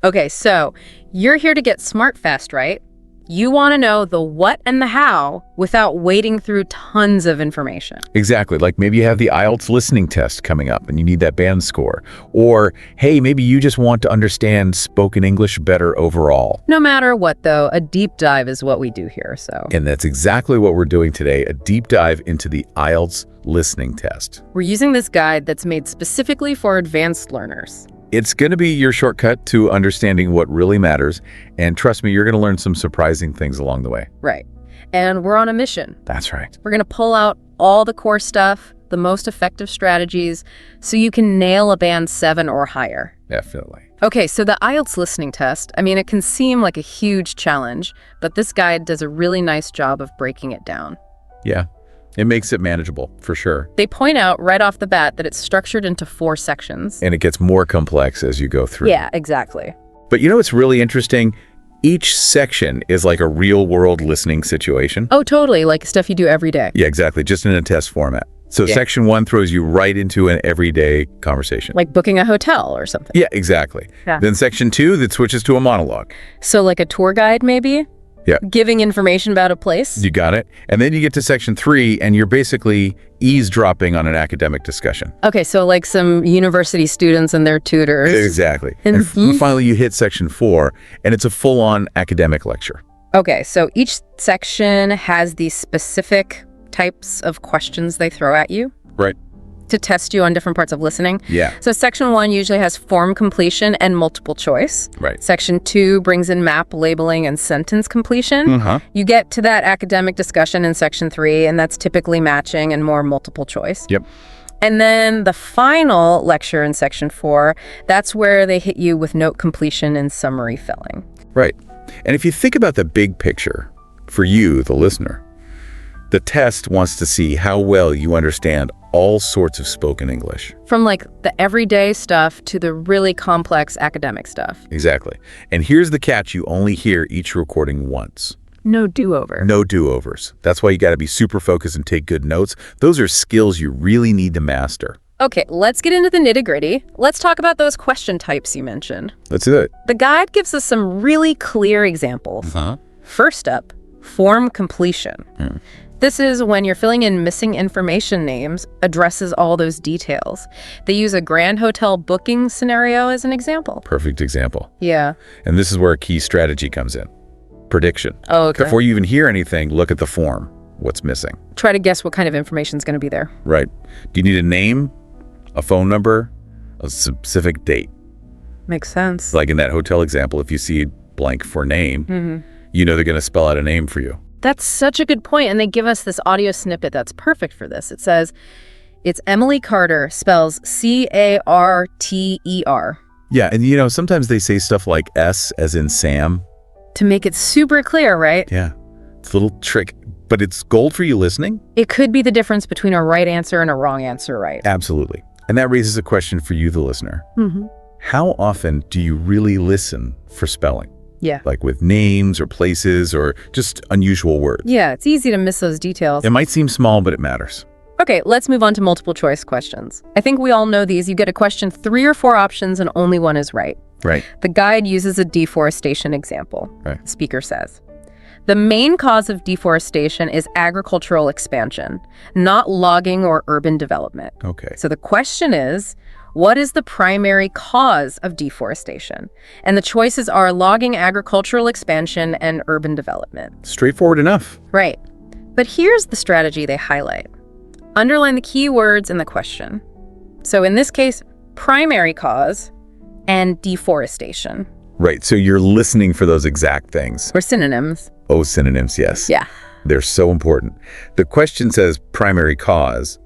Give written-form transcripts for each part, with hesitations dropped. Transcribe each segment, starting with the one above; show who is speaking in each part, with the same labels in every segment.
Speaker 1: Okay, so you're here to get smart fast, right? You want to know the what and the how without wading through tons of information.
Speaker 2: Exactly. Like maybe you have the IELTS Listening Test coming up and you need that band score. Or, hey, maybe you just want to understand spoken English better overall.
Speaker 1: No matter what, though, a deep dive is what we do here, so.
Speaker 2: And that's exactly what we're doing today, a deep dive into the IELTS Listening Test.
Speaker 1: We're using this guide that's made specifically for advanced learners.
Speaker 2: It's going to be your shortcut to understanding what really matters. And trust me, you're going to learn some surprising things along the way.
Speaker 1: Right. And we're on a mission.
Speaker 2: That's right.
Speaker 1: We're going to pull out all the core stuff, the most effective strategies, so you can nail a band 7 or higher.
Speaker 2: Definitely.
Speaker 1: Okay, so the IELTS listening test, I mean, it can seem like a huge challenge, but this guide does a really nice job of breaking it down.
Speaker 2: Yeah. It makes it manageable, for sure.
Speaker 1: They point out right off the bat that it's structured into 4 sections.
Speaker 2: And it gets more complex as you go through.
Speaker 1: Yeah, exactly.
Speaker 2: But you know what's really interesting? Each section is like a real-world listening situation.
Speaker 1: Oh, totally, like stuff you do every day.
Speaker 2: Yeah, exactly, just in a test format. So
Speaker 1: Yeah.
Speaker 2: Section 1 throws you right into an everyday conversation.
Speaker 1: Like booking a hotel or something.
Speaker 2: Yeah, exactly.
Speaker 1: Yeah.
Speaker 2: Then Section 2, that switches to a monologue.
Speaker 1: So like a tour guide, maybe?
Speaker 2: Yeah.
Speaker 1: Giving information about a place?
Speaker 2: You got it. And then you get to Section 3, and you're basically eavesdropping on an academic discussion.
Speaker 1: Okay, so like some university students and their tutors.
Speaker 2: Exactly.
Speaker 1: Mhm.
Speaker 2: And finally, you hit Section 4, and it's a full-on academic lecture.
Speaker 1: Okay, so each section has these specific types of questions they throw at you
Speaker 2: Right.
Speaker 1: to test you on different parts of listening.
Speaker 2: Yeah.
Speaker 1: So Section 1 usually has form completion and multiple choice.
Speaker 2: Right.
Speaker 1: Section 2 brings in map labeling and sentence completion.
Speaker 2: Uh-huh.
Speaker 1: You get to that academic discussion in Section 3, and that's typically matching and more multiple choice.
Speaker 2: Yep.
Speaker 1: And then the final lecture in Section 4, that's where they hit you with note completion and summary filling.
Speaker 2: Right. And if you think about the big picture, for you, the listener, the test wants to see how well you understand all sorts of spoken English.
Speaker 1: From like the everyday stuff to the really complex academic stuff.
Speaker 2: Exactly. And here's the catch: you only hear each recording once.
Speaker 1: No do-over.
Speaker 2: No do-overs. That's why you got to be super focused and take good notes. Those are skills you really need to master.
Speaker 1: Okay, let's get into the nitty-gritty. Let's talk about those question types you mentioned.
Speaker 2: Let's do it.
Speaker 1: The guide gives us some really clear examples.
Speaker 2: Uh-huh.
Speaker 1: First up, form completion. This is when you're filling in missing information names, addresses, all those details. They use a Grand Hotel booking scenario as an example.
Speaker 2: Perfect example.
Speaker 1: Yeah.
Speaker 2: And this is where a key strategy comes in. Prediction.
Speaker 1: Oh, okay.
Speaker 2: Before you even hear anything, look at the form. What's missing?
Speaker 1: Try to guess what kind of information is going to be there.
Speaker 2: Right. Do you need a name, a phone number, a specific date?
Speaker 1: Makes sense.
Speaker 2: Like in that hotel example, if you see blank for name, you know they're going to spell out a name for you.
Speaker 1: That's such a good point, and they give us this audio snippet that's perfect for this. It says, it's Emily Carter, spells C-A-R-T-E-R.
Speaker 2: Yeah, and you know, sometimes they say stuff like S as in Sam.
Speaker 1: To make it super clear, right?
Speaker 2: Yeah, it's a little trick, but it's gold for you listening.
Speaker 1: It could be the difference between a right answer and a wrong answer, right?
Speaker 2: Absolutely. And that raises a question for you, the listener. How often do you really listen for spelling?
Speaker 1: Yeah.
Speaker 2: Like with names or places or just unusual words.
Speaker 1: Yeah, it's easy to miss those details.
Speaker 2: It might seem small, but it matters.
Speaker 1: Okay, let's move on to multiple choice questions. I think we all know these. You get a question, 3 or 4 options, and only one is right.
Speaker 2: Right.
Speaker 1: The guide uses a deforestation example.
Speaker 2: Right.
Speaker 1: The speaker says, the main cause of deforestation is agricultural expansion, not logging or urban development.
Speaker 2: Okay.
Speaker 1: So the question is, what is the primary cause of deforestation? And the choices are logging, agricultural expansion, and urban development.
Speaker 2: Straightforward enough.
Speaker 1: Right. But here's the strategy they highlight. Underline the key words in the question. So in this case, primary cause and deforestation.
Speaker 2: Right. So you're listening for those exact things.
Speaker 1: Or synonyms.
Speaker 2: Oh, synonyms, yes.
Speaker 1: Yeah.
Speaker 2: They're so important. The question says primary cause,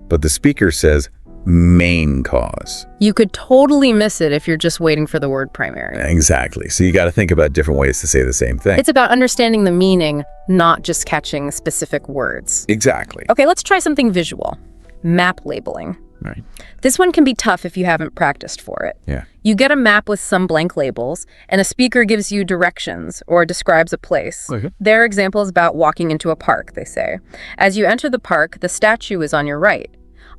Speaker 2: but the speaker says main cause.
Speaker 1: You could totally miss it if you're just waiting for the word primary.
Speaker 2: Exactly. So you got to think about different ways to say the same thing.
Speaker 1: It's about understanding the meaning, not just catching specific words.
Speaker 2: Exactly.
Speaker 1: Okay, let's try something visual. Map labeling.
Speaker 2: Right.
Speaker 1: This one can be tough if you haven't practiced for it.
Speaker 2: Yeah.
Speaker 1: You get a map with some blank labels, and a speaker gives you directions or describes a place.
Speaker 2: Okay.
Speaker 1: Their example is about walking into a park, they say. As you enter the park, the statue is on your right.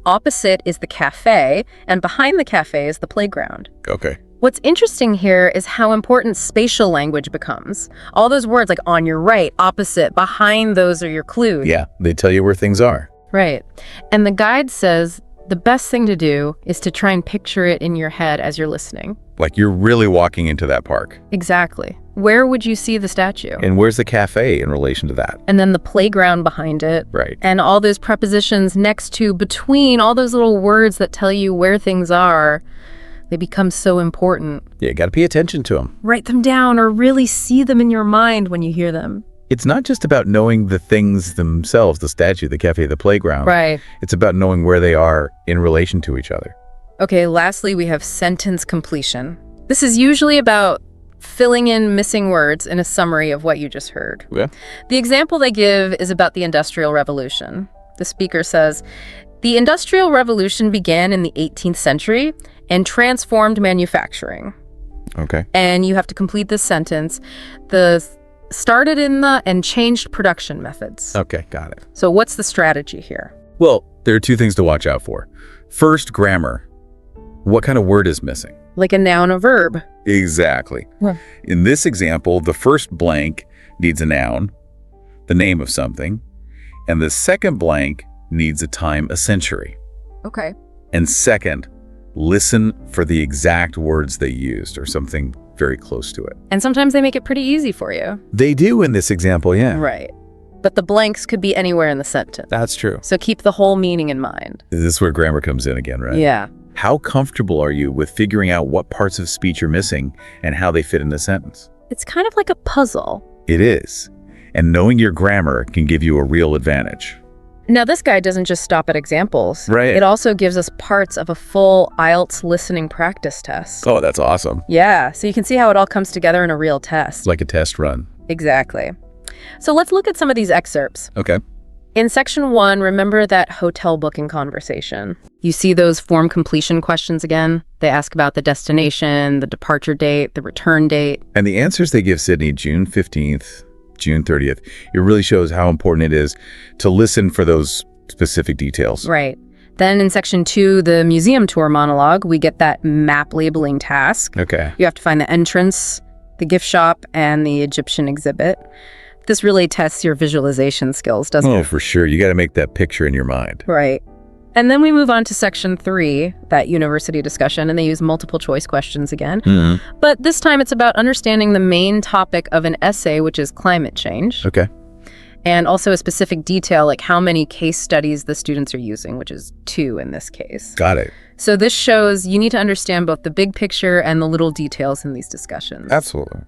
Speaker 1: Opposite is the cafe, and behind the cafe is the playground.
Speaker 2: Okay.
Speaker 1: What's interesting here is how important spatial language becomes. All those words like on your right, opposite, behind, those are your clues.
Speaker 2: Yeah, they tell you where things are.
Speaker 1: Right. And the guide says the best thing to do is to try and picture it in your head as you're listening.
Speaker 2: Like you're really walking into that park.
Speaker 1: Exactly. Where would you see the statue?
Speaker 2: And where's the cafe in relation to that?
Speaker 1: And then the playground behind it.
Speaker 2: Right.
Speaker 1: And all those prepositions next to, between, all those little words that tell you where things are. They become so important.
Speaker 2: Yeah, you got to pay attention to them.
Speaker 1: Write them down or really see them in your mind when you hear them.
Speaker 2: It's not just about knowing the things themselves, the statue, the cafe, the playground.
Speaker 1: Right.
Speaker 2: It's about knowing where they are in relation to each other.
Speaker 1: Okay, lastly, we have sentence completion. This is usually about filling in missing words in a summary of what you just heard.
Speaker 2: Yeah.
Speaker 1: The example they give is about the Industrial Revolution. The speaker says, "The Industrial Revolution began in the 18th century and transformed manufacturing."
Speaker 2: Okay.
Speaker 1: And you have to complete this sentence. Started in the and changed production methods.
Speaker 2: Okay, got it.
Speaker 1: So what's the strategy here?
Speaker 2: Well, there are two things to watch out for. First, grammar. What kind of word is missing?
Speaker 1: Like a noun, a verb.
Speaker 2: Exactly.
Speaker 1: Yeah.
Speaker 2: In this example, the first blank needs a noun, the name of something, and the second blank needs a time, a century.
Speaker 1: Okay.
Speaker 2: And second, listen for the exact words they used or something very close to it.
Speaker 1: And sometimes they make it pretty easy for you.
Speaker 2: They do in this example, yeah.
Speaker 1: Right. But the blanks could be anywhere in the sentence.
Speaker 2: That's true.
Speaker 1: So keep the whole meaning in mind.
Speaker 2: This is where grammar comes in again, right?
Speaker 1: Yeah.
Speaker 2: How comfortable are you with figuring out what parts of speech are missing and how they fit in the sentence?
Speaker 1: It's kind of like a puzzle.
Speaker 2: It is. And knowing your grammar can give you a real advantage.
Speaker 1: Now, this guide doesn't just stop at examples.
Speaker 2: Right.
Speaker 1: It also gives us parts of a full IELTS listening practice test.
Speaker 2: Oh, that's awesome.
Speaker 1: Yeah, so you can see how it all comes together in a real test.
Speaker 2: It's like a test run.
Speaker 1: Exactly. So let's look at some of these excerpts.
Speaker 2: Okay.
Speaker 1: In section 1, remember that hotel booking conversation. You see those form completion questions again? They ask about the destination, the departure date, the return date.
Speaker 2: And the answers they give Sydney, June 15th, June 30th, it really shows how important it is to listen for those specific details.
Speaker 1: Right. Then in section 2, the museum tour monologue, we get that map labeling task.
Speaker 2: Okay.
Speaker 1: You have to find the entrance, the gift shop, and the Egyptian exhibit. This really tests your visualization skills, doesn't it?
Speaker 2: Oh, for sure. You got to make that picture in your mind.
Speaker 1: Right. And then we move on to section 3, that university discussion, and they use multiple choice questions again.
Speaker 2: Mm-hmm.
Speaker 1: But this time it's about understanding the main topic of an essay, which is climate change.
Speaker 2: Okay.
Speaker 1: And also a specific detail, like how many case studies the students are using, which is 2 in this case.
Speaker 2: Got it.
Speaker 1: So this shows you need to understand both the big picture and the little details in these discussions.
Speaker 2: Absolutely.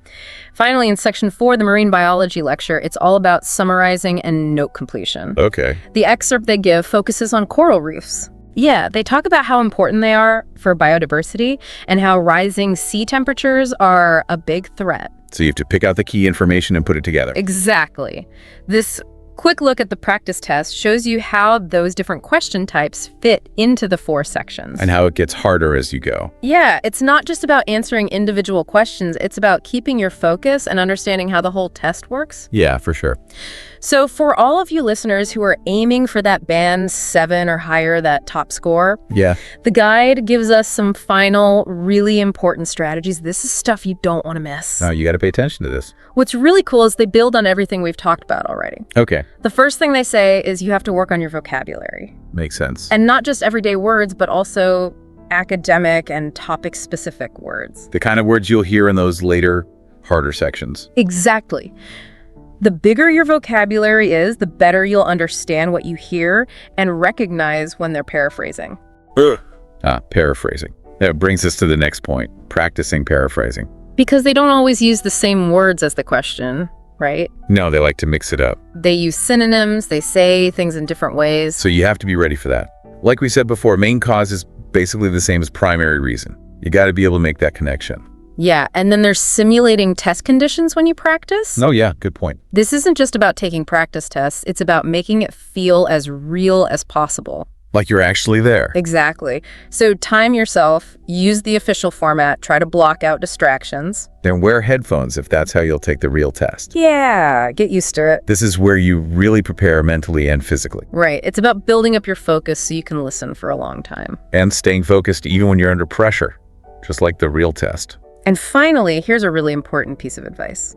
Speaker 1: Finally, in section 4, the marine biology lecture, it's all about summarizing and note completion.
Speaker 2: Okay.
Speaker 1: The excerpt they give focuses on coral reefs. Yeah, they talk about how important they are for biodiversity and how rising sea temperatures are a big threat.
Speaker 2: So you have to pick out the key information and put it together.
Speaker 1: Exactly. This quick look at the practice test shows you how those different question types fit into the 4 sections.
Speaker 2: And how it gets harder as you go.
Speaker 1: Yeah, it's not just about answering individual questions. It's about keeping your focus and understanding how the whole test works.
Speaker 2: Yeah, for sure.
Speaker 1: So for all of you listeners who are aiming for that band 7 or higher, that top score,
Speaker 2: Yeah.
Speaker 1: the guide gives us some final, really important strategies. This is stuff you don't want to miss.
Speaker 2: Now you got to pay attention to this.
Speaker 1: What's really cool is they build on everything we've talked about already.
Speaker 2: Okay.
Speaker 1: The first thing they say is you have to work on your vocabulary.
Speaker 2: Makes sense.
Speaker 1: And not just everyday words, but also academic and topic-specific words.
Speaker 2: The kind of words you'll hear in those later, harder sections.
Speaker 1: Exactly. The bigger your vocabulary is, the better you'll understand what you hear and recognize when they're paraphrasing.
Speaker 2: Paraphrasing. That brings us to the next point, practicing paraphrasing.
Speaker 1: Because they don't always use the same words as the question, right?
Speaker 2: No, they like to mix it up.
Speaker 1: They use synonyms, they say things in different ways.
Speaker 2: So you have to be ready for that. Like we said before, main cause is basically the same as primary reason. You got to be able to make that connection.
Speaker 1: Yeah, and then there's simulating test conditions when you practice.
Speaker 2: Oh yeah, good point.
Speaker 1: This isn't just about taking practice tests, it's about making it feel as real as possible.
Speaker 2: Like you're actually there.
Speaker 1: Exactly. So time yourself, use the official format, try to block out distractions.
Speaker 2: Then wear headphones if that's how you'll take the real test.
Speaker 1: Yeah, get used to it.
Speaker 2: This is where you really prepare mentally and physically.
Speaker 1: Right. It's about building up your focus so you can listen for a long time.
Speaker 2: And staying focused even when you're under pressure. just like the real test.
Speaker 1: And finally, here's a really important piece of advice.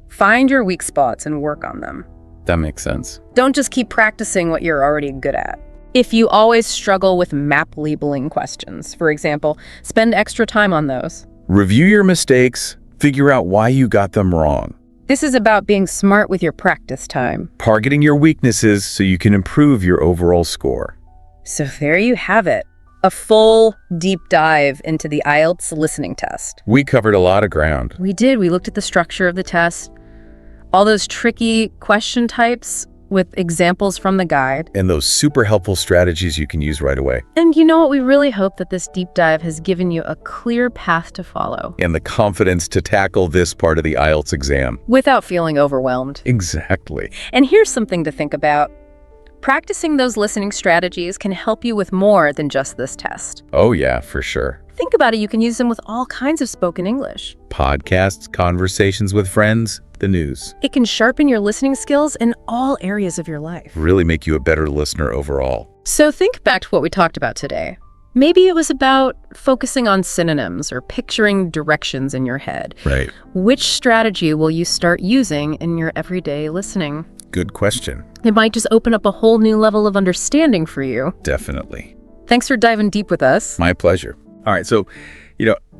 Speaker 1: Find your weak spots and work on them.
Speaker 2: That makes sense.
Speaker 1: Don't just keep practicing what you're already good at. If you always struggle with map labeling questions, for example, spend extra time on those.
Speaker 2: Review your mistakes, figure out why you got them wrong.
Speaker 1: This is about being smart with your practice time.
Speaker 2: Targeting your weaknesses so you can improve your overall score.
Speaker 1: So there you have it. A full, deep dive into the IELTS listening test.
Speaker 2: We covered a lot of ground.
Speaker 1: We did. We looked at the structure of the test, all those tricky question types with examples from the guide.
Speaker 2: And those super helpful strategies you can use right away.
Speaker 1: And you know what? We really hope that this deep dive has given you a clear path to follow.
Speaker 2: And the confidence to tackle this part of the IELTS exam.
Speaker 1: Without feeling overwhelmed.
Speaker 2: Exactly.
Speaker 1: And here's something to think about. Practicing those listening strategies can help you with more than just this test.
Speaker 2: Oh yeah, for sure.
Speaker 1: Think about it. You can use them with all kinds of spoken English.
Speaker 2: Podcasts, conversations with friends, the news.
Speaker 1: It can sharpen your listening skills in all areas of your life.
Speaker 2: Really make you a better listener overall.
Speaker 1: So think back to what we talked about today. Maybe it was about focusing on synonyms or picturing directions in your head.
Speaker 2: Right.
Speaker 1: Which strategy will you start using in your everyday listening?
Speaker 2: Good question.
Speaker 1: It might just open up a whole new level of understanding for you.
Speaker 2: Definitely.
Speaker 1: Thanks for diving deep with us.
Speaker 2: My pleasure. All right, so,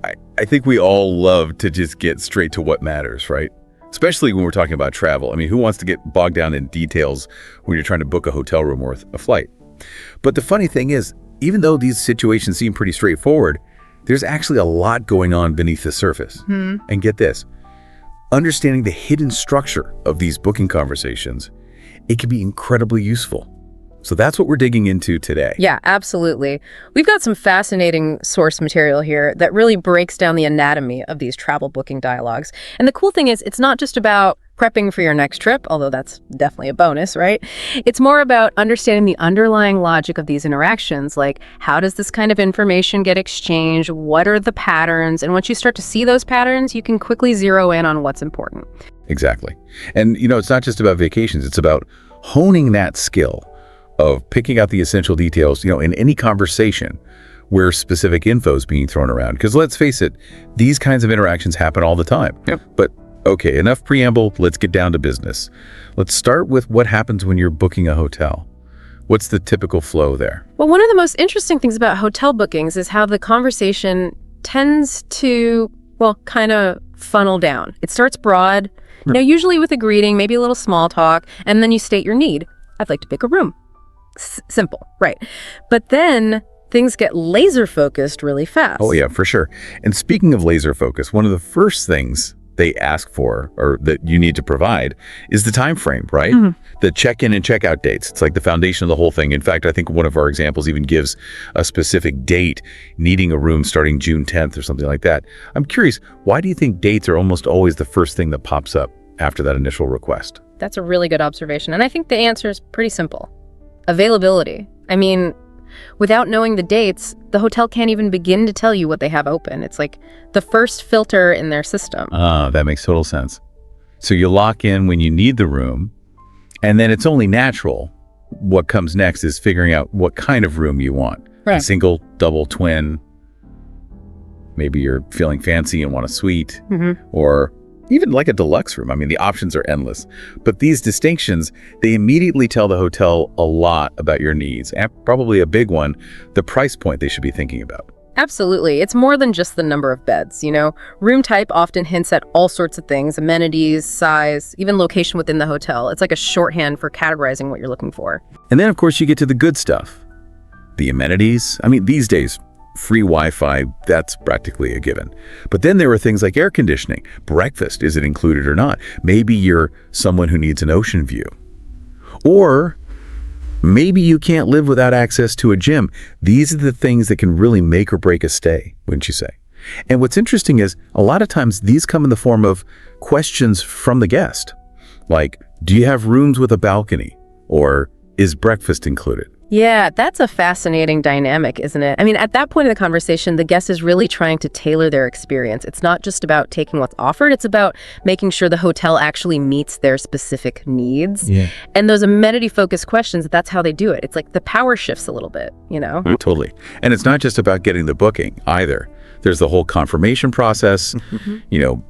Speaker 2: I think we all love to just get straight to what matters, right? Especially when we're talking about travel. I mean, who wants to get bogged down in details when you're trying to book a hotel room or a flight? But the funny thing is, even though these situations seem pretty straightforward, there's actually a lot going on beneath the surface. And get this, understanding the hidden structure of these booking conversations, it can be incredibly useful. So that's what we're digging into today.
Speaker 1: Yeah, absolutely. We've got some fascinating source material here that really breaks down the anatomy of these travel booking dialogues. And the cool thing is, it's not just about prepping for your next trip, although that's definitely a bonus, right? It's more about understanding the underlying logic of these interactions, like how does this kind of information get exchanged? What are the patterns? And once you start to see those patterns, you can quickly zero in on what's important.
Speaker 2: Exactly. And, it's not just about vacations. It's about honing that skill of picking out the essential details, in any conversation where specific info is being thrown around. Because let's face it, these kinds of interactions happen all the time.
Speaker 1: Yep.
Speaker 2: But okay, enough preamble, let's get down to business. Let's start with what happens when you're booking a hotel. What's the typical flow there?
Speaker 1: Well, one of the most interesting things about hotel bookings is how the conversation tends to, kind of funnel down. It starts broad, usually with a greeting, maybe a little small talk, and then you state your need. I'd like to book a room. Simple, right? But then things get laser focused really fast.
Speaker 2: Oh yeah, for sure. And speaking of laser focus, one of the first things they ask for, or that you need to provide, is the time frame, right? The check-in and check-out dates. It's like the foundation of the whole thing. In fact, I think one of our examples even gives a specific date, needing a room starting June 10th or something like that. I'm curious, why do you think dates are almost always the first thing that pops up after that initial request?
Speaker 1: That's a really good observation. And I think the answer is pretty simple. Availability. I mean, without knowing the dates, the hotel can't even begin to tell you what they have open. It's like the first filter in their system.
Speaker 2: That makes total sense. So you lock in when you need the room, and then it's only natural. What comes next is figuring out what kind of room you want.
Speaker 1: Right.
Speaker 2: A single, double, twin. Maybe you're feeling fancy and want a suite, or even like a deluxe room. I mean, the options are endless. But these distinctions, they immediately tell the hotel a lot about your needs, and probably a big one, the price point they should be thinking about.
Speaker 1: Absolutely. It's more than just the number of beds, Room type often hints at all sorts of things, amenities, size, even location within the hotel. It's like a shorthand for categorizing what you're looking for.
Speaker 2: And then, of course, you get to the good stuff. The amenities. I mean, these days, free Wi-Fi, that's practically a given. But then there are things like air conditioning, breakfast, is it included or not? Maybe you're someone who needs an ocean view. Or maybe you can't live without access to a gym. These are the things that can really make or break a stay, wouldn't you say? And what's interesting is a lot of times these come in the form of questions from the guest. Like, do you have rooms with a balcony? Or is breakfast included?
Speaker 1: Yeah, that's a fascinating dynamic, isn't it? I mean, at that point in the conversation, the guest is really trying to tailor their experience. It's not just about taking what's offered, it's about making sure the hotel actually meets their specific needs.
Speaker 2: Yeah.
Speaker 1: And those amenity-focused questions, that's how they do it. It's like the power shifts a little bit,
Speaker 2: Totally. And it's not just about getting the booking either. There's the whole confirmation process,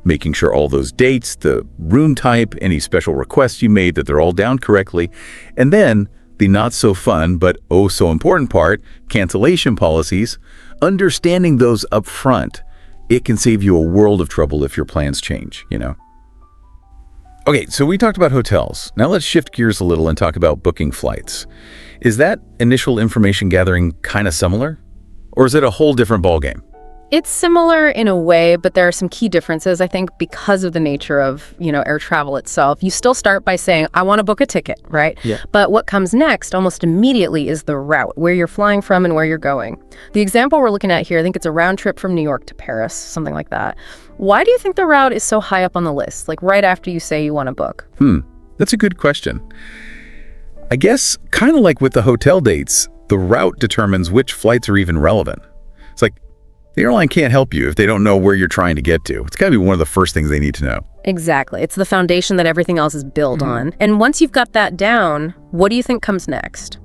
Speaker 2: making sure all those dates, the room type, any special requests you made, that they're all down correctly. And then the not so fun, but oh so important part, cancellation policies, understanding those up front. It can save you a world of trouble if your plans change, Okay, so we talked about hotels. Now let's shift gears a little and talk about booking flights. Is that initial information gathering kind of similar? Or is it a whole different ballgame?
Speaker 1: It's similar in a way, but there are some key differences, I think, because of the nature of, air travel itself. You still start by saying, I want to book a ticket, right?
Speaker 2: Yeah.
Speaker 1: But what comes next almost immediately is the route, where you're flying from and where you're going. The example we're looking at here, I think it's a round trip from New York to Paris, something like that. Why do you think the route is so high up on the list, like right after you say you want to book?
Speaker 2: That's a good question. I guess kind of like with the hotel dates, the route determines which flights are even relevant. It's like the airline can't help you if they don't know where you're trying to get to. It's got to be one of the first things they need to know.
Speaker 1: Exactly. It's the foundation that everything else is built on. And once you've got that down, what do you think comes next?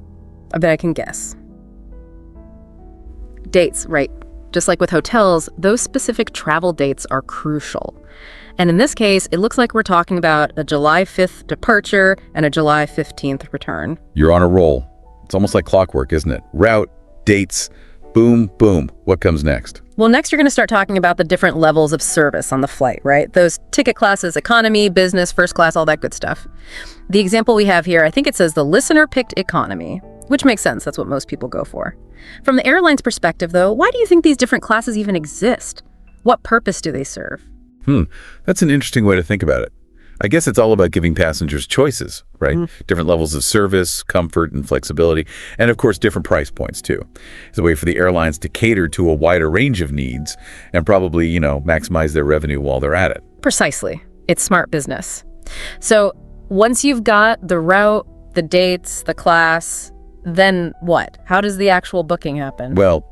Speaker 1: I bet I can guess. Dates, right. Just like with hotels, those specific travel dates are crucial. And in this case, it looks like we're talking about a July 5th departure and a July 15th return.
Speaker 2: You're on a roll. It's almost like clockwork, isn't it? Route, dates, boom, boom. What comes next?
Speaker 1: Well, next you're going to start talking about the different levels of service on the flight, right? Those ticket classes, economy, business, first class, all that good stuff. The example we have here, I think it says the listener picked economy, which makes sense. That's what most people go for. From the airline's perspective, though, why do you think these different classes even exist? What purpose do they serve?
Speaker 2: That's an interesting way to think about it. I guess it's all about giving passengers choices, right? Different levels of service, comfort, and flexibility, and of course, different price points too. It's a way for the airlines to cater to a wider range of needs and probably, maximize their revenue while they're at it.
Speaker 1: Precisely. It's smart business. So once you've got the route, the dates, the class, then what? How does the actual booking happen?
Speaker 2: Well,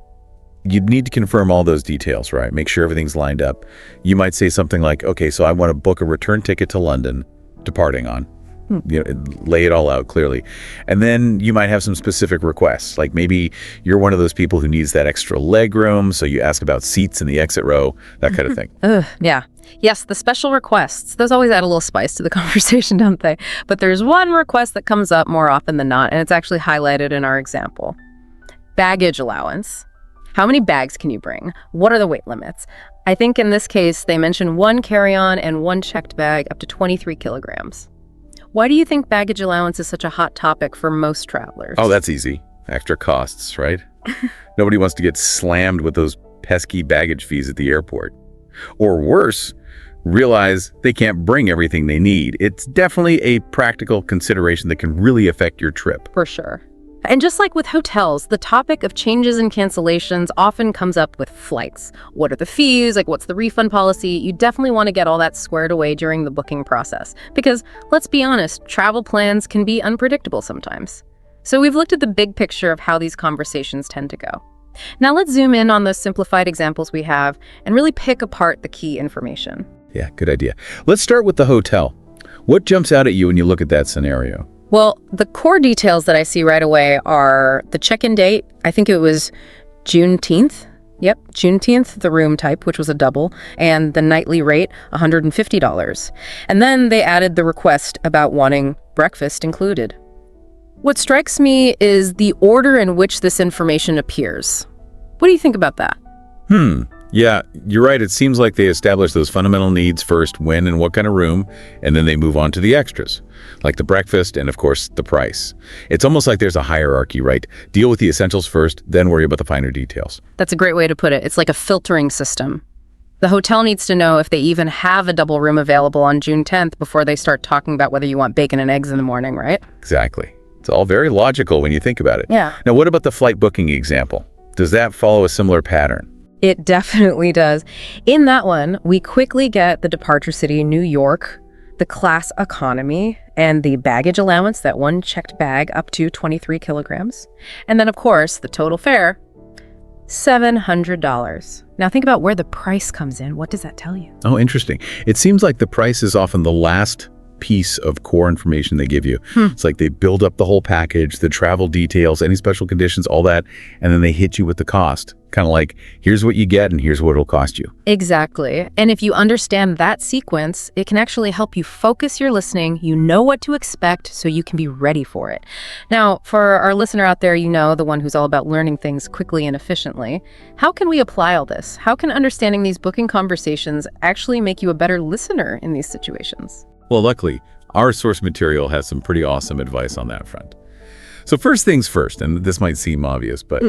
Speaker 2: you'd need to confirm all those details, right? Make sure everything's lined up. You might say something like, okay, so I want to book a return ticket to London, departing on. Lay it all out clearly. And then you might have some specific requests, like maybe you're one of those people who needs that extra leg room, so you ask about seats in the exit row, that kind of thing.
Speaker 1: Yeah. Yes, the special requests. Those always add a little spice to the conversation, don't they? But there's one request that comes up more often than not, and it's actually highlighted in our example. Baggage allowance. How many bags can you bring? What are the weight limits? I think in this case, they mention one carry-on and one checked bag up to 23 kilograms. Why do you think baggage allowance is such a hot topic for most travelers?
Speaker 2: Oh, that's easy. Extra costs, right? Nobody wants to get slammed with those pesky baggage fees at the airport. Or worse, realize they can't bring everything they need. It's definitely a practical consideration that can really affect your trip.
Speaker 1: For sure. And just like with hotels, the topic of changes and cancellations often comes up with flights. What are the fees? What's the refund policy? You definitely want to get all that squared away during the booking process. Because, let's be honest, travel plans can be unpredictable sometimes. So we've looked at the big picture of how these conversations tend to go. Now let's zoom in on those simplified examples we have and really pick apart the key information.
Speaker 2: Yeah, good idea. Let's start with the hotel. What jumps out at you when you look at that scenario?
Speaker 1: Well, the core details that I see right away are the check-in date. I think it was Juneteenth. Yep, Juneteenth, the room type, which was a double, and the nightly rate, $150. And then they added the request about wanting breakfast included. What strikes me is the order in which this information appears. What do you think about that?
Speaker 2: Yeah, you're right. It seems like they establish those fundamental needs first, when and what kind of room, and then they move on to the extras, like the breakfast and, of course, the price. It's almost like there's a hierarchy, right? Deal with the essentials first, then worry about the finer details.
Speaker 1: That's a great way to put it. It's like a filtering system. The hotel needs to know if they even have a double room available on June 10th before they start talking about whether you want bacon and eggs in the morning, right?
Speaker 2: Exactly. It's all very logical when you think about it.
Speaker 1: Yeah.
Speaker 2: Now, what about the flight booking example? Does that follow a similar pattern?
Speaker 1: It definitely does. In that one, we quickly get the departure city, New York, the class economy, and the baggage allowance, that one checked bag up to 23 kilograms. And then, of course, the total fare, $700. Now think about where the price comes in. What does that tell you?
Speaker 2: Oh, interesting. It seems like the price is often the last piece of core information they give you. It's like they build up the whole package, the travel details, any special conditions, all that, and then they hit you with the cost. Kind of like, here's what you get and here's what it'll cost you.
Speaker 1: Exactly. And if you understand that sequence, it can actually help you focus your listening. You know what to expect so you can be ready for it. Now, for our listener out there, the one who's all about learning things quickly and efficiently, how can we apply all this? How can understanding these booking conversations actually make you a better listener in these situations?
Speaker 2: Well, luckily, our source material has some pretty awesome advice on that front. So first things first, and this might seem obvious, but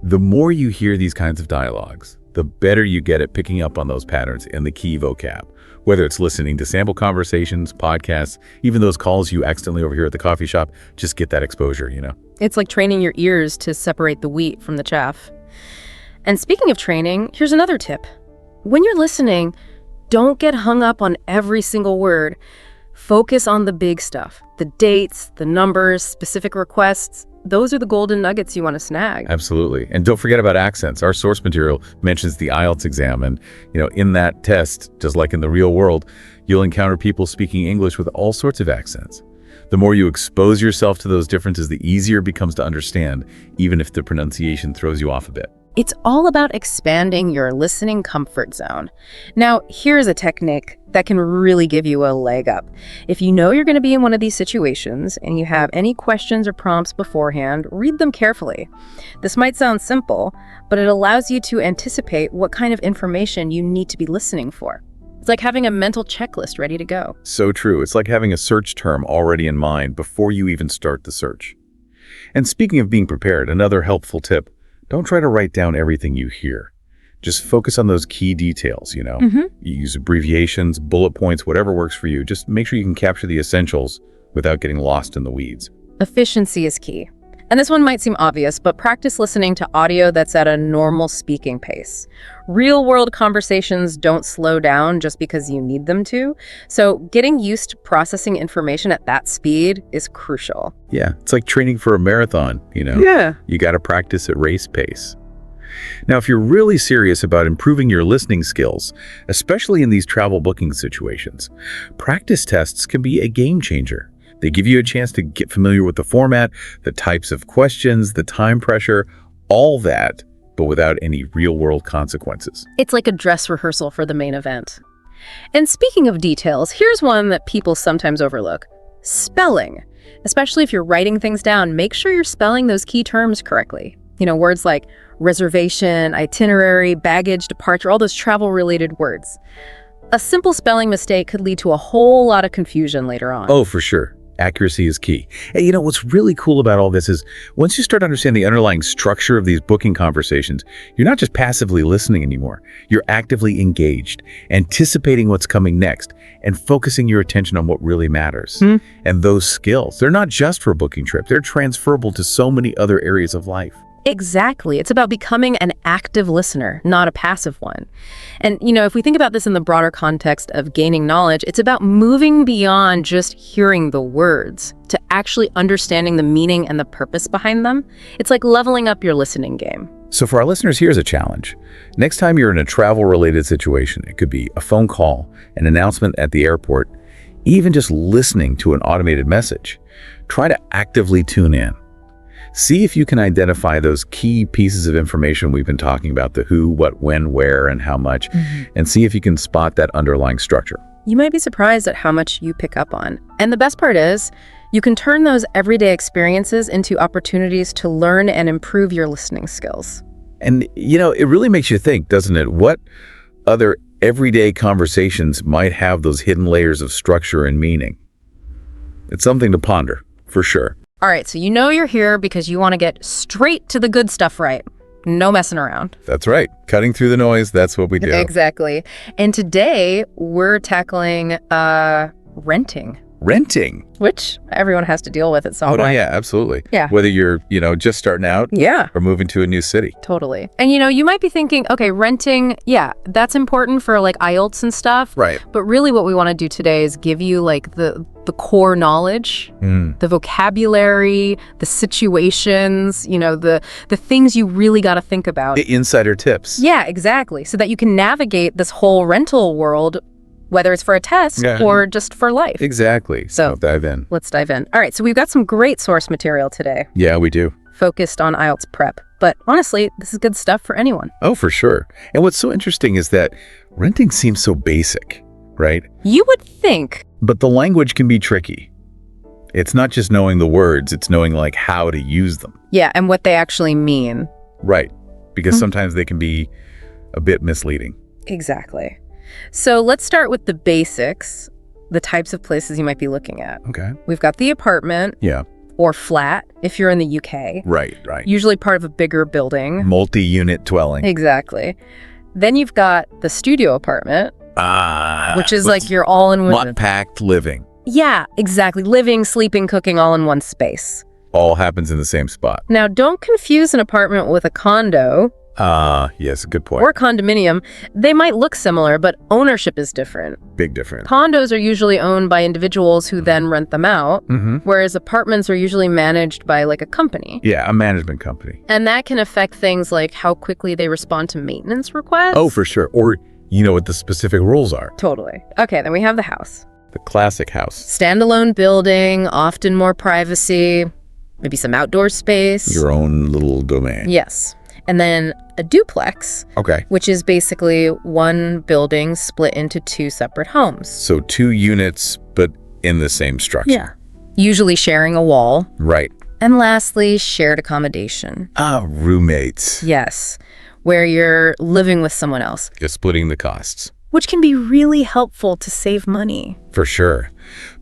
Speaker 2: the more you hear these kinds of dialogues, the better you get at picking up on those patterns in the key vocab. Whether it's listening to sample conversations, podcasts, even those calls you accidentally overhear at the coffee shop, just get that exposure,
Speaker 1: It's like training your ears to separate the wheat from the chaff. And speaking of training, here's another tip. When you're listening, don't get hung up on every single word. Focus on the big stuff, the dates, the numbers, specific requests. Those are the golden nuggets you want to snag.
Speaker 2: Absolutely. And don't forget about accents. Our source material mentions the IELTS exam. And, in that test, just like in the real world, you'll encounter people speaking English with all sorts of accents. The more you expose yourself to those differences, the easier it becomes to understand, even if the pronunciation throws you off a bit.
Speaker 1: It's all about expanding your listening comfort zone. Now, here's a technique that can really give you a leg up. If you know you're going to be in one of these situations and you have any questions or prompts beforehand, read them carefully. This might sound simple, but it allows you to anticipate what kind of information you need to be listening for. It's like having a mental checklist ready to go.
Speaker 2: So true. It's like having a search term already in mind before you even start the search. And speaking of being prepared, another helpful tip: don't try to write down everything you hear. Just focus on those key details, You use abbreviations, bullet points, whatever works for you. Just make sure you can capture the essentials without getting lost in the weeds.
Speaker 1: Efficiency is key. And this one might seem obvious, but practice listening to audio that's at a normal speaking pace. Real-world conversations don't slow down just because you need them to. So getting used to processing information at that speed is crucial.
Speaker 2: Yeah, it's like training for a marathon,
Speaker 1: Yeah.
Speaker 2: You got to practice at race pace. Now, if you're really serious about improving your listening skills, especially in these travel booking situations, practice tests can be a game changer. They give you a chance to get familiar with the format, the types of questions, the time pressure, all that, but without any real-world consequences.
Speaker 1: It's like a dress rehearsal for the main event. And speaking of details, here's one that people sometimes overlook: spelling. Especially if you're writing things down, make sure you're spelling those key terms correctly. Words like reservation, itinerary, baggage, departure, all those travel-related words. A simple spelling mistake could lead to a whole lot of confusion later on.
Speaker 2: Oh, for sure. Accuracy is key. And what's really cool about all this is once you start to understand the underlying structure of these booking conversations, you're not just passively listening anymore. You're actively engaged, anticipating what's coming next, and focusing your attention on what really matters. And those skills, they're not just for a booking trip. They're transferable to so many other areas of life.
Speaker 1: Exactly. It's about becoming an active listener, not a passive one. And, if we think about this in the broader context of gaining knowledge, it's about moving beyond just hearing the words to actually understanding the meaning and the purpose behind them. It's like leveling up your listening game.
Speaker 2: So for our listeners, here's a challenge. Next time you're in a travel-related situation, it could be a phone call, an announcement at the airport, even just listening to an automated message. Try to actively tune in. See if you can identify those key pieces of information we've been talking about, the who, what, when, where, and how much, and see if you can spot that underlying structure.
Speaker 1: You might be surprised at how much you pick up on. And the best part is, you can turn those everyday experiences into opportunities to learn and improve your listening skills.
Speaker 2: And, it really makes you think, doesn't it? What other everyday conversations might have those hidden layers of structure and meaning? It's something to ponder, for sure.
Speaker 1: All right, so you're here because you want to get straight to the good stuff right. No messing around.
Speaker 2: That's right. Cutting through the noise, that's what we do.
Speaker 1: Exactly. And today, we're tackling renting.
Speaker 2: Renting?
Speaker 1: Which everyone has to deal with at some point.
Speaker 2: Oh, yeah, absolutely.
Speaker 1: Yeah.
Speaker 2: Whether you're, just starting out or moving to a new city.
Speaker 1: Totally. And, you might be thinking, okay, renting, that's important for like IELTS and stuff.
Speaker 2: Right.
Speaker 1: But really what we want to do today is give you like the core knowledge, the vocabulary, the situations, the things you really got to think about.
Speaker 2: The insider tips.
Speaker 1: Yeah, exactly. So that you can navigate this whole rental world whether it's for a test or just for life.
Speaker 2: Exactly.
Speaker 1: So
Speaker 2: dive in.
Speaker 1: Let's dive in. All right, so we've got some great source material today.
Speaker 2: Yeah, we do.
Speaker 1: Focused on IELTS prep. But honestly, this is good stuff for anyone.
Speaker 2: Oh, for sure. And what's so interesting is that renting seems so basic, right?
Speaker 1: You would think.
Speaker 2: But the language can be tricky. It's not just knowing the words, it's knowing like how to use them.
Speaker 1: Yeah, and what they actually mean.
Speaker 2: Right. Because sometimes they can be a bit misleading.
Speaker 1: Exactly. So let's start with the basics, the types of places you might be looking at.
Speaker 2: Okay.
Speaker 1: We've got the apartment.
Speaker 2: Yeah.
Speaker 1: Or flat, if you're in the UK.
Speaker 2: Right.
Speaker 1: Usually part of a bigger building.
Speaker 2: Multi-unit dwelling.
Speaker 1: Exactly. Then you've got the studio apartment, which is like your all-in-one.
Speaker 2: Packed living.
Speaker 1: Yeah, exactly. Living, sleeping, cooking all in one space.
Speaker 2: All happens in the same spot.
Speaker 1: Now, don't confuse an apartment with a condo.
Speaker 2: Yes, good point.
Speaker 1: Or condominium. They might look similar, but ownership is different.
Speaker 2: Big difference.
Speaker 1: Condos are usually owned by individuals who then rent them out, whereas apartments are usually managed by like a company.
Speaker 2: Yeah, a management company.
Speaker 1: And that can affect things like how quickly they respond to maintenance requests.
Speaker 2: Oh, for sure. Or you know what the specific rules are.
Speaker 1: Totally. Okay, then we have the house.
Speaker 2: The classic house.
Speaker 1: Standalone building, often more privacy, maybe some outdoor space.
Speaker 2: Your own little domain.
Speaker 1: Yes. And then a duplex, which is basically one building split into two separate homes.
Speaker 2: So 2 units, but in the same structure.
Speaker 1: Yeah. Usually sharing a wall.
Speaker 2: Right.
Speaker 1: And lastly, shared accommodation.
Speaker 2: Roommates.
Speaker 1: Yes, where you're living with someone else.
Speaker 2: You're splitting the costs.
Speaker 1: Which can be really helpful to save money.
Speaker 2: For sure.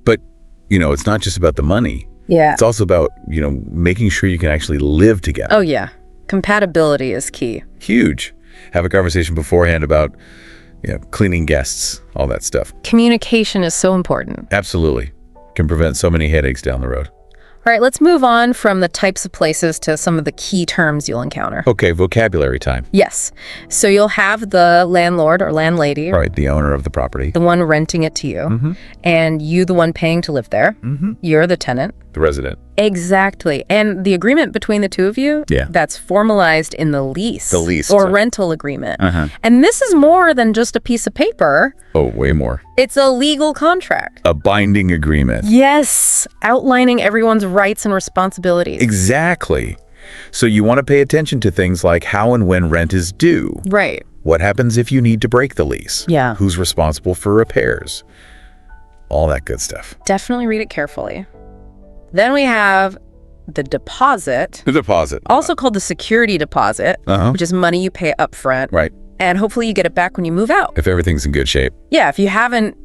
Speaker 2: But, it's not just about the money.
Speaker 1: Yeah.
Speaker 2: It's also about, making sure you can actually live together.
Speaker 1: Oh, yeah. Compatibility is key.
Speaker 2: Huge. Have a conversation beforehand about, cleaning guests, all that stuff.
Speaker 1: Communication is so important.
Speaker 2: Absolutely. Can prevent so many headaches down the road.
Speaker 1: All right, let's move on from the types of places to some of the key terms you'll encounter.
Speaker 2: Okay, vocabulary time.
Speaker 1: Yes. So you'll have the landlord or landlady.
Speaker 2: Right, the owner of the property.
Speaker 1: The one renting it to you. And you the one paying to live there. You're the tenant.
Speaker 2: The resident.
Speaker 1: Exactly. And the agreement between the two of you, that's formalized in the lease.
Speaker 2: The lease.
Speaker 1: Or rental agreement. And this is more than just a piece of paper.
Speaker 2: Oh, way more.
Speaker 1: It's a legal contract.
Speaker 2: A binding agreement.
Speaker 1: Yes. Outlining everyone's rights and responsibilities.
Speaker 2: Exactly. So you want to pay attention to things like how and when rent is due.
Speaker 1: Right.
Speaker 2: What happens if you need to break the lease?
Speaker 1: Yeah.
Speaker 2: Who's responsible for repairs? All that good stuff.
Speaker 1: Definitely read it carefully. Then we have the deposit.
Speaker 2: The deposit.
Speaker 1: Also called the security deposit, which is money you pay up front.
Speaker 2: Right.
Speaker 1: And hopefully you get it back when you move out.
Speaker 2: If everything's in good shape.
Speaker 1: Yeah, if you haven't,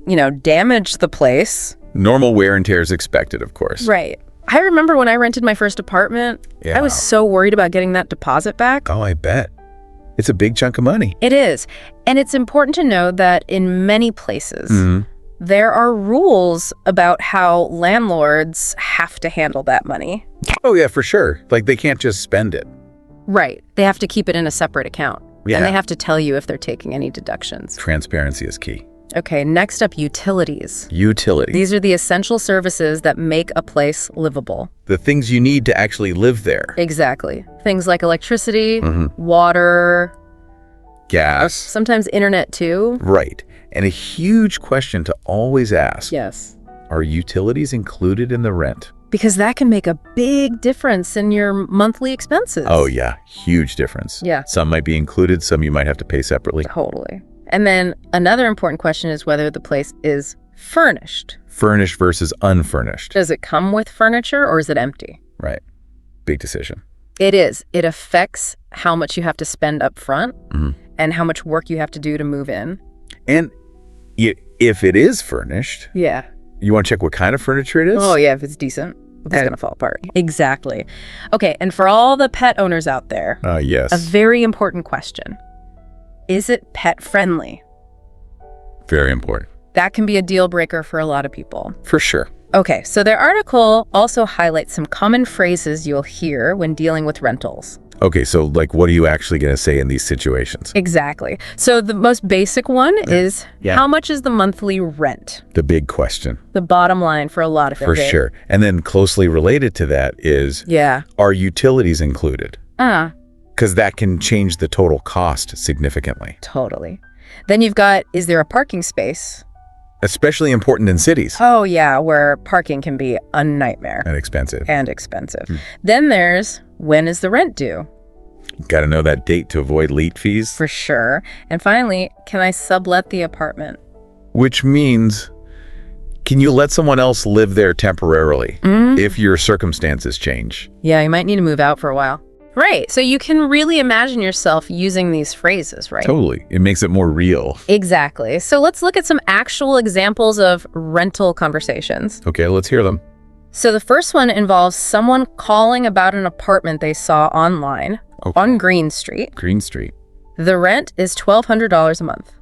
Speaker 1: damaged the place.
Speaker 2: Normal wear and tear is expected, of course.
Speaker 1: Right. I remember when I rented my first apartment, I was so worried about getting that deposit back.
Speaker 2: Oh, I bet. It's a big chunk of money.
Speaker 1: It is. And it's important to know that in many places, there are rules about how landlords have to handle that money.
Speaker 2: Oh, yeah, for sure. Like, they can't just spend it.
Speaker 1: Right. They have to keep it in a separate account.
Speaker 2: Yeah.
Speaker 1: And they have to tell you if they're taking any deductions.
Speaker 2: Transparency is key.
Speaker 1: Okay, next up, utilities.
Speaker 2: Utilities.
Speaker 1: These are the essential services that make a place livable.
Speaker 2: The things you need to actually live there.
Speaker 1: Exactly. Things like electricity, water,
Speaker 2: gas.
Speaker 1: sometimes internet too.
Speaker 2: Right. And a huge question to always ask.
Speaker 1: Yes.
Speaker 2: Are utilities included in the rent?
Speaker 1: Because that can make a big difference in your monthly expenses.
Speaker 2: Oh, yeah. Huge difference.
Speaker 1: Yeah.
Speaker 2: Some might be included. Some you might have to pay separately.
Speaker 1: Totally. And then another important question is whether the place is furnished.
Speaker 2: Furnished versus unfurnished.
Speaker 1: Does it come with furniture or is it empty?
Speaker 2: Right. Big decision.
Speaker 1: It is. It affects how much you have to spend up front and how much work you have to do to move in.
Speaker 2: And if it is furnished,
Speaker 1: yeah,
Speaker 2: you want to check what kind of furniture it is?
Speaker 1: Oh, yeah, if it's decent. It's going to fall apart. Exactly. Okay, and for all the pet owners out there,
Speaker 2: yes.
Speaker 1: A very important question. Is it pet friendly?
Speaker 2: Very important.
Speaker 1: That can be a deal breaker for a lot of people.
Speaker 2: For sure.
Speaker 1: Okay, so their article also highlights some common phrases you'll hear when dealing with rentals.
Speaker 2: Okay, so like what are you actually going to say in these situations?
Speaker 1: Exactly. So the most basic one is how much is the monthly rent?
Speaker 2: The big question.
Speaker 1: The bottom line for a lot of it.
Speaker 2: For sure. And then closely related to that is are utilities included? Because that can change the total cost significantly.
Speaker 1: Totally. Then you've got, is there a parking space?
Speaker 2: Especially important in cities.
Speaker 1: Oh, yeah, where parking can be a nightmare.
Speaker 2: And expensive.
Speaker 1: Then there's, when is the rent due?
Speaker 2: Got to know that date to avoid late fees.
Speaker 1: For sure. And finally, can I sublet the apartment?
Speaker 2: Which means, can you let someone else live there temporarily if your circumstances change?
Speaker 1: Yeah, you might need to move out for a while. Right. So you can really imagine yourself using these phrases, right?
Speaker 2: Totally. It makes it more real.
Speaker 1: Exactly. So let's look at some actual examples of rental conversations.
Speaker 2: Okay, let's hear them.
Speaker 1: So the first one involves someone calling about an apartment they saw online on Green Street.
Speaker 2: Green Street.
Speaker 1: The rent is $1,200 a month.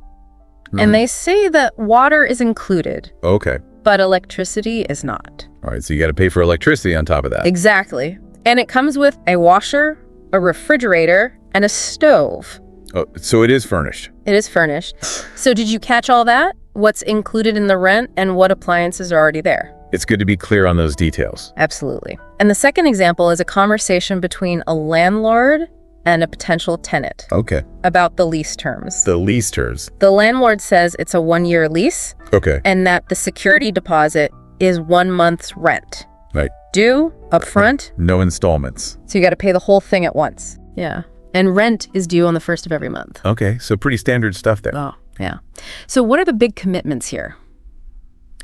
Speaker 1: And they say that water is included.
Speaker 2: Okay.
Speaker 1: But electricity is not.
Speaker 2: All right, so you got to pay for electricity on top of that.
Speaker 1: Exactly. And it comes with a washer, a refrigerator, and a stove.
Speaker 2: Oh, so it is furnished.
Speaker 1: It is furnished. So did you catch all that? What's included in the rent and what appliances are already there?
Speaker 2: It's good to be clear on those details.
Speaker 1: Absolutely. And the second example is a conversation between a landlord and a potential tenant.
Speaker 2: Okay.
Speaker 1: About the lease terms.
Speaker 2: The lease terms.
Speaker 1: The landlord says it's a 1-year lease.
Speaker 2: Okay.
Speaker 1: And that the security deposit is 1 month's rent.
Speaker 2: Right.
Speaker 1: Due, upfront.
Speaker 2: No installments.
Speaker 1: So you got to pay the whole thing at once. Yeah. And rent is due on the 1st of every month.
Speaker 2: Okay, so pretty standard stuff there.
Speaker 1: Oh, yeah. So what are the big commitments here?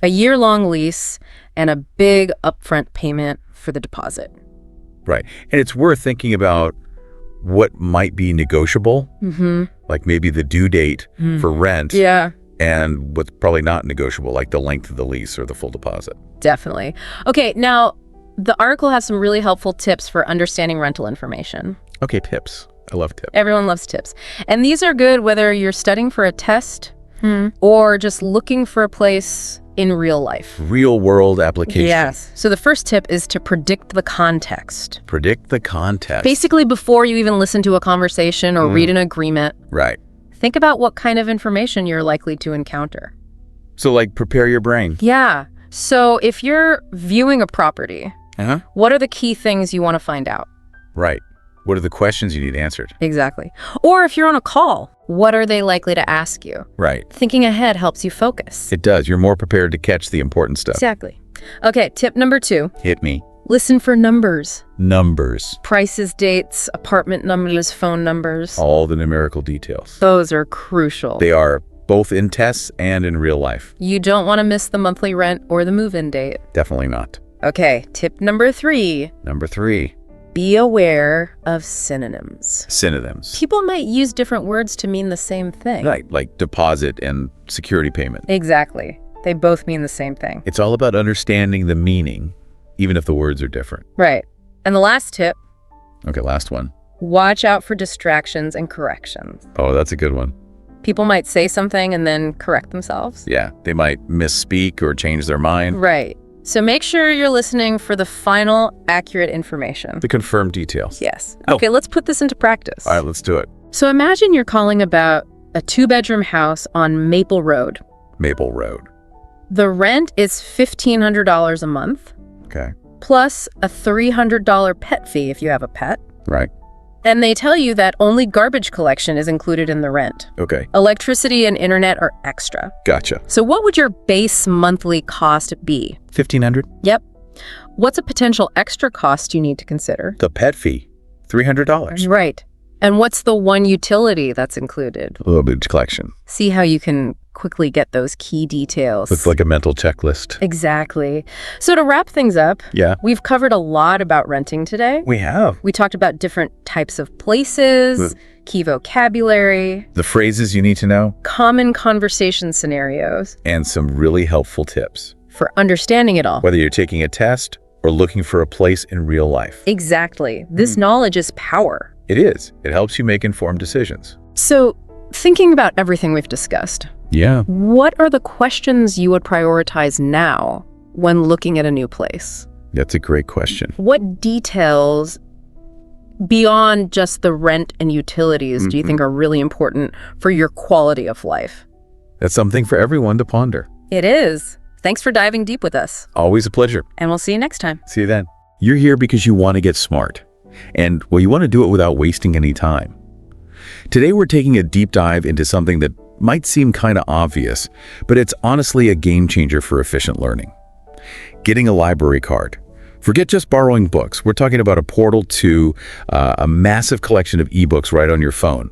Speaker 1: A year-long lease and a big upfront payment for the deposit.
Speaker 2: Right. And it's worth thinking about what might be negotiable, like maybe the due date for rent.
Speaker 1: Yeah.
Speaker 2: And what's probably not negotiable, like the length of the lease or the full deposit.
Speaker 1: Definitely. Okay, now the article has some really helpful tips for understanding rental information.
Speaker 2: Okay, tips. I love tips.
Speaker 1: Everyone loves tips. And these are good whether you're studying for a test or just looking for a place in real life.
Speaker 2: Real world application.
Speaker 1: Yes. So the first tip is to predict the context.
Speaker 2: Predict the context.
Speaker 1: Basically, before you even listen to a conversation or read an agreement.
Speaker 2: Right.
Speaker 1: Think about what kind of information you're likely to encounter.
Speaker 2: So like prepare your brain.
Speaker 1: Yeah. So if you're viewing a property, what are the key things you want to find out?
Speaker 2: Right. What are the questions you need answered?
Speaker 1: Exactly. Or if you're on a call, what are they likely to ask you?
Speaker 2: Right.
Speaker 1: Thinking ahead helps you focus.
Speaker 2: It does. You're more prepared to catch the important stuff.
Speaker 1: Exactly. Okay, tip number 2.
Speaker 2: Hit me.
Speaker 1: Listen for numbers.
Speaker 2: Numbers.
Speaker 1: Prices, dates, apartment numbers, phone numbers.
Speaker 2: All the numerical details.
Speaker 1: Those are crucial.
Speaker 2: They are, both in tests and in real life.
Speaker 1: You don't want to miss the monthly rent or the move-in date.
Speaker 2: Definitely not.
Speaker 1: Okay, tip number 3.
Speaker 2: Number 3.
Speaker 1: Be aware of synonyms.
Speaker 2: Synonyms.
Speaker 1: People might use different words to mean the same thing.
Speaker 2: Right, like deposit and security payment.
Speaker 1: Exactly. They both mean the same thing.
Speaker 2: It's all about understanding the meaning, even if the words are different.
Speaker 1: Right. And the last tip.
Speaker 2: Okay, last one.
Speaker 1: Watch out for distractions and corrections.
Speaker 2: Oh, that's a good one.
Speaker 1: People might say something and then correct themselves.
Speaker 2: Yeah, they might misspeak or change their mind.
Speaker 1: Right. So make sure you're listening for the final accurate information.
Speaker 2: The confirmed details.
Speaker 1: Yes. Okay, let's put this into practice.
Speaker 2: All right, let's do it.
Speaker 1: So imagine you're calling about a 2-bedroom house on Maple Road.
Speaker 2: Maple Road.
Speaker 1: The rent is $1,500 a month.
Speaker 2: Okay.
Speaker 1: Plus a $300 pet fee if you have a pet.
Speaker 2: Right.
Speaker 1: And they tell you that only garbage collection is included in the rent.
Speaker 2: Okay.
Speaker 1: Electricity and internet are extra.
Speaker 2: Gotcha.
Speaker 1: So what would your base monthly cost be?
Speaker 2: $1,500.
Speaker 1: Yep. What's a potential extra cost you need to consider?
Speaker 2: The pet fee, $300.
Speaker 1: Right. And what's the one utility that's included?
Speaker 2: A little bit of collection.
Speaker 1: See how you can quickly get those key details.
Speaker 2: It's like a mental checklist.
Speaker 1: Exactly. So to wrap things up, we've covered a lot about renting today.
Speaker 2: We have.
Speaker 1: We talked about different types of places, key vocabulary,
Speaker 2: the phrases you need to know,
Speaker 1: common conversation scenarios,
Speaker 2: and some really helpful tips
Speaker 1: for understanding it all.
Speaker 2: Whether you're taking a test or looking for a place in real life.
Speaker 1: Exactly. This knowledge is power.
Speaker 2: It is. It helps you make informed decisions.
Speaker 1: So thinking about everything we've discussed, what are the questions you would prioritize now when looking at a new place?
Speaker 2: That's a great question.
Speaker 1: What details beyond just the rent and utilities do you think are really important for your quality of life?
Speaker 2: That's something for everyone to ponder.
Speaker 1: It is. Thanks for diving deep with us.
Speaker 2: Always a pleasure.
Speaker 1: And we'll see you next time.
Speaker 2: See you then. You're here because you want to get smart. And, well, you want to do it without wasting any time. Today, we're taking a deep dive into something that Might seem kind of obvious, but it's honestly a game changer for efficient learning. Getting a library card. Forget just borrowing books. We're talking about a portal to a massive collection of ebooks right on your phone,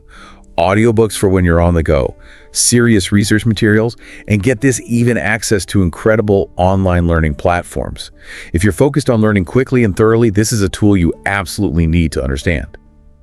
Speaker 2: audiobooks for when you're on the go, serious research materials, and get this, even access to incredible online learning platforms. If you're focused on learning quickly and thoroughly, this is a tool you absolutely need to understand.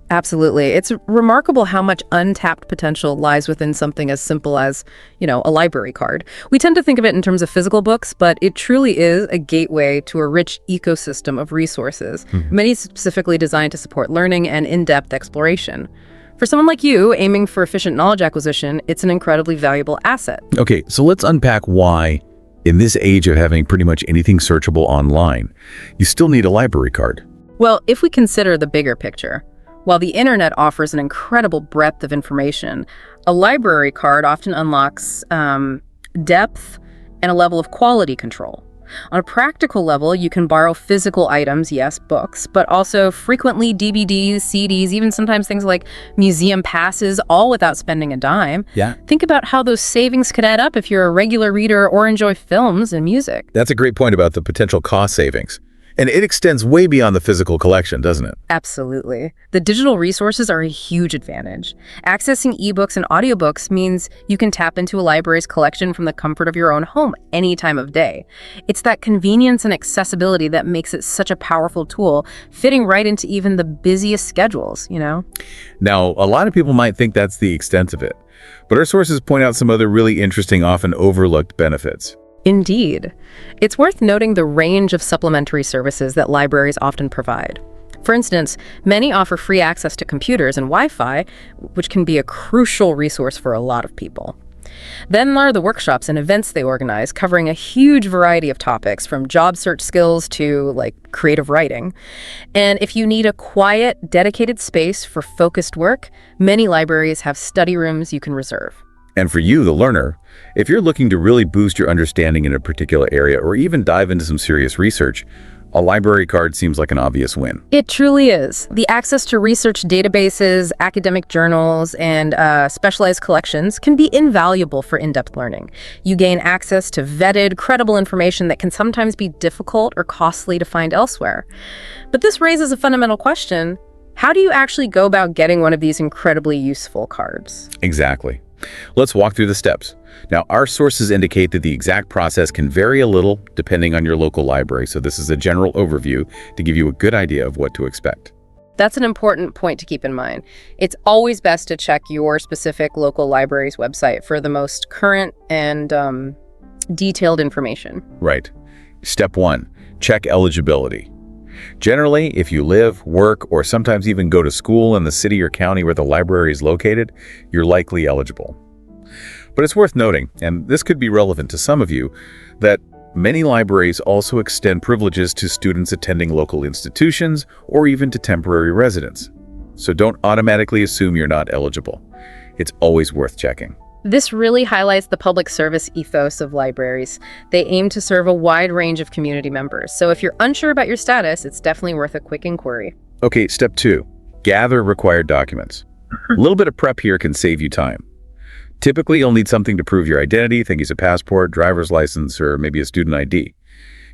Speaker 1: Absolutely. It's remarkable how much untapped potential lies within something as simple as, a library card. We tend to think of it in terms of physical books, but it truly is a gateway to a rich ecosystem of resources, many specifically designed to support learning and in-depth exploration. For someone like you, aiming for efficient knowledge acquisition, it's an incredibly valuable asset.
Speaker 2: Okay, so let's unpack why, in this age of having pretty much anything searchable online, you still need a library card.
Speaker 1: Well, if we consider the bigger picture, while the internet offers an incredible breadth of information, a library card often unlocks depth and a level of quality control. On a practical level, you can borrow physical items, yes, books, but also frequently DVDs, CDs, even sometimes things like museum passes, all without spending a dime.
Speaker 2: Yeah.
Speaker 1: Think about how those savings could add up if you're a regular reader or enjoy films and music.
Speaker 2: That's a great point about the potential cost savings. And it extends way beyond the physical collection, doesn't it?
Speaker 1: Absolutely. The digital resources are a huge advantage. Accessing ebooks and audiobooks means you can tap into a library's collection from the comfort of your own home any time of day. It's that convenience and accessibility that makes it such a powerful tool, fitting right into even the busiest schedules,
Speaker 2: Now, a lot of people might think that's the extent of it, but our sources point out some other really interesting, often overlooked benefits.
Speaker 1: Indeed. It's worth noting the range of supplementary services that libraries often provide. For instance, many offer free access to computers and Wi-Fi, which can be a crucial resource for a lot of people. Then there are the workshops and events they organize, covering a huge variety of topics, from job search skills to, creative writing. And if you need a quiet, dedicated space for focused work, many libraries have study rooms you can reserve.
Speaker 2: And for you, the learner, if you're looking to really boost your understanding in a particular area or even dive into some serious research, a library card seems like an obvious win.
Speaker 1: It truly is. The access to research databases, academic journals, and specialized collections can be invaluable for in-depth learning. You gain access to vetted, credible information that can sometimes be difficult or costly to find elsewhere. But this raises a fundamental question. How do you actually go about getting one of these incredibly useful cards?
Speaker 2: Exactly. Let's walk through the steps. Now, our sources indicate that the exact process can vary a little depending on your local library, so this is a general overview to give you a good idea of what to expect.
Speaker 1: That's an important point to keep in mind. It's always best to check your specific local library's website for the most current and detailed information.
Speaker 2: Right. Step 1, check eligibility. Generally, if you live, work, or sometimes even go to school in the city or county where the library is located, you're likely eligible. But it's worth noting, and this could be relevant to some of you, that many libraries also extend privileges to students attending local institutions or even to temporary residents. So don't automatically assume you're not eligible. It's always worth checking.
Speaker 1: This really highlights the public service ethos of libraries. They aim to serve a wide range of community members. So if you're unsure about your status, it's definitely worth a quick inquiry.
Speaker 2: Okay, step 2, gather required documents. A little bit of prep here can save you time. Typically, you'll need something to prove your identity, things a passport, driver's license, or maybe a student ID.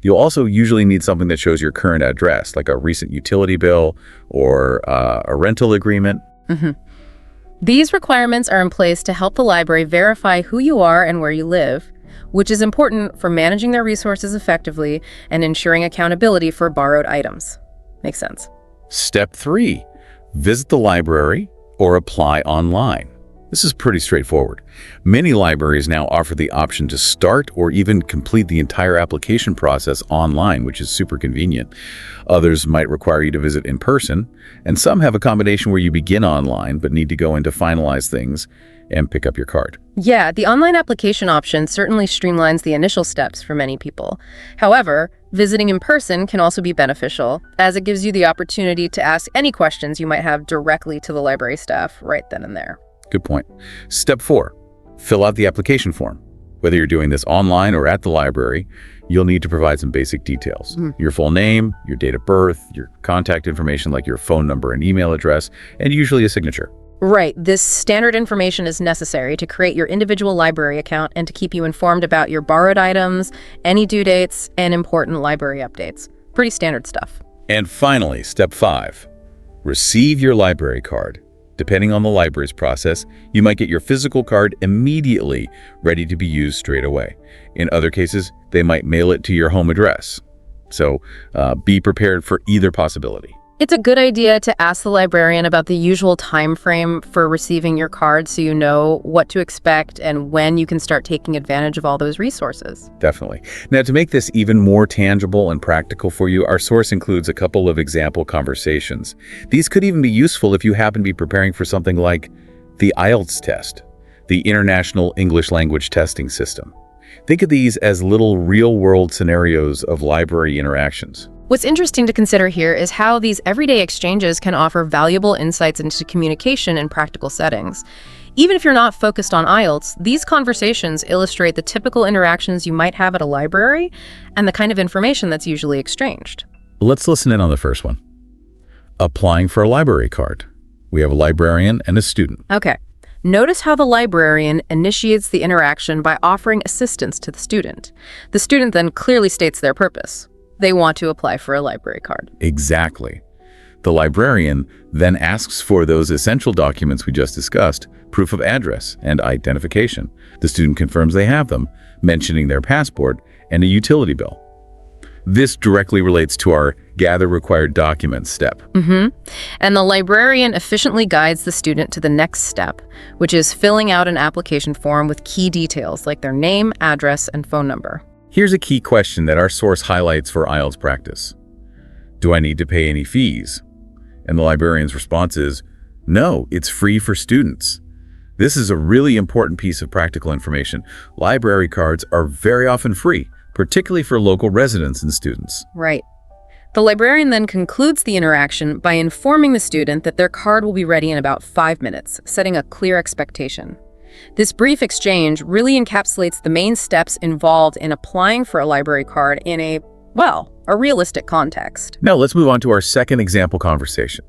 Speaker 2: You'll also usually need something that shows your current address, like a recent utility bill or a rental agreement.
Speaker 1: These requirements are in place to help the library verify who you are and where you live, which is important for managing their resources effectively and ensuring accountability for borrowed items. Makes sense.
Speaker 2: Step 3, visit the library or apply online. This is pretty straightforward. Many libraries now offer the option to start or even complete the entire application process online, which is super convenient. Others might require you to visit in person, and some have a combination where you begin online but need to go in to finalize things and pick up your card.
Speaker 1: Yeah, the online application option certainly streamlines the initial steps for many people. However, visiting in person can also be beneficial, as it gives you the opportunity to ask any questions you might have directly to the library staff right then and there.
Speaker 2: Good point. Step 4, fill out the application form. Whether you're doing this online or at the library, you'll need to provide some basic details. Your full name, your date of birth, your contact information like your phone number and email address, and usually a signature.
Speaker 1: Right. This standard information is necessary to create your individual library account and to keep you informed about your borrowed items, any due dates, and important library updates. Pretty standard stuff.
Speaker 2: And finally, step 5, receive your library card. Depending on the library's process, you might get your physical card immediately ready to be used straight away. In other cases, they might mail it to your home address. So be prepared for either possibility.
Speaker 1: It's a good idea to ask the librarian about the usual time frame for receiving your card so you know what to expect and when you can start taking advantage of all those resources.
Speaker 2: Definitely. Now, to make this even more tangible and practical for you, our source includes a couple of example conversations. These could even be useful if you happen to be preparing for something like the IELTS test, the International English Language Testing System. Think of these as little real-world scenarios of library interactions.
Speaker 1: What's interesting to consider here is how these everyday exchanges can offer valuable insights into communication in practical settings. Even if you're not focused on IELTS, these conversations illustrate the typical interactions you might have at a library and the kind of information that's usually exchanged.
Speaker 2: Let's listen in on the first one. Applying for a library card. We have a librarian and a student.
Speaker 1: Okay. Notice how the librarian initiates the interaction by offering assistance to the student. The student then clearly states their purpose. They want to apply for a library card.
Speaker 2: Exactly. The librarian then asks for those essential documents we just discussed, proof of address and identification. The student confirms they have them, mentioning their passport and a utility bill. This directly relates to our gather required documents step.
Speaker 1: And the librarian efficiently guides the student to the next step, which is filling out an application form with key details like their name, address, and phone number.
Speaker 2: Here's a key question that our source highlights for IELTS practice. Do I need to pay any fees? And the librarian's response is, no, it's free for students. This is a really important piece of practical information. Library cards are very often free, particularly for local residents and students.
Speaker 1: Right. The librarian then concludes the interaction by informing the student that their card will be ready in about 5 minutes, setting a clear expectation. This brief exchange really encapsulates the main steps involved in applying for a library card in a realistic context.
Speaker 2: Now let's move on to our second example conversation.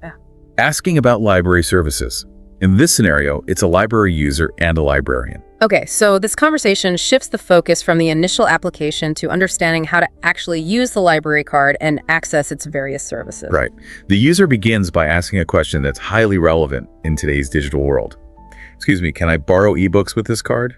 Speaker 2: Asking about library services. In this scenario, it's a library user and a librarian.
Speaker 1: Okay, so this conversation shifts the focus from the initial application to understanding how to actually use the library card and access its various services.
Speaker 2: Right. The user begins by asking a question that's highly relevant in today's digital world. Excuse me, can I borrow ebooks with this card?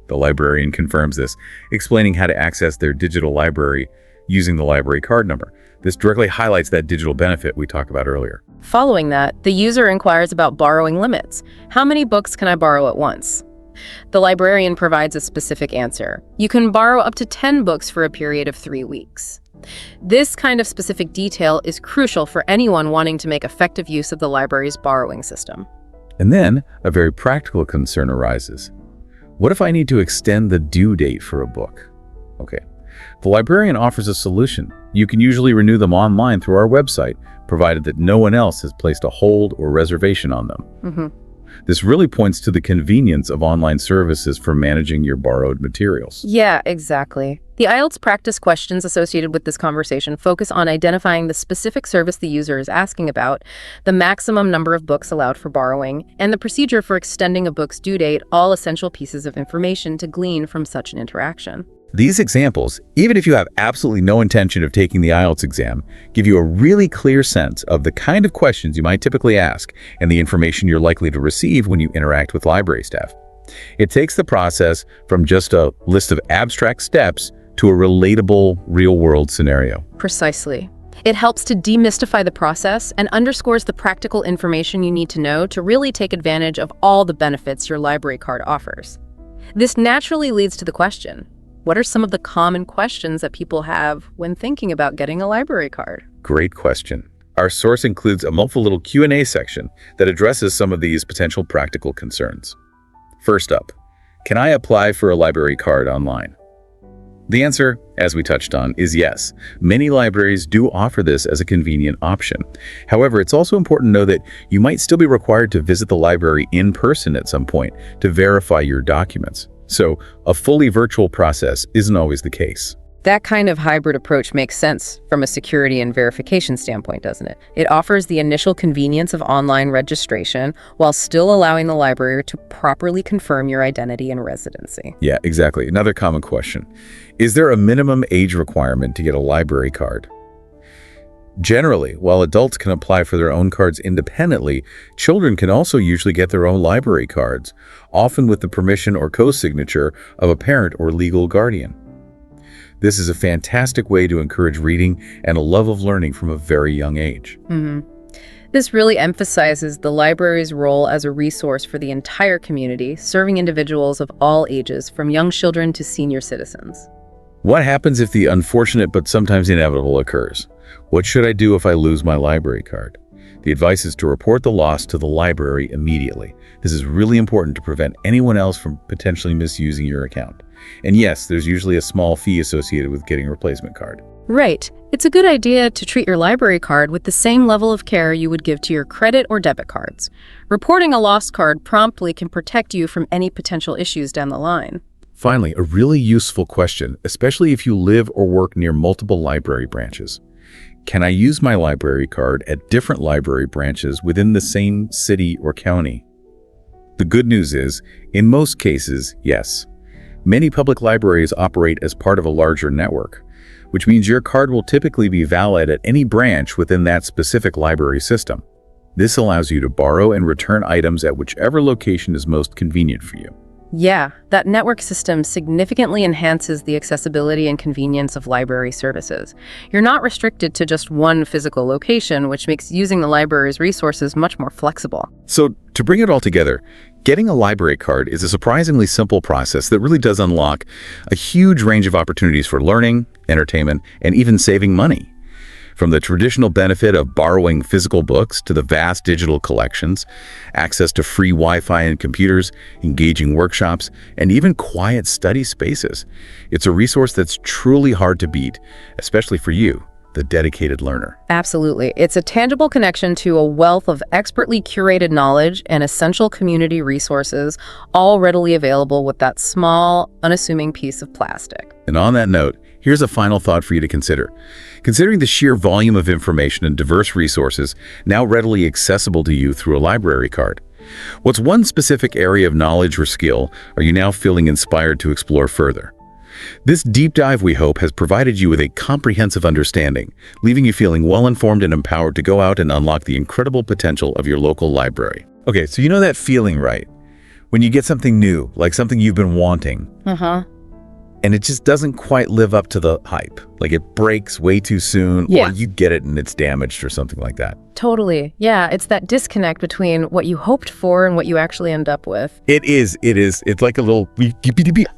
Speaker 2: The librarian confirms this, explaining how to access their digital library using the library card number. This directly highlights that digital benefit we talked about earlier.
Speaker 1: Following that, the user inquires about borrowing limits. How many books can I borrow at once? The librarian provides a specific answer. You can borrow up to 10 books for a period of 3 weeks. This kind of specific detail is crucial for anyone wanting to make effective use of the library's borrowing system.
Speaker 2: And then a very practical concern arises. What if I need to extend the due date for a book? Okay. The librarian offers a solution. You can usually renew them online through our website, provided that no one else has placed a hold or reservation on them. This really points to the convenience of online services for managing your borrowed materials.
Speaker 1: Yeah, exactly. The IELTS practice questions associated with this conversation focus on identifying the specific service the user is asking about, the maximum number of books allowed for borrowing, and the procedure for extending a book's due date, all essential pieces of information to glean from such an interaction.
Speaker 2: These examples, even if you have absolutely no intention of taking the IELTS exam, give you a really clear sense of the kind of questions you might typically ask and the information you're likely to receive when you interact with library staff. It takes the process from just a list of abstract steps to a relatable, real-world scenario.
Speaker 1: Precisely. It helps to demystify the process and underscores the practical information you need to know to really take advantage of all the benefits your library card offers. This naturally leads to the question, what are some of the common questions that people have when thinking about getting a library card?
Speaker 2: Great question. Our source includes a helpful little Q&A section that addresses some of these potential practical concerns. First up, can I apply for a library card online? The answer, as we touched on, is yes. Many libraries do offer this as a convenient option. However, it's also important to know that you might still be required to visit the library in person at some point to verify your documents. So, a fully virtual process isn't always the case.
Speaker 1: That kind of hybrid approach makes sense from a security and verification standpoint, doesn't it? It offers the initial convenience of online registration while still allowing the library to properly confirm your identity and residency.
Speaker 2: Yeah, exactly. Another common question. Is there a minimum age requirement to get a library card? Generally, while adults can apply for their own cards independently, children can also usually get their own library cards, often with the permission or co-signature of a parent or legal guardian. This is a fantastic way to encourage reading and a love of learning from a very young age.
Speaker 1: This really emphasizes the library's role as a resource for the entire community, serving individuals of all ages, from young children to senior citizens.
Speaker 2: What happens if the unfortunate but sometimes inevitable occurs? What should I do if I lose my library card? The advice is to report the loss to the library immediately. This is really important to prevent anyone else from potentially misusing your account. And yes, there's usually a small fee associated with getting a replacement card.
Speaker 1: Right. It's a good idea to treat your library card with the same level of care you would give to your credit or debit cards. Reporting a lost card promptly can protect you from any potential issues down the line.
Speaker 2: Finally, a really useful question, especially if you live or work near multiple library branches. Can I use my library card at different library branches within the same city or county? The good news is, in most cases, yes. Many public libraries operate as part of a larger network, which means your card will typically be valid at any branch within that specific library system. This allows you to borrow and return items at whichever location is most convenient for you.
Speaker 1: Yeah, that network system significantly enhances the accessibility and convenience of library services. You're not restricted to just one physical location, which makes using the library's resources much more flexible.
Speaker 2: So, to bring it all together, getting a library card is a surprisingly simple process that really does unlock a huge range of opportunities for learning, entertainment, and even saving money. From the traditional benefit of borrowing physical books to the vast digital collections, access to free Wi-Fi and computers, engaging workshops, and even quiet study spaces. It's a resource that's truly hard to beat, especially for you, the dedicated learner.
Speaker 1: Absolutely. It's a tangible connection to a wealth of expertly curated knowledge and essential community resources, all readily available with that small, unassuming piece of plastic.
Speaker 2: And on that note, here's a final thought for you to consider. Considering the sheer volume of information and diverse resources now readily accessible to you through a library card, what's one specific area of knowledge or skill are you now feeling inspired to explore further? This deep dive, we hope, has provided you with a comprehensive understanding, leaving you feeling well-informed and empowered to go out and unlock the incredible potential of your local library. Okay, so you know that feeling, right? When you get something new, like something you've been wanting, and it just doesn't quite live up to the hype. Like it breaks way too soon, or you get it and it's damaged or something like that.
Speaker 1: Totally. Yeah, it's that disconnect between what you hoped for and what you actually end up with.
Speaker 2: It is. It's like a little, you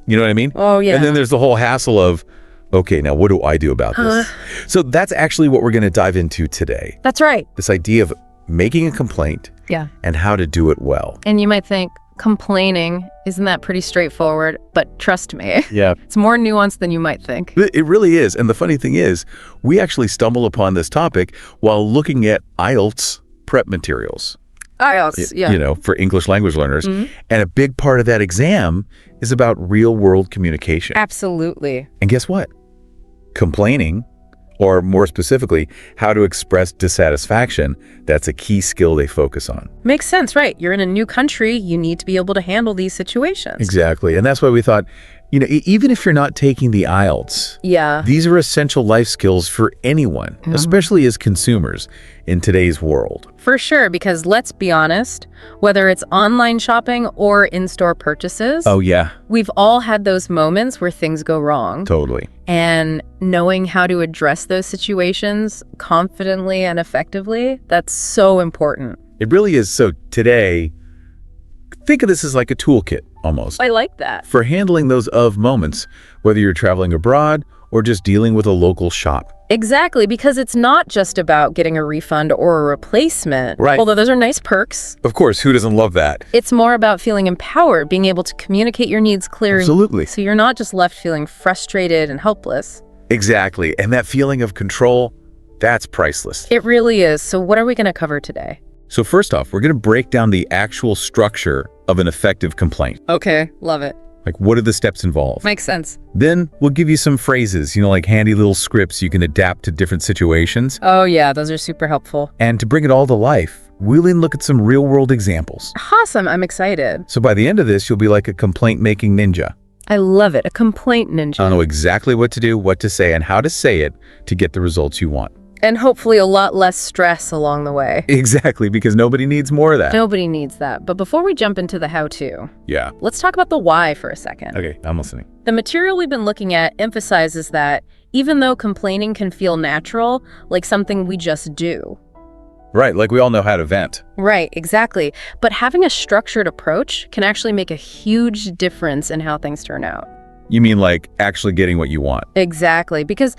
Speaker 2: know what I mean?
Speaker 1: Oh, yeah.
Speaker 2: And then there's the whole hassle of, okay, now what do I do about this? So that's actually what we're going to dive into today.
Speaker 1: That's right.
Speaker 2: This idea of making a complaint and how to do it well.
Speaker 1: And you might think, complaining, isn't that pretty straightforward? But trust me, it's more nuanced than you might think.
Speaker 2: It really is. And the funny thing is, we actually stumble upon this topic while looking at IELTS prep materials.
Speaker 1: IELTS,
Speaker 2: You know, for English language learners. And a big part of that exam is about real-world communication.
Speaker 1: Absolutely.
Speaker 2: And guess what? Complaining, or more specifically, how to express dissatisfaction, that's a key skill they focus on.
Speaker 1: Makes sense, right? You're in a new country, you need to be able to handle these situations.
Speaker 2: Exactly. And that's why we thought, you know, even if you're not taking the IELTS, these are essential life skills for anyone, especially as consumers in today's world.
Speaker 1: For sure, because let's be honest, whether it's online shopping or in-store purchases, we've all had those moments where things go wrong.
Speaker 2: Totally.
Speaker 1: And knowing how to address those situations confidently and effectively, that's so important.
Speaker 2: It really is. So today, think of this as like a toolkit almost.
Speaker 1: I like that.
Speaker 2: For handling those moments, whether you're traveling abroad or just dealing with a local shop.
Speaker 1: Exactly, because it's not just about getting a refund or a replacement.
Speaker 2: Right.
Speaker 1: Although those are nice perks.
Speaker 2: Of course, who doesn't love that?
Speaker 1: It's more about feeling empowered, being able to communicate your needs clearly.
Speaker 2: Absolutely.
Speaker 1: So you're not just left feeling frustrated and helpless.
Speaker 2: Exactly. And that feeling of control, that's priceless.
Speaker 1: It really is. So what are we going to cover today?
Speaker 2: So first off, we're going to break down the actual structure of an effective complaint.
Speaker 1: Okay, love it.
Speaker 2: Like, what do the steps involve?
Speaker 1: Makes sense.
Speaker 2: Then we'll give you some phrases, like handy little scripts you can adapt to different situations.
Speaker 1: Oh yeah, those are super helpful.
Speaker 2: And to bring it all to life, we'll even look at some real-world examples.
Speaker 1: Awesome, I'm excited.
Speaker 2: So by the end of this, you'll be like a complaint-making ninja.
Speaker 1: I love it, a complaint ninja.
Speaker 2: I'll know exactly what to do, what to say, and how to say it to get the results you want.
Speaker 1: And hopefully a lot less stress along the way.
Speaker 2: Exactly, because nobody needs more of that.
Speaker 1: Nobody needs that. But before we jump into the how-to,
Speaker 2: Yeah.
Speaker 1: let's talk about the why for a second.
Speaker 2: Okay, I'm listening.
Speaker 1: The material we've been looking at emphasizes that even though complaining can feel natural, like something we just do.
Speaker 2: Right, like we all know how to vent.
Speaker 1: Right, exactly. But having a structured approach can actually make a huge difference in how things turn out.
Speaker 2: You mean like actually getting what you want?
Speaker 1: Exactly, because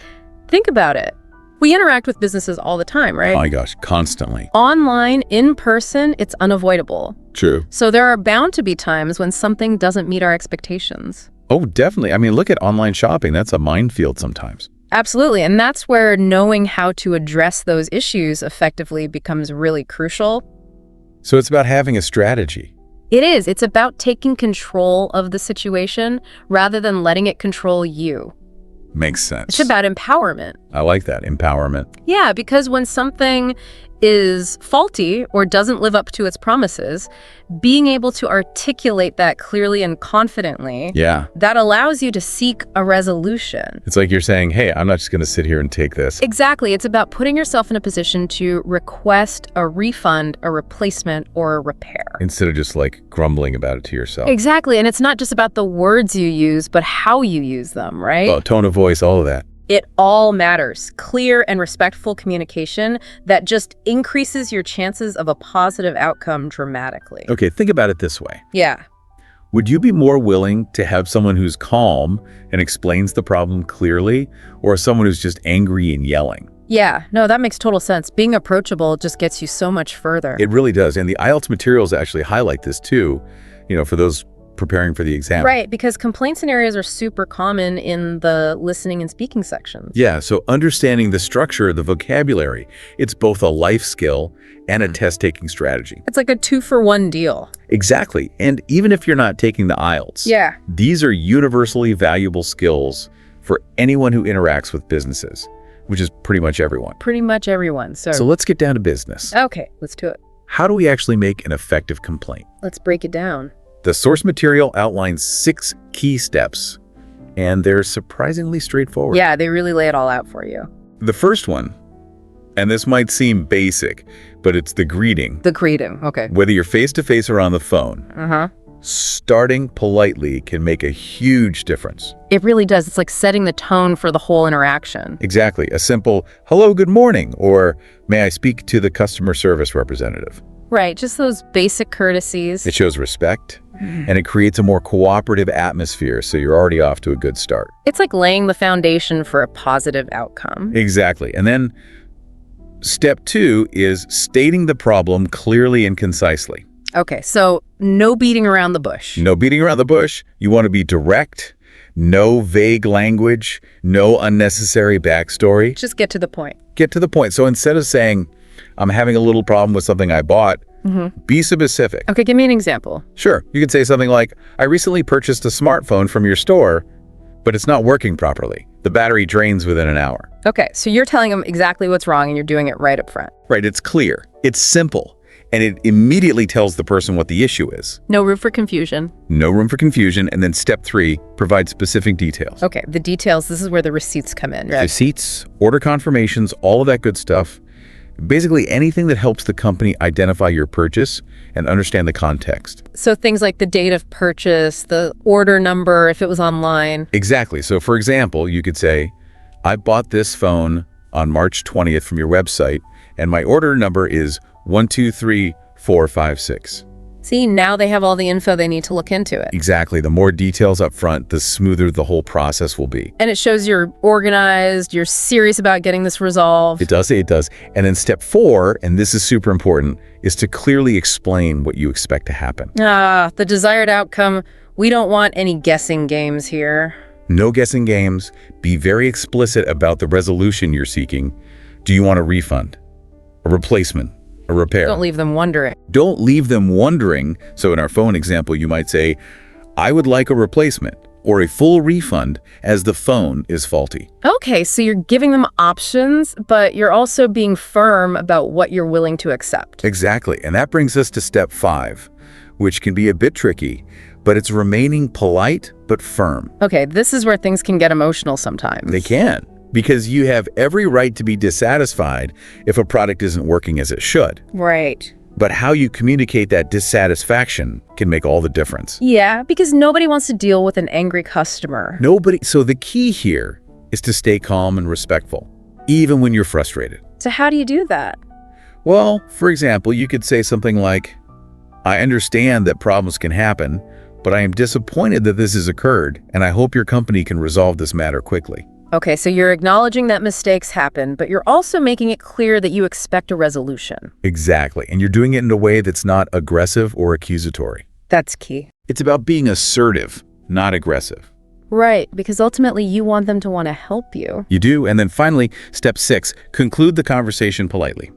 Speaker 1: think about it. We interact with businesses all the time, right?
Speaker 2: Oh my gosh, constantly.
Speaker 1: Online, in person, it's unavoidable.
Speaker 2: True.
Speaker 1: So there are bound to be times when something doesn't meet our expectations.
Speaker 2: Oh, definitely. I mean, look at online shopping. That's a minefield sometimes.
Speaker 1: Absolutely. And that's where knowing how to address those issues effectively becomes really crucial.
Speaker 2: So it's about having a strategy.
Speaker 1: It is. It's about taking control of the situation rather than letting it control you.
Speaker 2: Makes sense.
Speaker 1: It's about empowerment.
Speaker 2: I like that, empowerment.
Speaker 1: Yeah, because when something is faulty or doesn't live up to its promises, being able to articulate that clearly and confidently,
Speaker 2: Yeah.
Speaker 1: that allows you to seek a resolution.
Speaker 2: It's like you're saying, hey, I'm not just going to sit here and take this.
Speaker 1: Exactly. It's about putting yourself in a position to request a refund, a replacement, or a repair.
Speaker 2: Instead of just like grumbling about it to yourself.
Speaker 1: Exactly. And it's not just about the words you use, but how you use them, right?
Speaker 2: Oh, tone of voice, all of that.
Speaker 1: It all matters. Clear and respectful communication that just increases your chances of a positive outcome dramatically.
Speaker 2: Okay, think about it this way.
Speaker 1: Yeah.
Speaker 2: Would you be more willing to have someone who's calm and explains the problem clearly, or someone who's just angry and yelling?
Speaker 1: Yeah, no, that makes total sense. Being approachable just gets you so much further.
Speaker 2: It really does. And the IELTS materials actually highlight this too, for those preparing for the exam.
Speaker 1: Right, because complaint scenarios are super common in the listening and speaking sections.
Speaker 2: Yeah, so understanding the structure of the vocabulary, it's both a life skill and a test-taking strategy.
Speaker 1: It's like a 2-for-1 deal.
Speaker 2: Exactly. And even if you're not taking the IELTS,
Speaker 1: Yeah.
Speaker 2: these are universally valuable skills for anyone who interacts with businesses, which is pretty much everyone.
Speaker 1: Pretty much everyone.
Speaker 2: So let's get down to business.
Speaker 1: Okay, let's do it.
Speaker 2: How do we actually make an effective complaint?
Speaker 1: Let's break it down.
Speaker 2: The source material outlines 6 key steps, and they're surprisingly straightforward.
Speaker 1: Yeah, they really lay it all out for you.
Speaker 2: The first one, and this might seem basic, but it's the greeting.
Speaker 1: The greeting, okay.
Speaker 2: Whether you're face-to-face or on the phone,
Speaker 1: Uh-huh.
Speaker 2: starting politely can make a huge difference.
Speaker 1: It really does. It's like setting the tone for the whole interaction.
Speaker 2: Exactly. A simple, hello, good morning, or may I speak to the customer service representative?
Speaker 1: Right, just those basic courtesies.
Speaker 2: It shows respect, and it creates a more cooperative atmosphere, so you're already off to a good start.
Speaker 1: It's like laying the foundation for a positive outcome.
Speaker 2: Exactly. And then step 2 is stating the problem clearly and concisely.
Speaker 1: Okay, so no beating around the bush.
Speaker 2: No beating around the bush. You want to be direct, no vague language, no unnecessary backstory.
Speaker 1: Just get to the point.
Speaker 2: Get to the point. So instead of saying, I'm having a little problem with something I bought, be specific.
Speaker 1: Okay, give me an example.
Speaker 2: Sure. You could say something like, I recently purchased a smartphone from your store, but it's not working properly. The battery drains within an hour.
Speaker 1: Okay, so you're telling them exactly what's wrong and you're doing it right up front.
Speaker 2: Right. It's clear. It's simple. And it immediately tells the person what the issue is.
Speaker 1: No room for confusion.
Speaker 2: No room for confusion. And then step 3, provide specific details.
Speaker 1: Okay, the details, this is where the receipts come in, right?
Speaker 2: Receipts, order confirmations, all of that good stuff. Basically anything that helps the company identify your purchase and understand the context.
Speaker 1: So things like the date of purchase, the order number, if it was online.
Speaker 2: Exactly. So for example, you could say, I bought this phone on March 20th from your website, and my order number is 123456.
Speaker 1: See, now they have all the info they need to look into it.
Speaker 2: Exactly. The more details up front, the smoother the whole process will be.
Speaker 1: And it shows you're organized, you're serious about getting this resolved.
Speaker 2: It does. It does. And then step 4, and this is super important, is to clearly explain what you expect to happen.
Speaker 1: The desired outcome. We don't want any guessing games here.
Speaker 2: No guessing games. Be very explicit about the resolution you're seeking. Do you want a refund, a replacement, a repair?
Speaker 1: Don't leave them wondering.
Speaker 2: Don't leave them wondering. So in our phone example, you might say, I would like a replacement or a full refund as the phone is faulty.
Speaker 1: Okay, so you're giving them options, but you're also being firm about what you're willing to accept.
Speaker 2: Exactly, and that brings us to step 5, which can be a bit tricky, but it's remaining polite but firm.
Speaker 1: Okay, this is where things can get emotional sometimes.
Speaker 2: They can, because you have every right to be dissatisfied if a product isn't working as it should.
Speaker 1: Right.
Speaker 2: But how you communicate that dissatisfaction can make all the difference.
Speaker 1: Yeah, because nobody wants to deal with an angry customer.
Speaker 2: So the key here is to stay calm and respectful, even when you're frustrated.
Speaker 1: So how do you do that?
Speaker 2: Well, for example, you could say something like, I understand that problems can happen, but I am disappointed that this has occurred, and I hope your company can resolve this matter quickly.
Speaker 1: Okay, so you're acknowledging that mistakes happen, but you're also making it clear that you expect a resolution.
Speaker 2: Exactly, and you're doing it in a way that's not aggressive or accusatory.
Speaker 1: That's key.
Speaker 2: It's about being assertive, not aggressive.
Speaker 1: Right, because ultimately you want them to want to help you.
Speaker 2: You do, and then finally, step 6, conclude the conversation politely.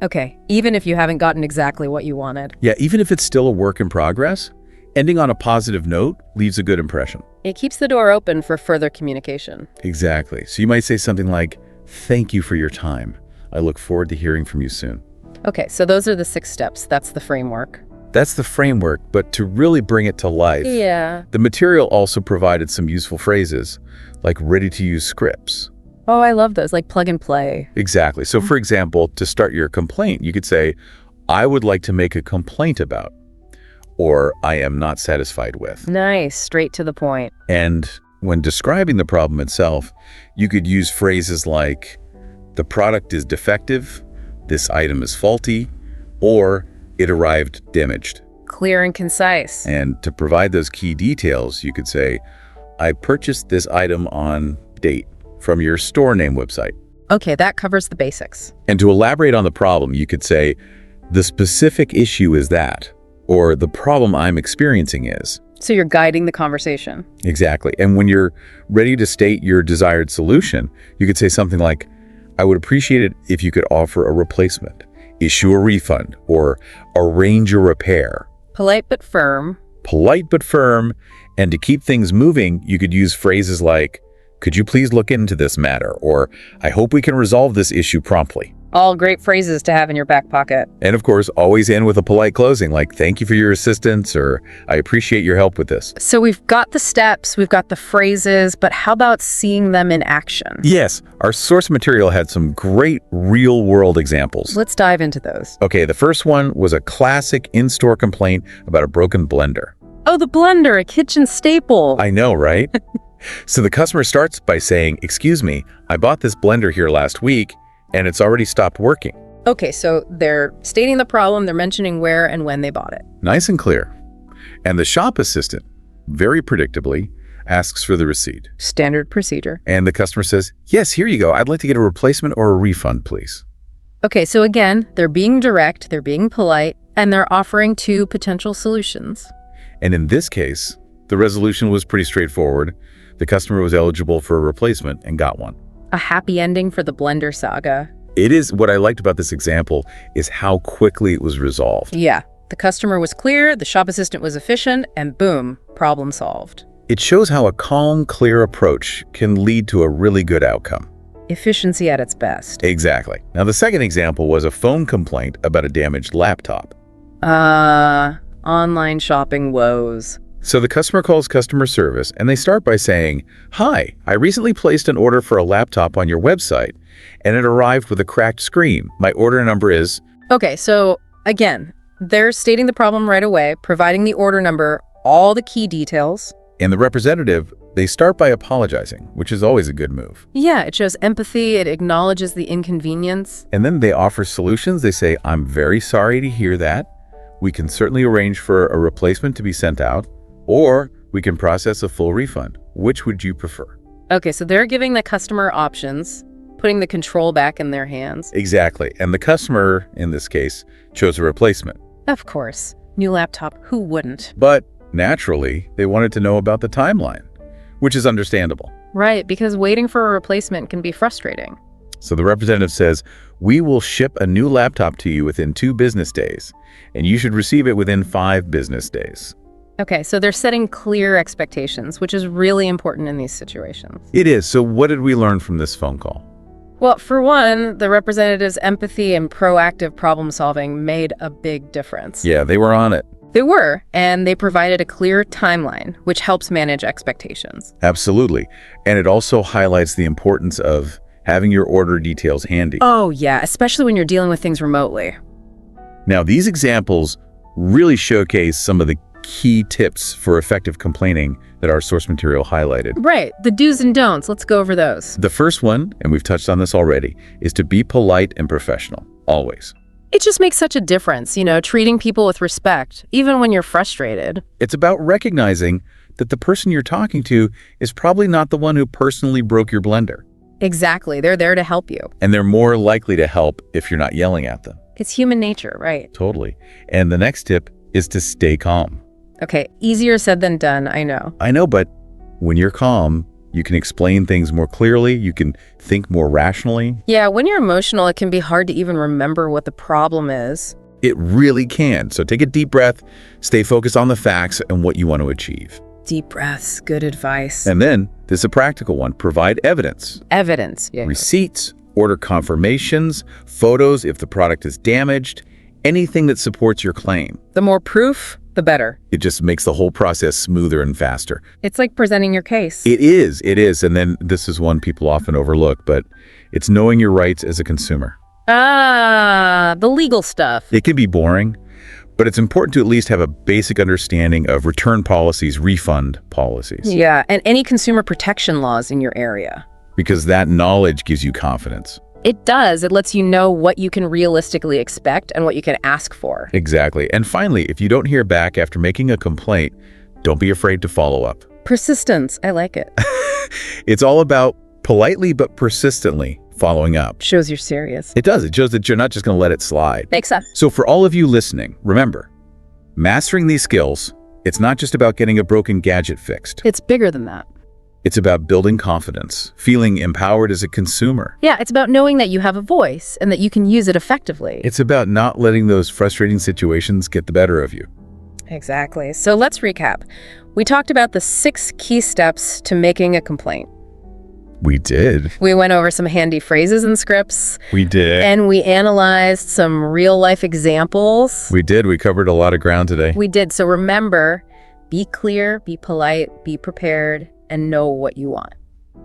Speaker 1: Okay, even if you haven't gotten exactly what you wanted.
Speaker 2: Yeah, even if it's still a work in progress, ending on a positive note leaves a good impression.
Speaker 1: It keeps the door open for further communication.
Speaker 2: Exactly. So you might say something like, thank you for your time. I look forward to hearing from you soon.
Speaker 1: Okay, so those are the 6 steps. That's the framework.
Speaker 2: That's the framework, but to really bring it to life,
Speaker 1: Yeah.
Speaker 2: the material also provided some useful phrases, like ready-to-use scripts.
Speaker 1: Oh, I love those, like plug and play.
Speaker 2: Exactly. So for example, to start your complaint, you could say, I would like to make a complaint about, or I am not satisfied with.
Speaker 1: Nice, straight to the point.
Speaker 2: And when describing the problem itself, you could use phrases like, the product is defective, this item is faulty, or it arrived damaged.
Speaker 1: Clear and concise.
Speaker 2: And to provide those key details, you could say, I purchased this item on date from your store name website.
Speaker 1: Okay, that covers the basics.
Speaker 2: And to elaborate on the problem, you could say, the specific issue is that, or the problem I'm experiencing is.
Speaker 1: So you're guiding the conversation.
Speaker 2: Exactly. And when you're ready to state your desired solution, you could say something like, I would appreciate it if you could offer a replacement, issue a refund, or arrange a repair.
Speaker 1: Polite but firm.
Speaker 2: Polite but firm. And to keep things moving, you could use phrases like, could you please look into this matter? Or I hope we can resolve this issue promptly.
Speaker 1: All great phrases to have in your back pocket.
Speaker 2: And of course, always end with a polite closing like, thank you for your assistance, or I appreciate your help with this.
Speaker 1: So we've got the steps, we've got the phrases, but how about seeing them in action?
Speaker 2: Yes, our source material had some great real-world examples.
Speaker 1: Let's dive into those.
Speaker 2: Okay, the first one was a classic in-store complaint about a broken blender.
Speaker 1: Oh, the blender, a kitchen staple.
Speaker 2: I know, right? So the customer starts by saying, excuse me, I bought this blender here last week, and it's already stopped working.
Speaker 1: Okay, so they're stating the problem, they're mentioning where and when they bought it.
Speaker 2: Nice and clear. And the shop assistant, very predictably, asks for the receipt.
Speaker 1: Standard procedure.
Speaker 2: And the customer says, yes, here you go. I'd like to get a replacement or a refund, please.
Speaker 1: Okay, so again, they're being direct, they're being polite, and they're offering 2 potential solutions.
Speaker 2: And in this case, the resolution was pretty straightforward. The customer was eligible for a replacement and got one.
Speaker 1: A happy ending for the blender saga.
Speaker 2: It is, what I liked about this example is how quickly it was resolved.
Speaker 1: Yeah, the customer was clear, the shop assistant was efficient, and boom, problem solved.
Speaker 2: It shows how a calm, clear approach can lead to a really good outcome.
Speaker 1: Efficiency at its best.
Speaker 2: Exactly. Now, the second example was a phone complaint about a damaged laptop.
Speaker 1: Online shopping woes.
Speaker 2: So the customer calls customer service and they start by saying, hi, I recently placed an order for a laptop on your website and it arrived with a cracked screen. My order number is...
Speaker 1: Okay, so again, they're stating the problem right away, providing the order number, all the key details.
Speaker 2: And the representative, they start by apologizing, which is always a good move.
Speaker 1: Yeah, it shows empathy, it acknowledges the inconvenience.
Speaker 2: And then they offer solutions. They say, I'm very sorry to hear that. We can certainly arrange for a replacement to be sent out, or we can process a full refund. Which would you prefer?
Speaker 1: Okay, so they're giving the customer options, putting the control back in their hands.
Speaker 2: Exactly. And the customer, in this case, chose a replacement.
Speaker 1: Of course. New laptop, who wouldn't?
Speaker 2: But naturally, they wanted to know about the timeline, which is understandable.
Speaker 1: Right, because waiting for a replacement can be frustrating.
Speaker 2: So the representative says, we will ship a new laptop to you within 2 business days, and you should receive it within 5 business days.
Speaker 1: Okay, so they're setting clear expectations, which is really important in these situations.
Speaker 2: It is. So what did we learn from this phone call?
Speaker 1: Well, for one, the representative's empathy and proactive problem solving made a big difference.
Speaker 2: Yeah, they were on it.
Speaker 1: They were, and they provided a clear timeline, which helps manage expectations.
Speaker 2: Absolutely. And it also highlights the importance of having your order details handy.
Speaker 1: Oh, yeah, especially when you're dealing with things remotely.
Speaker 2: Now, these examples really showcase some of the key tips for effective complaining that our source material highlighted.
Speaker 1: Right, the do's and don'ts. Let's go over those.
Speaker 2: The first one, and we've touched on this already, is to be polite and professional, always.
Speaker 1: It just makes such a difference, treating people with respect, even when you're frustrated.
Speaker 2: It's about recognizing that the person you're talking to is probably not the one who personally broke your blender.
Speaker 1: Exactly, they're there to help you.
Speaker 2: And they're more likely to help if you're not yelling at them.
Speaker 1: It's human nature, right?
Speaker 2: Totally. And the next tip is to stay calm.
Speaker 1: Okay, easier said than done, I know.
Speaker 2: I know, but when you're calm, you can explain things more clearly, you can think more rationally.
Speaker 1: Yeah, when you're emotional, it can be hard to even remember what the problem is.
Speaker 2: It really can. So take a deep breath, stay focused on the facts and what you want to achieve.
Speaker 1: Deep breaths, good advice.
Speaker 2: And then, this is a practical one, provide evidence.
Speaker 1: Evidence, yeah.
Speaker 2: Receipts, order confirmations, photos if the product is damaged, anything that supports your claim.
Speaker 1: The more proof, the better.
Speaker 2: It just makes the whole process smoother and faster.
Speaker 1: It's like presenting your case.
Speaker 2: It is. And then this is one people often overlook, but it's knowing your rights as a consumer.
Speaker 1: Ah, the legal stuff.
Speaker 2: It can be boring, but it's important to at least have a basic understanding of return policies, refund policies.
Speaker 1: Yeah, and any consumer protection laws in your area.
Speaker 2: Because that knowledge gives you confidence.
Speaker 1: It does. It lets you know what you can realistically expect and what you can ask for.
Speaker 2: Exactly. And finally, if you don't hear back after making a complaint, don't be afraid to follow up.
Speaker 1: Persistence. I like it.
Speaker 2: It's all about politely but persistently following up.
Speaker 1: Shows you're serious.
Speaker 2: It does. It shows that you're not just going to let it slide.
Speaker 1: Makes sense.
Speaker 2: So for all of you listening, remember, mastering these skills, it's not just about getting a broken gadget fixed.
Speaker 1: It's bigger than that.
Speaker 2: It's about building confidence, feeling empowered as a consumer.
Speaker 1: Yeah, it's about knowing that you have a voice and that you can use it effectively.
Speaker 2: It's about not letting those frustrating situations get the better of you.
Speaker 1: Exactly. So let's recap. We talked about the 6 key steps to making a complaint.
Speaker 2: We did.
Speaker 1: We went over some handy phrases and scripts.
Speaker 2: We did.
Speaker 1: And we analyzed some real-life examples.
Speaker 2: We did. We covered a lot of ground today.
Speaker 1: We did. So remember, be clear, be polite, be prepared, and know what you want.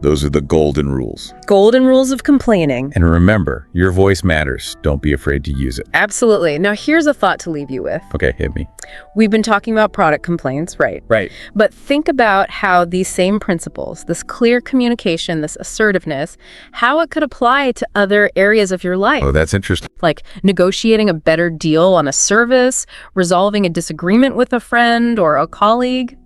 Speaker 2: Those are the golden rules.
Speaker 1: Golden rules of complaining.
Speaker 2: And remember, your voice matters. Don't be afraid to use it.
Speaker 1: Absolutely. Now, here's a thought to leave you with.
Speaker 2: Okay, hit me.
Speaker 1: We've been talking about product complaints, right?
Speaker 2: Right.
Speaker 1: But think about how these same principles, this clear communication, this assertiveness, how it could apply to other areas of your life.
Speaker 2: Oh, that's interesting.
Speaker 1: Like negotiating a better deal on a service, resolving a disagreement with a friend or a colleague.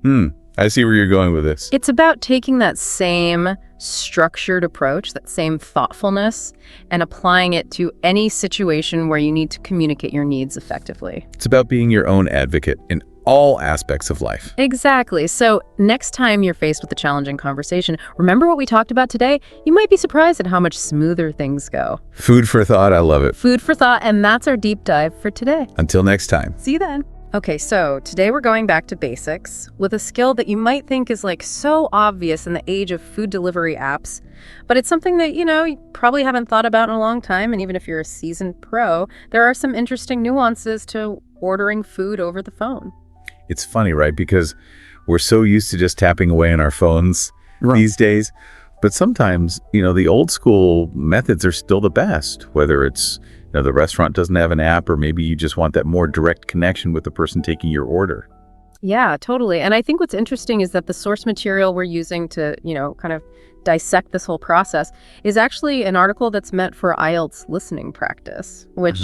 Speaker 2: I see where you're going with this.
Speaker 1: It's about taking that same structured approach, that same thoughtfulness, and applying it to any situation where you need to communicate your needs effectively.
Speaker 2: It's about being your own advocate in all aspects of life.
Speaker 1: Exactly. So next time you're faced with a challenging conversation, remember what we talked about today? You might be surprised at how much smoother things go.
Speaker 2: Food for thought. I love it.
Speaker 1: Food for thought, and that's our deep dive for today.
Speaker 2: Until next time.
Speaker 1: See you then. Okay, so today we're going back to basics with a skill that you might think is like so obvious in the age of food delivery apps, but it's something that, you probably haven't thought about in a long time. And even if you're a seasoned pro, there are some interesting nuances to ordering food over the phone.
Speaker 2: It's funny, right? Because we're so used to just tapping away on our phones these days. But sometimes, the old school methods are still the best, whether it's the restaurant doesn't have an app, or maybe you just want that more direct connection with the person taking your order.
Speaker 1: Yeah, totally. And I think what's interesting is that the source material we're using to, kind of dissect this whole process is actually an article that's meant for IELTS listening practice, which,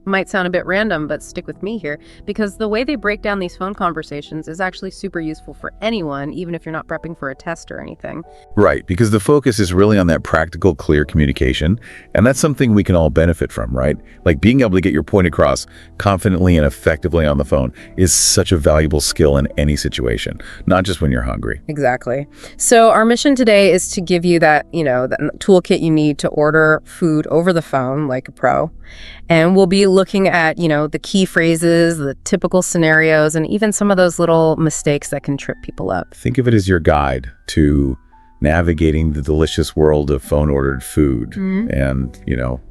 Speaker 1: might sound a bit random, but stick with me here, because the way they break down these phone conversations is actually super useful for anyone, even if you're not prepping for a test or anything.
Speaker 2: Right, because the focus is really on that practical, clear communication, and that's something we can all benefit from, right? Like being able to get your point across confidently and effectively on the phone is such a valuable skill in any situation, not just when you're hungry.
Speaker 1: Exactly. So our mission today is to give you that, that toolkit you need to order food over the phone like a pro. And we'll be looking at, the key phrases, the typical scenarios, and even some of those little mistakes that can trip people up.
Speaker 2: Think of it as your guide to navigating the delicious world of phone-ordered food and,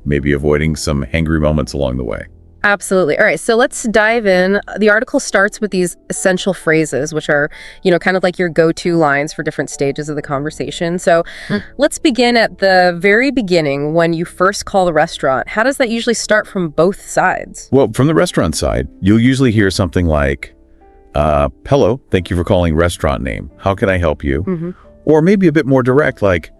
Speaker 2: maybe avoiding some hangry moments along the way.
Speaker 1: Absolutely. All right, so let's dive in. The article starts with these essential phrases, which are, kind of like your go-to lines for different stages of the conversation. So let's begin at the very beginning when you first call the restaurant. How does that usually start from both sides?
Speaker 2: Well, from the restaurant side, you'll usually hear something like, hello, thank you for calling restaurant name. How can I help you? Or maybe a bit more direct, like,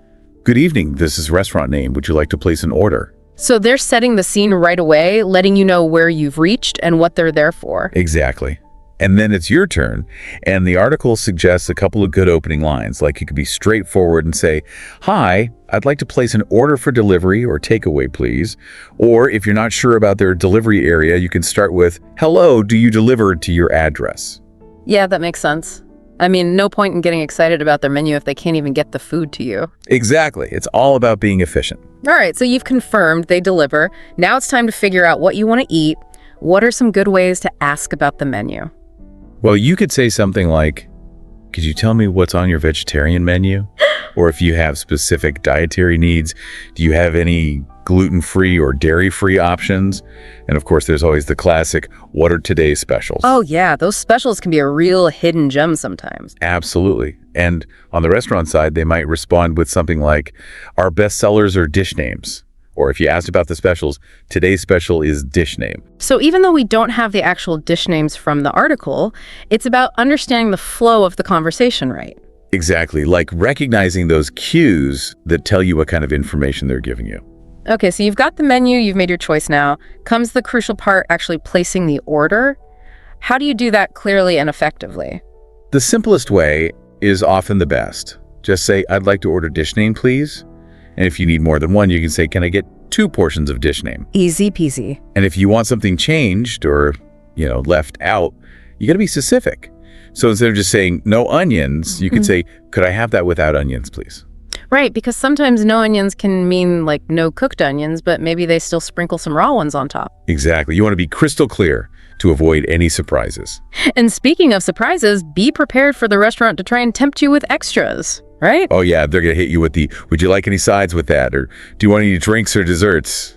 Speaker 2: good evening, this is restaurant name. Would you like to place an order?
Speaker 1: So they're setting the scene right away, letting you know where you've reached and what they're there for.
Speaker 2: Exactly. And then it's your turn, and the article suggests a couple of good opening lines, like you could be straightforward and say, hi, I'd like to place an order for delivery or takeaway, please. Or if you're not sure about their delivery area, you can start with, hello, do you deliver to your address?
Speaker 1: Yeah, that makes sense. I mean, no point in getting excited about their menu if they can't even get the food to you.
Speaker 2: Exactly. It's all about being efficient.
Speaker 1: All right, so you've confirmed they deliver. Now it's time to figure out what you want to eat. What are some good ways to ask about the menu?
Speaker 2: Well, you could say something like, could you tell me what's on your vegetarian menu? Or if you have specific dietary needs, do you have any gluten-free or dairy-free options? And of course, there's always the classic, what are today's specials?
Speaker 1: Oh yeah, those specials can be a real hidden gem sometimes.
Speaker 2: Absolutely. And on the restaurant side, they might respond with something like, our best sellers are dish names. Or if you asked about the specials, today's special is dish name.
Speaker 1: So even though we don't have the actual dish names from the article, it's about understanding the flow of the conversation, right?
Speaker 2: Exactly, like recognizing those cues that tell you what kind of information they're giving you.
Speaker 1: Okay, so you've got the menu, you've made your choice now. Comes the crucial part, actually placing the order. How do you do that clearly and effectively?
Speaker 2: The simplest way is often the best. Just say, I'd like to order dish name, please. And if you need more than one, you can say, can I get 2 portions of dish name?
Speaker 1: Easy peasy.
Speaker 2: And if you want something changed or, left out, you got to be specific. So instead of just saying no onions, you could say, could I have that without onions, please?
Speaker 1: Right, because sometimes no onions can mean like no cooked onions, but maybe they still sprinkle some raw ones on top.
Speaker 2: Exactly. You want to be crystal clear to avoid any surprises.
Speaker 1: And speaking of surprises, be prepared for the restaurant to try and tempt you with extras, right?
Speaker 2: Oh yeah, they're going to hit you with the, would you like any sides with that? Or do you want any drinks or desserts?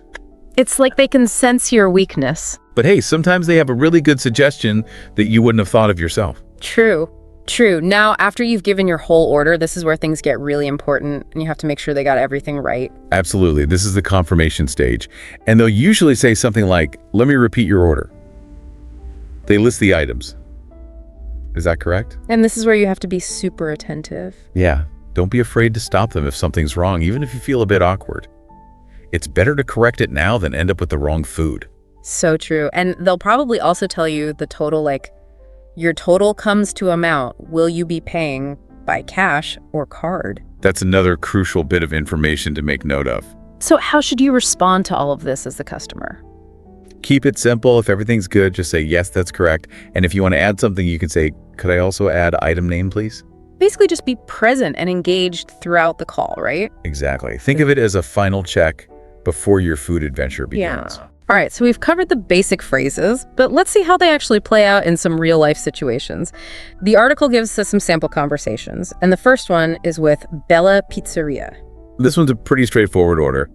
Speaker 1: It's like they can sense your weakness.
Speaker 2: But hey, sometimes they have a really good suggestion that you wouldn't have thought of yourself.
Speaker 1: True. Now, after you've given your whole order, this is where things get really important, and you have to make sure they got everything right.
Speaker 2: Absolutely. This is the confirmation stage. And they'll usually say something like, let me repeat your order. They list the items. Is that correct?
Speaker 1: And this is where you have to be super attentive.
Speaker 2: Yeah. Don't be afraid to stop them if something's wrong, even if you feel a bit awkward. It's better to correct it now than end up with the wrong food.
Speaker 1: So true. And they'll probably also tell you the total, like, your total comes to amount. Will you be paying by cash or card?
Speaker 2: That's another crucial bit of information to make note of.
Speaker 1: So how should you respond to all of this as the customer?
Speaker 2: Keep it simple. If everything's good, just say, yes, that's correct. And if you want to add something, you can say, could I also add item name, please?
Speaker 1: Basically, just be present and engaged throughout the call, right?
Speaker 2: Exactly. Think of it as a final check before your food adventure begins.
Speaker 1: Yeah. All right, so we've covered the basic phrases, but let's see how they actually play out in some real-life situations. The article gives us some sample conversations, and the first one is with Bella Pizzeria.
Speaker 2: This one's a pretty straightforward order.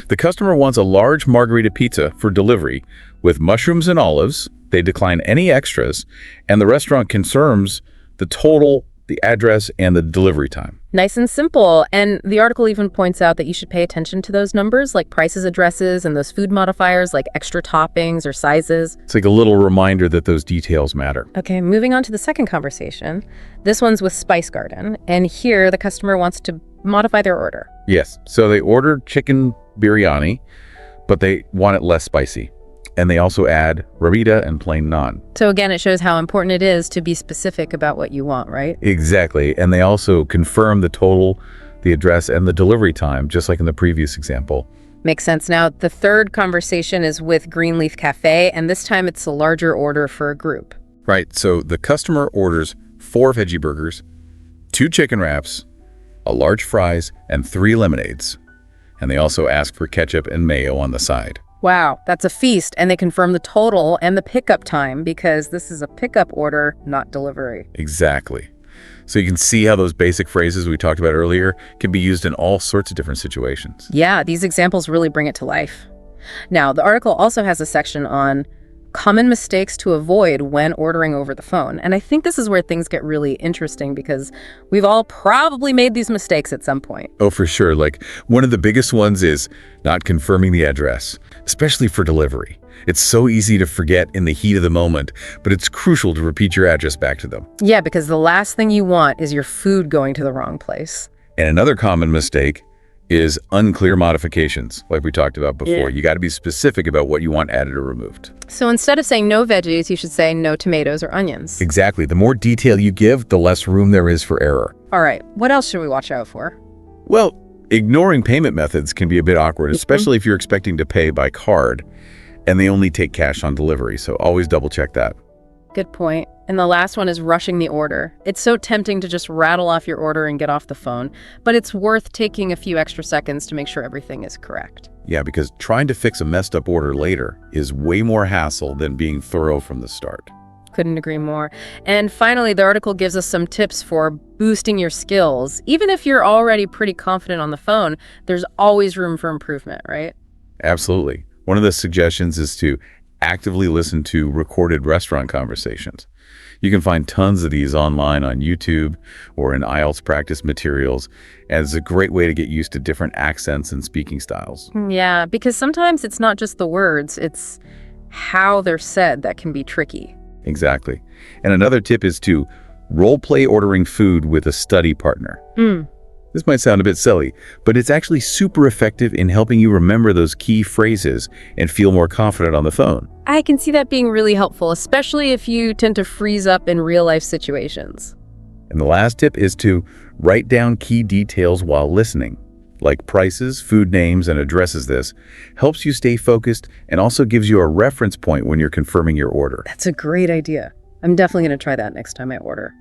Speaker 2: The customer wants a large margarita pizza for delivery with mushrooms and olives. They decline any extras, and the restaurant confirms the total, the address, and the delivery time.
Speaker 1: Nice and simple. And the article even points out that you should pay attention to those numbers, like prices, addresses, and those food modifiers like extra toppings or sizes.
Speaker 2: It's like a little reminder that those details matter.
Speaker 1: Okay, moving on to the second conversation. This one's with Spice Garden, and here the customer wants to modify their order.
Speaker 2: Yes, so they ordered chicken biryani, but they want it less spicy. And they also add rabita and plain naan.
Speaker 1: So again, it shows how important it is to be specific about what you want, right?
Speaker 2: Exactly. And they also confirm the total, the address, and the delivery time, just like in the previous example.
Speaker 1: Makes sense. Now, the third conversation is with Greenleaf Cafe, and this time it's a larger order for a group.
Speaker 2: Right. So the customer orders 4 veggie burgers, 2 chicken wraps, a large fries, and 3 lemonades. And they also ask for ketchup and mayo on the side.
Speaker 1: Wow, that's a feast, and they confirm the total and the pickup time because this is a pickup order, not delivery.
Speaker 2: Exactly. So you can see how those basic phrases we talked about earlier can be used in all sorts of different situations.
Speaker 1: Yeah, these examples really bring it to life. Now, the article also has a section on common mistakes to avoid when ordering over the phone. And I think this is where things get really interesting because we've all probably made these mistakes at some point.
Speaker 2: Oh, for sure. Like, one of the biggest ones is not confirming the address, especially for delivery. It's so easy to forget in the heat of the moment, but it's crucial to repeat your address back to them.
Speaker 1: Yeah, because the last thing you want is your food going to the wrong place.
Speaker 2: And another common mistake is unclear modifications, like we talked about before.
Speaker 1: Yeah.
Speaker 2: You got to be specific about what you want added or removed.
Speaker 1: So instead of saying no veggies, you should say no tomatoes or onions.
Speaker 2: Exactly. The more detail you give, the less room there is for error.
Speaker 1: All right, what else should we watch out for?
Speaker 2: Well, ignoring payment methods can be a bit awkward, especially if you're expecting to pay by card and they only take cash on delivery. So always double check that.
Speaker 1: Good point. And the last one is rushing the order. It's so tempting to just rattle off your order and get off the phone, but it's worth taking a few extra seconds to make sure everything is correct.
Speaker 2: Yeah, because trying to fix a messed up order later is way more hassle than being thorough from the start.
Speaker 1: Couldn't agree more. And finally, the article gives us some tips for boosting your skills. Even if you're already pretty confident on the phone, there's always room for improvement, right?
Speaker 2: Absolutely. One of the suggestions is to actively listen to recorded restaurant conversations. You can find tons of these online on YouTube or in IELTS practice materials, and it's a great way to get used to different accents and speaking styles.
Speaker 1: Yeah, because sometimes it's not just the words, it's how they're said that can be tricky.
Speaker 2: Exactly. And another tip is to role-play ordering food with a study partner. This might sound a bit silly, but it's actually super effective in helping you remember those key phrases and feel more confident on the phone.
Speaker 1: I can see that being really helpful, especially if you tend to freeze up in real-life situations.
Speaker 2: And the last tip is to write down key details while listening, like prices, food names, and addresses. This helps you stay focused and also gives you a reference point when you're confirming your order.
Speaker 1: That's a great idea. I'm definitely going to try that next time I order.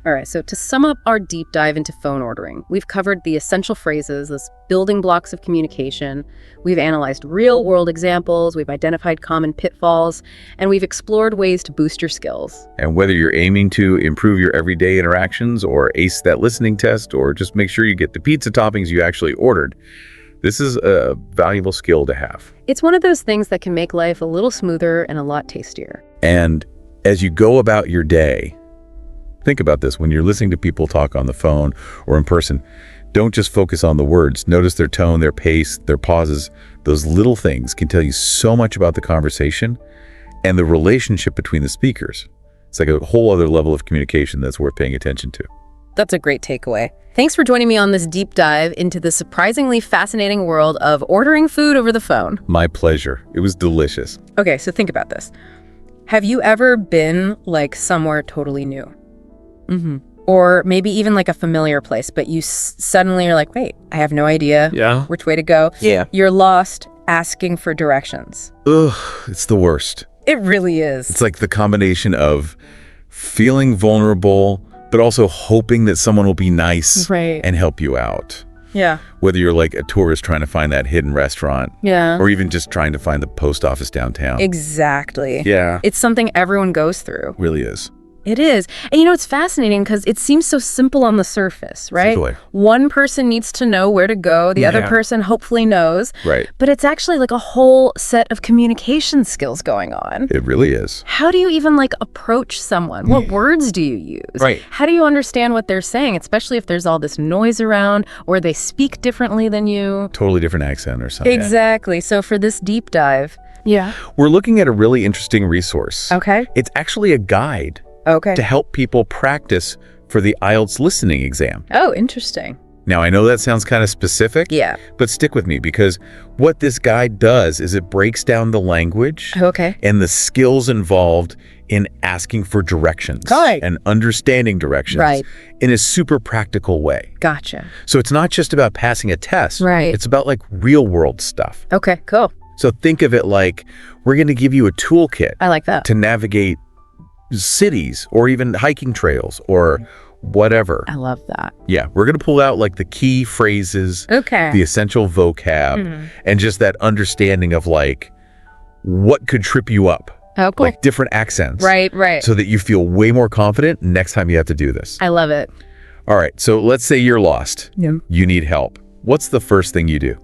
Speaker 1: All right, so to sum up our deep dive into phone ordering, we've covered the essential phrases, those building blocks of communication. We've analyzed real-world examples, we've identified common pitfalls, and we've explored ways to boost your skills.
Speaker 2: And whether you're aiming to improve your everyday interactions or ace that listening test or just make sure you get the pizza toppings you actually ordered, this is a valuable skill to have.
Speaker 1: It's one of those things that can make life a little smoother and a lot tastier.
Speaker 2: And as you go about your day, think about this when you're listening to people talk on the phone or in person. Don't just focus on the words. Notice their tone, their pace, their pauses. Those little things can tell you so much about the conversation and the relationship between the speakers. It's like a whole other level of communication that's worth paying attention to.
Speaker 1: That's a great takeaway. Thanks for joining me on this deep dive into the surprisingly fascinating world of ordering food over the phone.
Speaker 2: My pleasure. It was delicious.
Speaker 1: Okay, so think about this. Have you ever been like somewhere totally new? Or maybe even like a familiar place, but you suddenly are like, wait, I have no idea which way to go.
Speaker 3: Yeah.
Speaker 1: You're lost asking for directions.
Speaker 2: Ugh, it's the worst.
Speaker 1: It really is.
Speaker 2: It's like the combination of feeling vulnerable, but also hoping that someone will be nice and help you out.
Speaker 1: Yeah.
Speaker 2: Whether you're like a tourist trying to find that hidden restaurant or even just trying to find the post office downtown.
Speaker 1: Exactly.
Speaker 2: Yeah.
Speaker 1: It's something everyone goes through.
Speaker 2: Really is.
Speaker 1: It is. And you know, it's fascinating because it seems so simple on the surface, right?
Speaker 2: Totally.
Speaker 1: One person needs to know where to go. The other person hopefully knows.
Speaker 2: Right.
Speaker 1: But it's actually like a whole set of communication skills going on.
Speaker 2: It really is.
Speaker 1: How do you even like approach someone? What words do you use?
Speaker 3: Right.
Speaker 1: How do you understand what they're saying, especially if there's all this noise around or they speak differently than you?
Speaker 2: Totally different accent or something.
Speaker 1: Exactly. So for this deep dive,
Speaker 2: We're looking at a really interesting resource.
Speaker 1: Okay.
Speaker 2: It's actually a guide
Speaker 1: Okay.
Speaker 2: to help people practice for the IELTS listening exam.
Speaker 1: Oh, interesting.
Speaker 2: Now, I know that sounds kind of specific,
Speaker 1: Yeah.
Speaker 2: but stick with me because what this guide does is it breaks down the language
Speaker 1: Okay.
Speaker 2: and the skills involved in asking for directions
Speaker 1: Right.
Speaker 2: and understanding directions
Speaker 1: Right.
Speaker 2: in a super practical way.
Speaker 1: Gotcha.
Speaker 2: So it's not just about passing a test.
Speaker 1: Right.
Speaker 2: It's about like real world stuff.
Speaker 1: Okay, cool.
Speaker 2: So think of it like we're going to give you a toolkit
Speaker 1: I like that.
Speaker 2: to navigate cities or even hiking trails or whatever.
Speaker 1: I love that.
Speaker 2: Yeah, we're going to pull out like the key phrases,
Speaker 1: Okay.
Speaker 2: the essential vocab, and just that understanding of like what could trip you up.
Speaker 1: Oh, cool.
Speaker 2: Like different accents.
Speaker 1: Right.
Speaker 2: So that you feel way more confident next time you have to do this.
Speaker 1: I love it.
Speaker 2: All right, so let's say you're lost.
Speaker 1: Yeah.
Speaker 2: You need help. What's the first thing you do?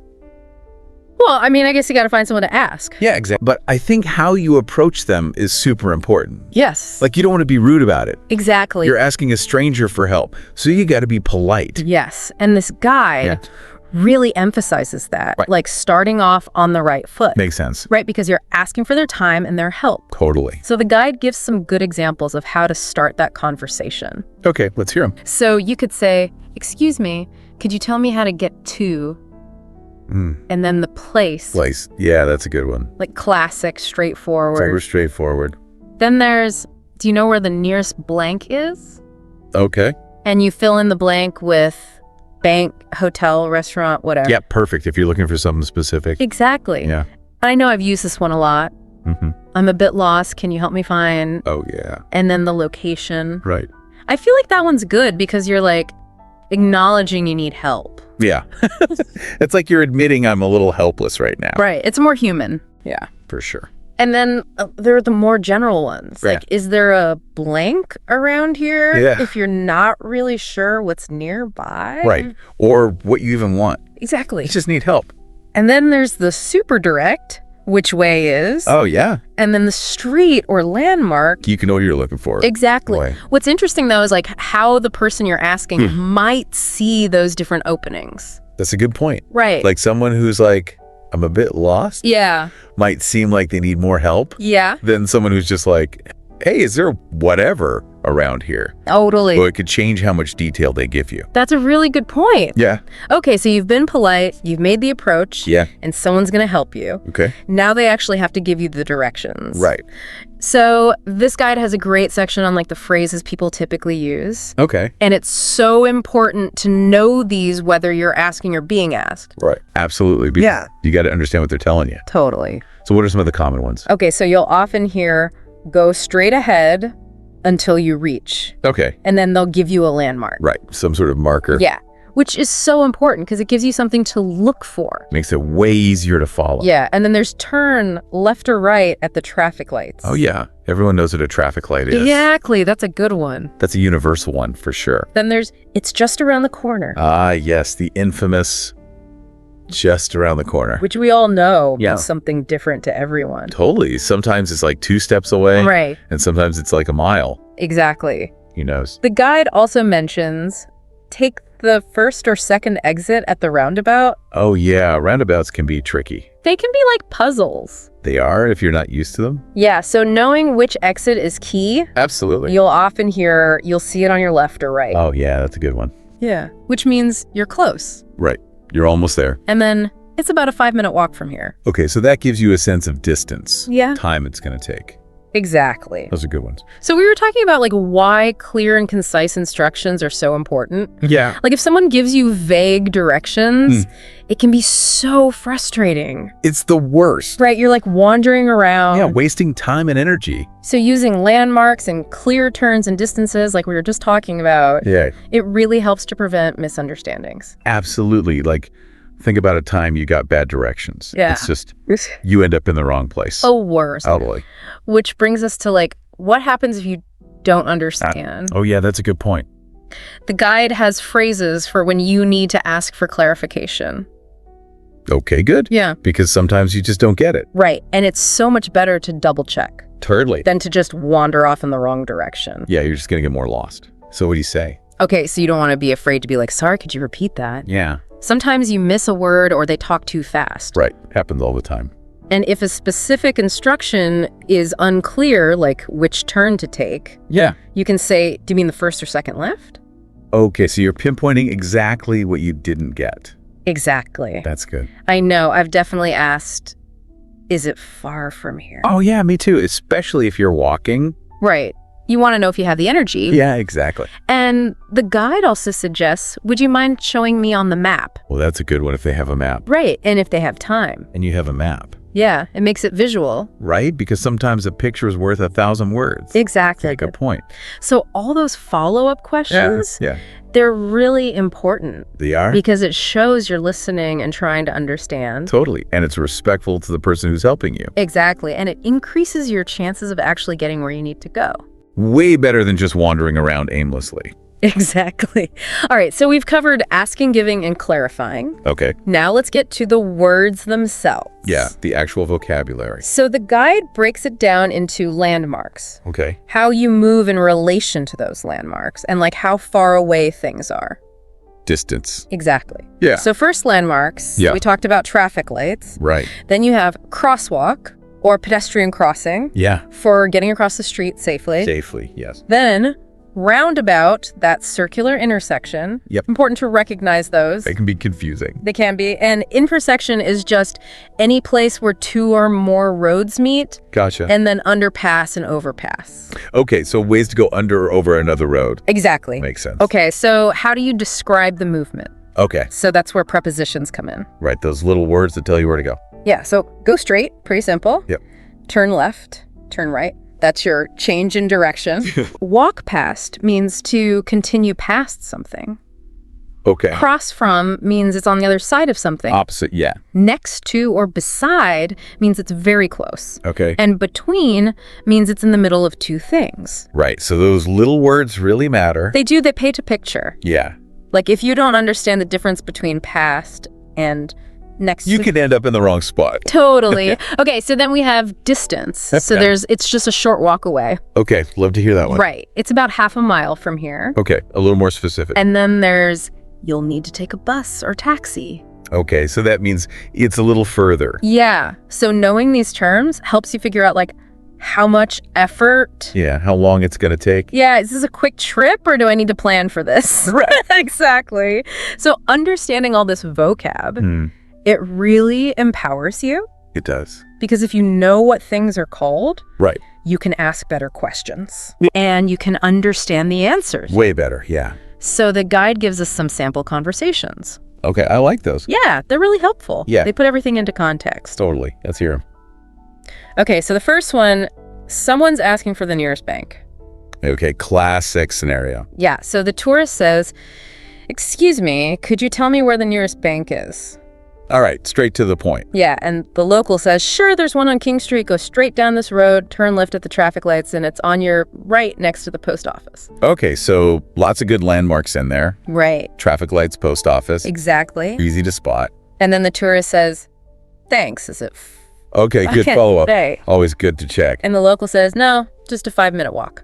Speaker 1: Well, I mean, I guess you got to find someone to ask.
Speaker 2: Yeah, exactly. But I think how you approach them is super important.
Speaker 1: Yes.
Speaker 2: Like, you don't want to be rude about it.
Speaker 1: Exactly.
Speaker 2: You're asking a stranger for help, so you got to be polite.
Speaker 1: Yes. And this guide really emphasizes that,
Speaker 2: Right.
Speaker 1: like starting off on the right foot.
Speaker 2: Makes sense.
Speaker 1: Right, because you're asking for their time and their help.
Speaker 2: Totally.
Speaker 1: So the guide gives some good examples of how to start that conversation.
Speaker 2: Okay, let's hear them.
Speaker 1: So you could say, "Excuse me, could you tell me how to get to?" And then the place.
Speaker 2: Place. Yeah, that's a good one.
Speaker 1: Like classic, straightforward.
Speaker 2: Super straightforward.
Speaker 1: Then there's, do you know where the nearest blank is?
Speaker 2: Okay.
Speaker 1: And you fill in the blank with bank, hotel, restaurant, whatever.
Speaker 2: Yeah, perfect if you're looking for something specific.
Speaker 1: Exactly.
Speaker 2: Yeah.
Speaker 1: I know I've used this one a lot. I'm a bit lost. Can you help me find?
Speaker 2: Oh, yeah.
Speaker 1: And then the location.
Speaker 2: Right.
Speaker 1: I feel like that one's good because you're like acknowledging you need help.
Speaker 2: Yeah. It's like you're admitting I'm a little helpless right now.
Speaker 1: Right. It's more human. Yeah.
Speaker 2: For sure.
Speaker 1: And then there are the more general ones.
Speaker 2: Yeah.
Speaker 1: Like, is there a blank around here?
Speaker 2: Yeah.
Speaker 1: If you're not really sure what's nearby.
Speaker 2: Right. Or what you even want.
Speaker 1: Exactly.
Speaker 2: You just need help.
Speaker 1: And then there's the super direct, which way is.
Speaker 2: Oh, yeah.
Speaker 1: And then the street or landmark.
Speaker 2: You can know what you're looking for.
Speaker 1: Exactly.
Speaker 2: Boy.
Speaker 1: What's interesting, though, is like how the person you're asking might see those different openings.
Speaker 2: That's a good point.
Speaker 1: Right.
Speaker 2: Like someone who's like, I'm a bit lost,
Speaker 1: Yeah.
Speaker 2: might seem like they need more help
Speaker 1: Yeah.
Speaker 2: than someone who's just like, hey, is there whatever around here?
Speaker 1: Totally.
Speaker 2: So it could change how much detail they give you.
Speaker 1: That's a really good point.
Speaker 2: Yeah.
Speaker 1: Okay, so you've been polite, you've made the approach,
Speaker 2: Yeah.
Speaker 1: and someone's going to help you.
Speaker 2: Okay.
Speaker 1: Now they actually have to give you the directions.
Speaker 2: Right.
Speaker 1: So this guide has a great section on like the phrases people typically use.
Speaker 2: Okay.
Speaker 1: And it's so important to know these whether you're asking or being asked.
Speaker 2: Right. Absolutely. Because
Speaker 1: Yeah.
Speaker 2: You got to understand what they're telling you.
Speaker 1: Totally.
Speaker 2: So what are some of the common ones?
Speaker 1: Okay, so you'll often hear, go straight ahead until you reach.
Speaker 2: Okay.
Speaker 1: And then they'll give you a landmark.
Speaker 2: Right. Some sort of marker.
Speaker 1: Yeah, which is so important because it gives you something to look for.
Speaker 2: Makes it way easier to follow.
Speaker 1: Yeah, and then there's turn left or right at the traffic lights.
Speaker 2: Oh, yeah. Everyone knows what a traffic light is.
Speaker 1: Exactly, that's a good one.
Speaker 2: That's a universal one for sure.
Speaker 1: Then there's, it's just around the corner,
Speaker 2: Ah, yes. The infamous just around the corner.
Speaker 1: which we all know
Speaker 2: Yeah.
Speaker 1: means something different to everyone.
Speaker 2: Totally. Sometimes it's like 2 steps away.
Speaker 1: Right,
Speaker 2: And sometimes it's like a mile.
Speaker 1: exactly.
Speaker 2: Who knows?
Speaker 1: The guide also mentions, take the first or second exit at the roundabout.
Speaker 2: Oh, yeah. Roundabouts can be tricky.
Speaker 1: They can be like puzzles.
Speaker 2: They are if you're not used to them.
Speaker 1: Yeah, so knowing which exit is key,
Speaker 2: Absolutely.
Speaker 1: you'll often hear, you'll see it on your left or right.
Speaker 2: Oh, yeah. That's a good one.
Speaker 1: Yeah. Which means you're close.
Speaker 2: Right. You're almost there.
Speaker 1: And then it's about a 5-minute walk from here.
Speaker 2: Okay. So that gives you a sense of distance.
Speaker 1: Yeah.
Speaker 2: Time it's going to take.
Speaker 1: Exactly.
Speaker 2: Those are good ones.
Speaker 1: So we were talking about like why clear and concise instructions are so important.
Speaker 2: Yeah.
Speaker 1: Like if someone gives you vague directions, it can be so frustrating.
Speaker 2: It's the worst.
Speaker 1: Right? You're like wandering around.
Speaker 2: Yeah. Wasting time and energy.
Speaker 1: So using landmarks and clear turns and distances like we were just talking about,
Speaker 2: Yeah.
Speaker 1: it really helps to prevent misunderstandings.
Speaker 2: Absolutely. Like, think about a time you got bad directions.
Speaker 1: Yeah.
Speaker 2: It's just, you end up in the wrong place.
Speaker 1: Oh, worse.
Speaker 2: Totally.
Speaker 1: Which brings us to like, what happens if you don't understand?
Speaker 2: Oh, yeah. That's a good point.
Speaker 1: The guide has phrases for when you need to ask for clarification.
Speaker 2: Okay, good.
Speaker 1: Yeah.
Speaker 2: Because sometimes you just don't get it.
Speaker 1: Right. And it's so much better to double check
Speaker 2: Totally.
Speaker 1: than to just wander off in the wrong direction.
Speaker 2: Yeah, you're just going to get more lost. So what do you say?
Speaker 1: Okay, so you don't want to be afraid to be like, sorry, could you repeat that?
Speaker 2: Yeah.
Speaker 1: Sometimes you miss a word or they talk too fast.
Speaker 2: Right. Happens all the time.
Speaker 1: And if a specific instruction is unclear, like which turn to take,
Speaker 2: Yeah.
Speaker 1: you can say, do you mean the first or second left?
Speaker 2: Okay, so you're pinpointing exactly what you didn't get.
Speaker 1: Exactly.
Speaker 2: That's good.
Speaker 1: I know. I've definitely asked, is it far from here?
Speaker 2: Oh, yeah, me too. Especially if you're walking.
Speaker 1: Right. You want to know if you have the energy.
Speaker 2: Yeah, exactly.
Speaker 1: And the guide also suggests, would you mind showing me on the map?
Speaker 2: Well, that's a good one if they have a map.
Speaker 1: Right. And if they have time.
Speaker 2: And you have a map.
Speaker 1: Yeah, it makes it visual.
Speaker 2: Right? Because sometimes a picture is worth 1,000 words.
Speaker 1: Exactly.
Speaker 2: Good point.
Speaker 1: So all those follow-up questions,
Speaker 2: Yeah.
Speaker 1: they're really important
Speaker 2: They are?
Speaker 1: because it shows you're listening and trying to understand.
Speaker 2: Totally. And it's respectful to the person who's helping you.
Speaker 1: Exactly. And it increases your chances of actually getting where you need to go.
Speaker 2: Way better than just wandering around aimlessly.
Speaker 1: Exactly. All right, so we've covered asking, giving, and clarifying.
Speaker 2: Okay.
Speaker 1: Now let's get to the words themselves.
Speaker 2: Yeah, the actual vocabulary.
Speaker 1: So the guide breaks it down into landmarks,
Speaker 2: Okay.
Speaker 1: how you move in relation to those landmarks, and like how far away things are.
Speaker 2: Distance.
Speaker 1: Exactly.
Speaker 2: Yeah.
Speaker 1: So first landmarks,
Speaker 2: Yeah.
Speaker 1: we talked about traffic lights.
Speaker 2: Right.
Speaker 1: Then you have crosswalk or pedestrian crossing
Speaker 2: Yeah.
Speaker 1: for getting across the street safely.
Speaker 2: Safely, yes.
Speaker 1: Then roundabout, that circular intersection.
Speaker 2: Yep.
Speaker 1: Important to recognize those.
Speaker 2: They can be confusing.
Speaker 1: They can be. And intersection is just any place where two or more roads meet,
Speaker 2: Gotcha.
Speaker 1: and then underpass and overpass.
Speaker 2: Okay, so ways to go under or over another road.
Speaker 1: Exactly.
Speaker 2: Makes sense.
Speaker 1: Okay, so how do you describe the movement?
Speaker 2: Okay,
Speaker 1: So that's where prepositions come in.
Speaker 2: right, those little words that tell you where to go.
Speaker 1: Yeah, so go straight, pretty simple.
Speaker 2: Yep.
Speaker 1: Turn left, turn right. That's your change in direction. Walk past means to continue past something.
Speaker 2: Okay.
Speaker 1: Cross from means it's on the other side of something.
Speaker 2: Opposite, yeah.
Speaker 1: Next to or beside means it's very close.
Speaker 2: Okay.
Speaker 1: And between means it's in the middle of two things.
Speaker 2: Right, so those little words really matter.
Speaker 1: They do, they paint a picture.
Speaker 2: Yeah.
Speaker 1: Like if you don't understand the difference between past and next
Speaker 2: You
Speaker 1: to...
Speaker 2: could end up in the wrong spot.
Speaker 1: Totally. Okay, so then we have distance. So
Speaker 2: Okay.
Speaker 1: it's just a short walk away.
Speaker 2: Okay, love to hear that one.
Speaker 1: Right. It's about half a mile from here.
Speaker 2: Okay, a little more specific.
Speaker 1: And then there's you'll need to take a bus or taxi.
Speaker 2: Okay, so that means it's a little further.
Speaker 1: Yeah. So knowing these terms helps you figure out like how much effort.
Speaker 2: Yeah, how long it's going to take.
Speaker 1: Yeah, is this a quick trip or do I need to plan for this?
Speaker 2: Right.
Speaker 1: Exactly. So understanding all this vocab, it really empowers you
Speaker 2: It does.
Speaker 1: because if you know what things are called,
Speaker 2: Right.
Speaker 1: you can ask better questions and you can understand the answers.
Speaker 2: Way better, yeah.
Speaker 1: So the guide gives us some sample conversations.
Speaker 2: Okay, I like those.
Speaker 1: Yeah, they're really helpful.
Speaker 2: Yeah.
Speaker 1: They put everything into context.
Speaker 2: Totally. Let's hear them.
Speaker 1: Okay, so the first one, someone's asking for the nearest bank.
Speaker 2: Okay, classic scenario.
Speaker 1: Yeah, so the tourist says, "Excuse me, could you tell me where the nearest bank is?"
Speaker 2: All right, straight to the point.
Speaker 1: Yeah, and the local says, "Sure, there's one on King Street. Go straight down this road, turn left at the traffic lights, and it's on your right next to the post office."
Speaker 2: Okay, so lots of good landmarks in there.
Speaker 1: Right.
Speaker 2: Traffic lights, post office.
Speaker 1: Exactly.
Speaker 2: Easy to spot.
Speaker 1: And then the tourist says, "Thanks," as if...
Speaker 2: Okay, good
Speaker 1: can't
Speaker 2: follow-up.
Speaker 1: say.
Speaker 2: Always good to check.
Speaker 1: And the local says, "No, just a 5-minute walk."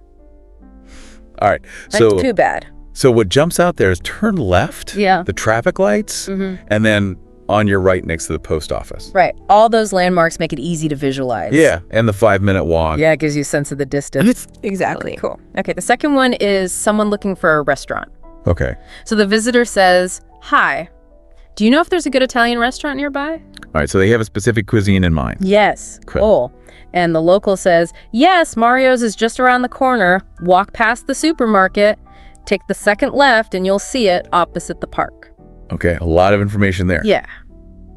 Speaker 2: All right,
Speaker 1: That's
Speaker 2: so
Speaker 1: too bad.
Speaker 2: so what jumps out there is turn left,
Speaker 1: Yeah.
Speaker 2: the traffic lights, and then on your right next to the post office.
Speaker 1: Right. All those landmarks make it easy to visualize.
Speaker 2: Yeah, and the 5-minute walk.
Speaker 1: Yeah, it gives you a sense of the distance. Exactly. Cool. Okay, the second one is someone looking for a restaurant.
Speaker 2: Okay.
Speaker 1: So the visitor says, "Hi, do you know if there's a good Italian restaurant nearby?"
Speaker 2: All right, so they have a specific cuisine in mind.
Speaker 1: Yes. Cool. And the local says, "Yes, Mario's is just around the corner. Walk past the supermarket, take the second left, and you'll see it opposite the park."
Speaker 2: Okay, a lot of information there.
Speaker 1: Yeah.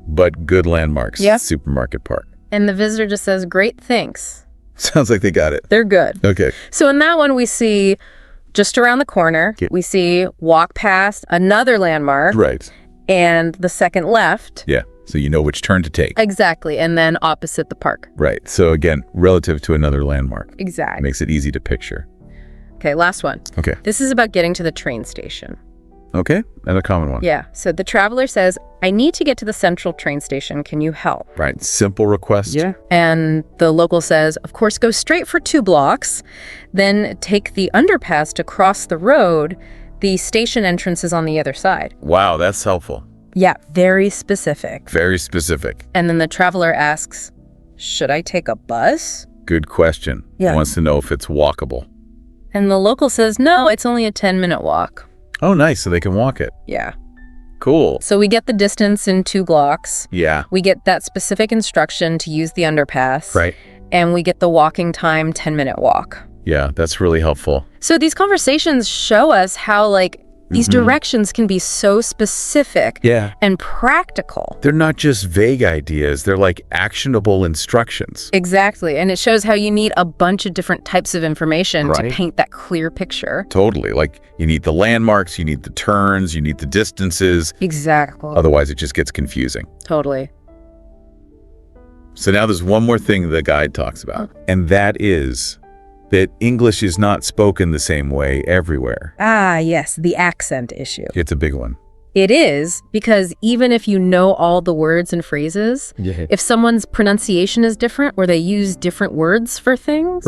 Speaker 2: But good landmarks.
Speaker 1: Yep.
Speaker 2: Supermarket park.
Speaker 1: And the visitor just says, "Great, thanks."
Speaker 2: Sounds like they got it.
Speaker 1: They're good.
Speaker 2: Okay.
Speaker 1: So in that one, we see just around the corner,
Speaker 2: Yeah.
Speaker 1: we see walk past another landmark
Speaker 2: Right.
Speaker 1: and the second left.
Speaker 2: Yeah. So you know which turn to take.
Speaker 1: Exactly. And then opposite the park.
Speaker 2: Right. So again, relative to another landmark.
Speaker 1: Exactly.
Speaker 2: Makes it easy to picture.
Speaker 1: Okay, last one.
Speaker 2: Okay.
Speaker 1: This is about getting to the train station.
Speaker 2: Okay. Another common one.
Speaker 1: Yeah. So the traveler says, "I need to get to the central train station. Can you help?"
Speaker 2: Right. Simple request.
Speaker 1: And the local says, "Of course, go straight for 2 blocks, then take the underpass to cross the road. The station entrance is on the other side."
Speaker 2: Wow, that's helpful.
Speaker 1: Yeah, very specific.
Speaker 2: Very specific.
Speaker 1: And then the traveler asks, "Should I take a bus?"
Speaker 2: Good question.
Speaker 1: Yeah.
Speaker 2: Wants to know if it's walkable.
Speaker 1: And the local says, "No, it's only a 10-minute walk."
Speaker 2: Oh, nice. So they can walk it.
Speaker 1: Yeah.
Speaker 2: Cool.
Speaker 1: So we get the distance in 2 blocks.
Speaker 2: Yeah.
Speaker 1: We get that specific instruction to use the underpass.
Speaker 2: Right.
Speaker 1: And we get the walking time, 10-minute walk.
Speaker 2: Yeah, that's really helpful.
Speaker 1: So these conversations show us how, like, These directions can be so specific and practical.
Speaker 2: They're not just vague ideas. They're like actionable instructions.
Speaker 1: Exactly. And it shows how you need a bunch of different types of information to paint that clear picture.
Speaker 2: Totally. Like you need the landmarks, you need the turns, you need the distances.
Speaker 1: Exactly.
Speaker 2: Otherwise, it just gets confusing.
Speaker 1: Totally.
Speaker 2: So now there's one more thing the guide talks about, and that is that English is not spoken the same way everywhere.
Speaker 1: Ah, yes, the accent issue.
Speaker 2: It's a big one.
Speaker 1: It is, because even if you know all the words and phrases, if someone's pronunciation is different or they use different words for things,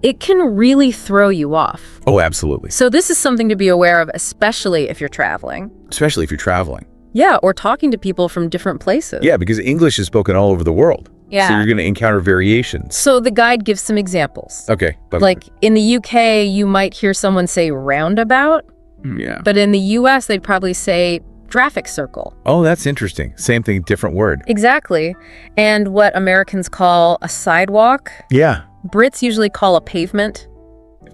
Speaker 1: it can really throw you off.
Speaker 2: Oh, absolutely.
Speaker 1: So this is something to be aware of, especially if you're traveling.
Speaker 2: Especially if you're traveling.
Speaker 1: Yeah, or talking to people from different places.
Speaker 2: Yeah, because English is spoken all over the world.
Speaker 1: Yeah.
Speaker 2: So you're going to encounter variations.
Speaker 1: So the guide gives some examples.
Speaker 2: Okay.
Speaker 1: Like in the UK, you might hear someone say roundabout.
Speaker 2: Yeah.
Speaker 1: But in the US, they'd probably say traffic circle.
Speaker 2: Oh, that's interesting. Same thing, different word.
Speaker 1: Exactly. And what Americans call a sidewalk,
Speaker 2: Yeah.
Speaker 1: Brits usually call a pavement.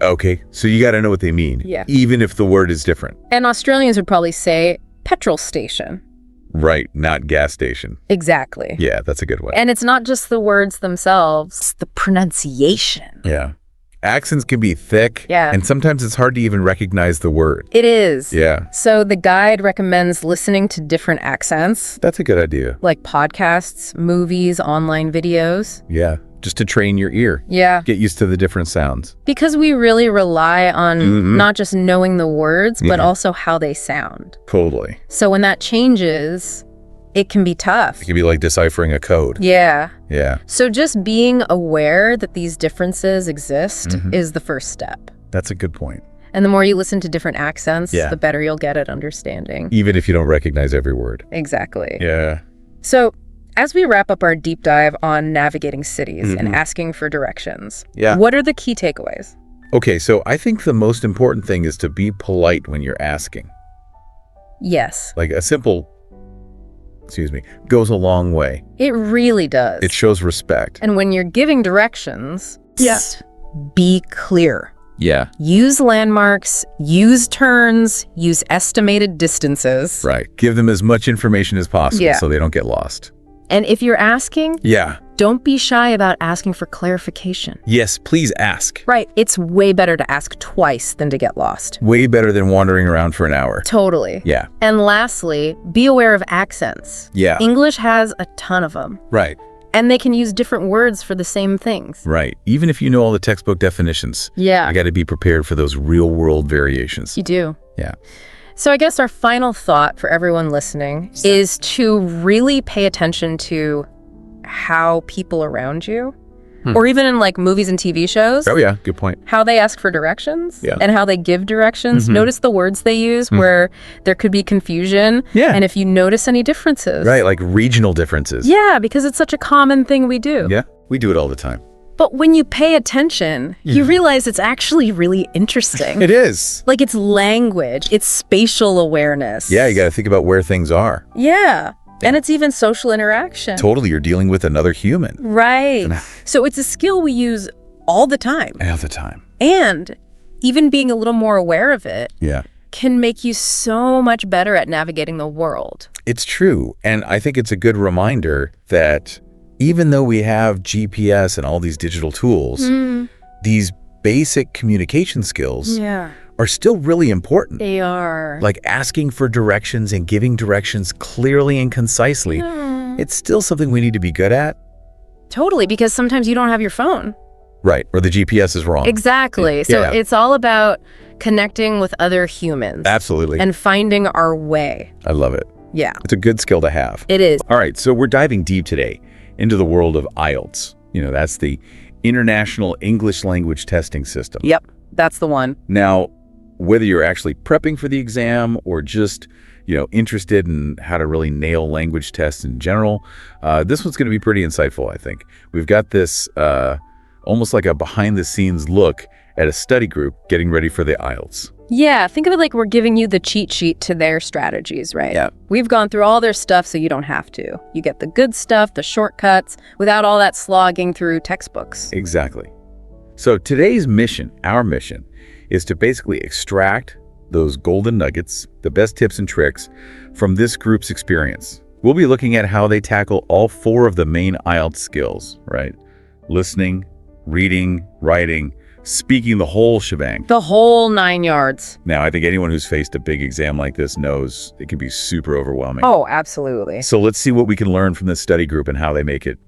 Speaker 2: Okay. So you got to know what they mean.
Speaker 1: Yeah.
Speaker 2: Even if the word is different.
Speaker 1: And Australians would probably say petrol station.
Speaker 2: Right. Not gas station.
Speaker 1: Exactly.
Speaker 2: Yeah, that's a good one.
Speaker 1: And it's not just the words themselves, it's the pronunciation.
Speaker 2: Yeah. Accents can be thick.
Speaker 1: Yeah.
Speaker 2: And sometimes it's hard to even recognize the word.
Speaker 1: It is.
Speaker 2: Yeah.
Speaker 1: So the guide recommends listening to different accents,
Speaker 2: That's a good idea.
Speaker 1: like podcasts, movies, online videos.
Speaker 2: Yeah. Just to train your ear.
Speaker 1: Yeah.
Speaker 2: Get used to the different sounds.
Speaker 1: Because we really rely on not just knowing the words, but
Speaker 2: Yeah.
Speaker 1: also how they sound.
Speaker 2: Totally.
Speaker 1: So when that changes, it can be tough.
Speaker 2: It can be like deciphering a code.
Speaker 1: Yeah.
Speaker 2: Yeah.
Speaker 1: So just being aware that these differences exist is the first step.
Speaker 2: That's a good point.
Speaker 1: And the more you listen to different accents,
Speaker 2: Yeah.
Speaker 1: the better you'll get at understanding.
Speaker 2: Even if you don't recognize every word.
Speaker 1: Exactly.
Speaker 2: Yeah.
Speaker 1: So as we wrap up our deep dive on navigating cities and asking for directions, what are the key takeaways?
Speaker 2: Okay, so I think the most important thing is to be polite when you're asking.
Speaker 1: Yes,
Speaker 2: Like a simple, goes a long way.
Speaker 1: it really does.
Speaker 2: It shows respect.
Speaker 1: And when you're giving directions, be clear.
Speaker 2: Yeah.
Speaker 1: Use landmarks, use turns, use estimated distances.
Speaker 2: Right. Give them as much information as possible
Speaker 1: Yeah.
Speaker 2: so they don't get lost.
Speaker 1: And if you're asking,
Speaker 2: Yeah.
Speaker 1: don't be shy about asking for clarification.
Speaker 2: Yes, please ask.
Speaker 1: Right, it's way better to ask twice than to get lost.
Speaker 2: Way better than wandering around for an hour.
Speaker 1: Totally.
Speaker 2: Yeah.
Speaker 1: And lastly, be aware of accents.
Speaker 2: Yeah.
Speaker 1: English has a ton of them,
Speaker 2: Right.
Speaker 1: and they can use different words for the same things.
Speaker 2: Right. Even if you know all the textbook definitions,
Speaker 1: Yeah,
Speaker 2: you got to be prepared for those real-world variations.
Speaker 1: you do.
Speaker 2: Yeah.
Speaker 1: So I guess our final thought for everyone listening is to really pay attention to how people around you, or even in like movies and TV shows,
Speaker 2: Oh, yeah. Good point.
Speaker 1: how they ask for directions
Speaker 2: Yeah.
Speaker 1: and how they give directions. Notice the words they use where there could be confusion.
Speaker 2: Yeah.
Speaker 1: And if you notice any differences.
Speaker 2: Right. Like regional differences.
Speaker 1: Yeah, because it's such a common thing we do.
Speaker 2: Yeah. We do it all the time.
Speaker 1: But when you pay attention, you realize it's actually really interesting.
Speaker 2: It is.
Speaker 1: Like it's language, it's spatial awareness.
Speaker 2: Yeah. You got to think about where things are.
Speaker 1: Yeah. And it's even social interaction.
Speaker 2: Totally. You're dealing with another human
Speaker 1: Right. So it's a skill we use all the time.
Speaker 2: all the time.
Speaker 1: And even being a little more aware of it
Speaker 2: Yeah.
Speaker 1: can make you so much better at navigating the world.
Speaker 2: It's true. And I think it's a good reminder that even though we have GPS and all these digital tools, these basic communication skills
Speaker 1: Yeah.
Speaker 2: are still really important.
Speaker 1: They are.
Speaker 2: Like asking for directions and giving directions clearly and concisely. It's still something we need to be good at.
Speaker 1: Totally, because sometimes you don't have your phone.
Speaker 2: Right. Or the GPS is wrong.
Speaker 1: Exactly. So
Speaker 2: Yeah.
Speaker 1: it's all about connecting with other humans.
Speaker 2: Absolutely.
Speaker 1: And finding our way.
Speaker 2: I love it.
Speaker 1: Yeah,
Speaker 2: It's a good skill to have.
Speaker 1: it is.
Speaker 2: All right, so we're diving deep today into the world of IELTS. That's the International English Language Testing System.
Speaker 1: Yep, that's the one.
Speaker 2: Now, whether you're actually prepping for the exam or just, interested in how to really nail language tests in general, this one's going to be pretty insightful, I think. We've got this almost like a behind-the-scenes look at a study group getting ready for the IELTS.
Speaker 1: Yeah, think of it like we're giving you the cheat sheet to their strategies, right?
Speaker 2: Yeah.
Speaker 1: We've gone through all their stuff so you don't have to. You get the good stuff, the shortcuts, without all that slogging through textbooks.
Speaker 2: Exactly. So today's mission, our mission, is to basically extract those golden nuggets, the best tips and tricks from this group's experience. We'll be looking at how they tackle all 4 of the main IELTS skills, right? Listening, reading, writing, speaking, the whole shebang.
Speaker 1: The whole 9 yards.
Speaker 2: Now, I think anyone who's faced a big exam like this knows it can be super overwhelming.
Speaker 1: Oh, absolutely.
Speaker 2: So let's see what we can learn from this study group and how they make it,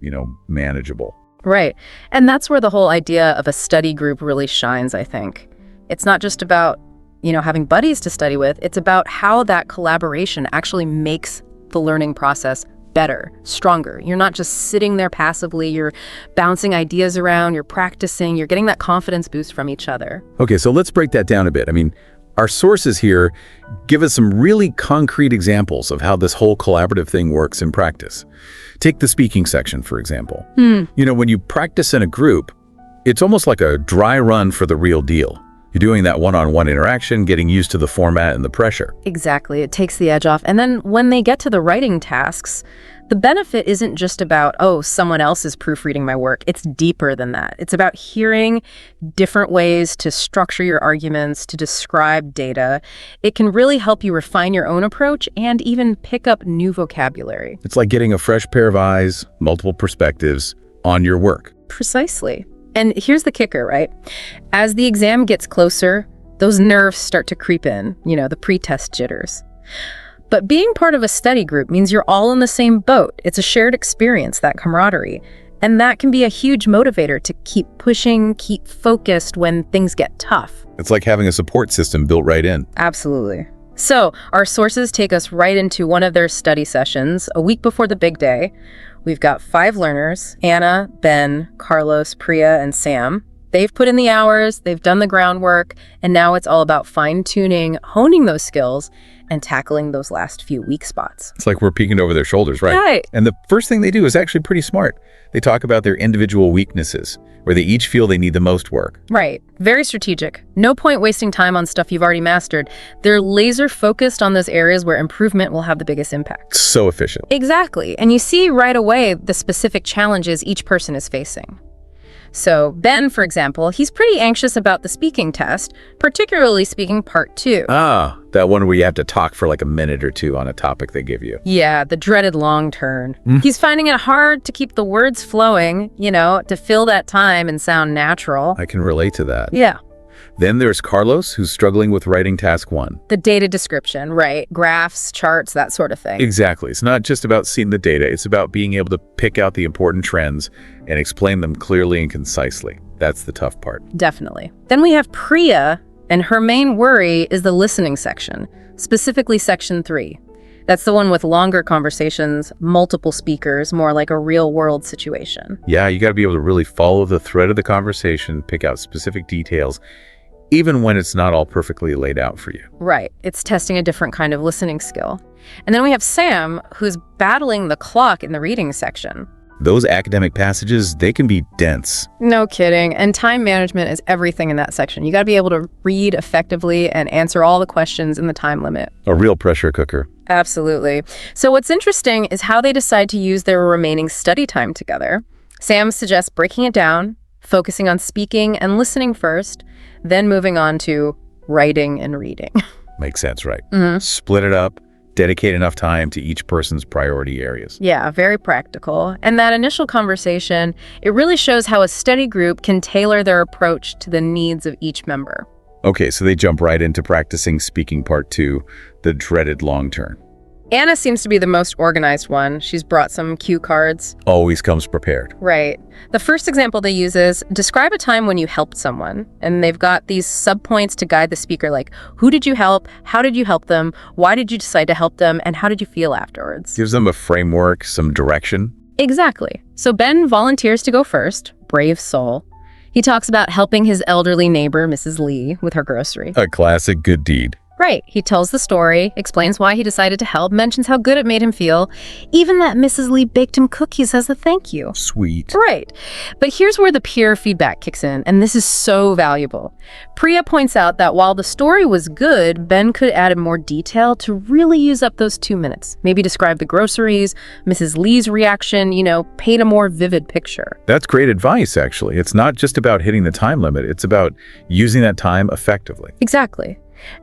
Speaker 2: manageable.
Speaker 1: Right. And that's where the whole idea of a study group really shines, I think. It's not just about, having buddies to study with. It's about how that collaboration actually makes the learning process better, stronger. You're not just sitting there passively. You're bouncing ideas around. You're practicing. You're getting that confidence boost from each other.
Speaker 2: Okay, so let's break that down a bit. Our sources here give us some really concrete examples of how this whole collaborative thing works in practice. Take the speaking section, for example. When you practice in a group, it's almost like a dry run for the real deal. You're doing that one-on-one interaction, getting used to the format and the pressure.
Speaker 1: Exactly. It takes the edge off. And then when they get to the writing tasks, the benefit isn't just about, someone else is proofreading my work. It's deeper than that. It's about hearing different ways to structure your arguments, to describe data. It can really help you refine your own approach and even pick up new vocabulary.
Speaker 2: It's like getting a fresh pair of eyes, multiple perspectives on your work.
Speaker 1: Precisely. And here's the kicker, right? As the exam gets closer, those nerves start to creep in, the pre-test jitters. But being part of a study group means you're all in the same boat. It's a shared experience, that camaraderie. And that can be a huge motivator to keep pushing, keep focused when things get tough.
Speaker 2: It's like having a support system built right in.
Speaker 1: Absolutely. So our sources take us right into one of their study sessions a week before the big day. We've got 5 learners, Anna, Ben, Carlos, Priya, and Sam. They've put in the hours, they've done the groundwork, and now it's all about fine-tuning, honing those skills, and tackling those last few weak spots.
Speaker 2: It's like we're peeking over their shoulders, right?
Speaker 1: Right.
Speaker 2: And the first thing they do is actually pretty smart. They talk about their individual weaknesses, where they each feel they need the most work.
Speaker 1: Right. Very strategic. No point wasting time on stuff you've already mastered. They're laser focused on those areas where improvement will have the biggest impact.
Speaker 2: So efficient.
Speaker 1: Exactly. And you see right away the specific challenges each person is facing. So Ben, for example, he's pretty anxious about the speaking test, particularly speaking part 2.
Speaker 2: Ah, that one where you have to talk for like a minute or 2 on a topic they give you.
Speaker 1: Yeah, the dreaded long turn. He's finding it hard to keep the words flowing, to fill that time and sound natural.
Speaker 2: I can relate to that.
Speaker 1: Yeah.
Speaker 2: Then there's Carlos, who's struggling with writing task 1.
Speaker 1: The data description, right? Graphs, charts, that sort of thing.
Speaker 2: Exactly. It's not just about seeing the data. It's about being able to pick out the important trends and explain them clearly and concisely. That's the tough part.
Speaker 1: Definitely. Then we have Priya, and her main worry is the listening section, specifically section 3. That's the one with longer conversations, multiple speakers, more like a real-world situation.
Speaker 2: Yeah, you got to be able to really follow the thread of the conversation, pick out specific details, even when it's not all perfectly laid out for you.
Speaker 1: Right. It's testing a different kind of listening skill. And then we have Sam, who's battling the clock in the reading section.
Speaker 2: Those academic passages, they can be dense.
Speaker 1: No kidding. And time management is everything in that section. You got to be able to read effectively and answer all the questions in the time limit.
Speaker 2: A real pressure cooker.
Speaker 1: Absolutely. So what's interesting is how they decide to use their remaining study time together. Sam suggests breaking it down, focusing on speaking and listening first, then moving on to writing and reading.
Speaker 2: Makes sense, right? Split it up, dedicate enough time to each person's priority areas.
Speaker 1: Yeah, very practical. And that initial conversation, it really shows how a study group can tailor their approach to the needs of each member.
Speaker 2: Okay, so they jump right into practicing speaking part 2, the dreaded long turn.
Speaker 1: Anna seems to be the most organized one. She's brought some cue cards.
Speaker 2: Always comes prepared.
Speaker 1: Right. The first example they use is, describe a time when you helped someone. And they've got these subpoints to guide the speaker, like, who did you help? How did you help them? Why did you decide to help them? And how did you feel afterwards?
Speaker 2: Gives them a framework, some direction.
Speaker 1: Exactly. So Ben volunteers to go first. Brave soul. He talks about helping his elderly neighbor, Mrs. Lee, with her grocery.
Speaker 2: A classic good deed.
Speaker 1: Right. He tells the story, explains why he decided to help, mentions how good it made him feel, even that Mrs. Lee baked him cookies as a thank you.
Speaker 2: Sweet.
Speaker 1: Right. But here's where the peer feedback kicks in, and this is so valuable. Priya points out that while the story was good, Ben could add more detail to really use up those 2 minutes. Maybe describe the groceries, Mrs. Lee's reaction, paint a more vivid picture.
Speaker 2: That's great advice, actually. It's not just about hitting the time limit. It's about using that time effectively.
Speaker 1: Exactly.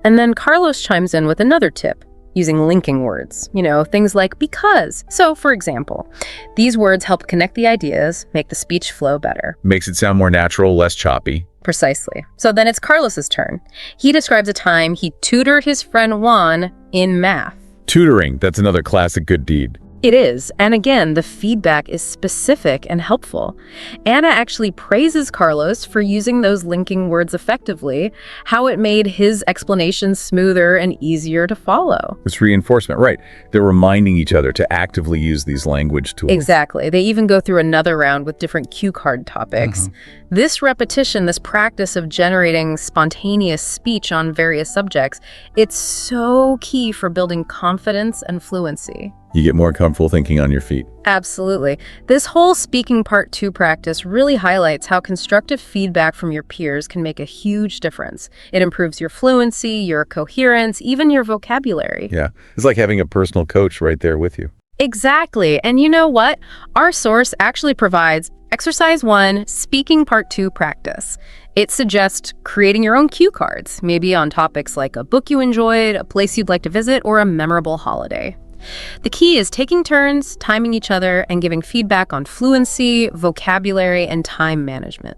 Speaker 1: And then Carlos chimes in with another tip, using linking words, things like because. So, for example, these words help connect the ideas, make the speech flow better.
Speaker 2: Makes it sound more natural, less choppy.
Speaker 1: Precisely. So then it's Carlos's turn. He describes a time he tutored his friend Juan in math.
Speaker 2: Tutoring, that's another classic good deed.
Speaker 1: It is, and again, the feedback is specific and helpful. Anna actually praises Carlos for using those linking words effectively, how it made his explanations smoother and easier to follow.
Speaker 2: It's reinforcement, right. They're reminding each other to actively use these language tools.
Speaker 1: Exactly. They even go through another round with different cue card topics. This repetition, this practice of generating spontaneous speech on various subjects, it's so key for building confidence and fluency.
Speaker 2: You get more comfortable thinking on your feet.
Speaker 1: Absolutely. This whole speaking part 2 practice really highlights how constructive feedback from your peers can make a huge difference. It improves your fluency, your coherence, even your vocabulary.
Speaker 2: Yeah, it's like having a personal coach right there with you.
Speaker 1: Exactly. And you know what? Our source actually provides Exercise 1, Speaking Part 2 Practice. It suggests creating your own cue cards, maybe on topics like a book you enjoyed, a place you'd like to visit, or a memorable holiday. The key is taking turns, timing each other, and giving feedback on fluency, vocabulary, and time management.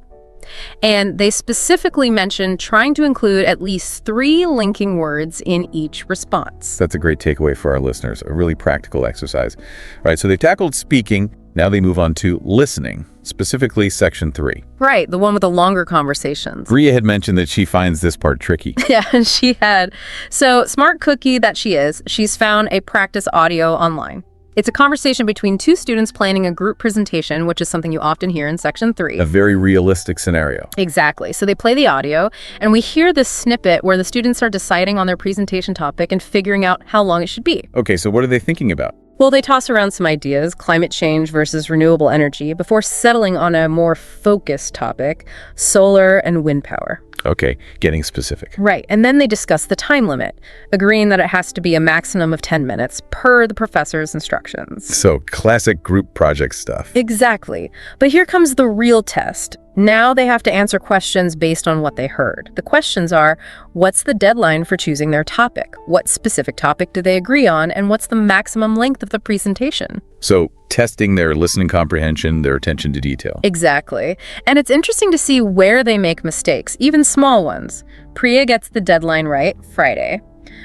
Speaker 1: And they specifically mention trying to include at least 3 linking words in each response.
Speaker 2: That's a great takeaway for our listeners, a really practical exercise. All right, so they've tackled speaking. Now they move on to listening, specifically section 3.
Speaker 1: Right, the one with the longer conversations.
Speaker 2: Bria had mentioned that she finds this part tricky.
Speaker 1: Yeah, she had. So, smart cookie that she is, she's found a practice audio online. It's a conversation between 2 students planning a group presentation, which is something you often hear in section 3.
Speaker 2: A very realistic scenario.
Speaker 1: Exactly. So they play the audio, and we hear this snippet where the students are deciding on their presentation topic and figuring out how long it should be.
Speaker 2: Okay, so what are they thinking about?
Speaker 1: Well, they toss around some ideas, climate change versus renewable energy, before settling on a more focused topic, solar and wind power.
Speaker 2: Okay, getting specific.
Speaker 1: Right, and then they discuss the time limit, agreeing that it has to be a maximum of 10 minutes per the professor's instructions.
Speaker 2: So, classic group project stuff.
Speaker 1: Exactly. But here comes the real test. Now they have to answer questions based on what they heard. The questions are, what's the deadline for choosing their topic? What specific topic do they agree on? And what's the maximum length of the presentation?
Speaker 2: So, testing their listening comprehension, their attention to detail.
Speaker 1: Exactly. And it's interesting to see where they make mistakes, even small ones. Priya gets the deadline right, Friday.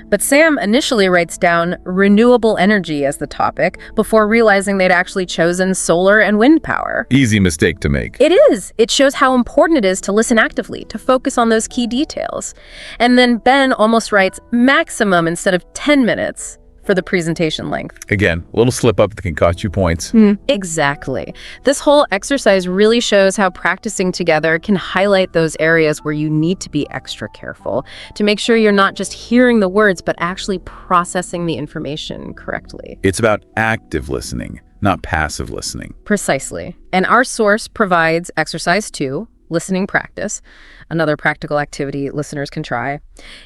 Speaker 1: But Sam initially writes down renewable energy as the topic before realizing they'd actually chosen solar and wind power.
Speaker 2: Easy mistake to make.
Speaker 1: It is. It shows how important it is to listen actively, to focus on those key details. And then Ben almost writes maximum instead of 10 minutes for the presentation length.
Speaker 2: Again, a little slip up that can cost you points.
Speaker 1: Exactly. This whole exercise really shows how practicing together can highlight those areas where you need to be extra careful to make sure you're not just hearing the words, but actually processing the information correctly.
Speaker 2: It's about active listening, not passive listening.
Speaker 1: Precisely. And our source provides exercise 2, listening practice, another practical activity listeners can try.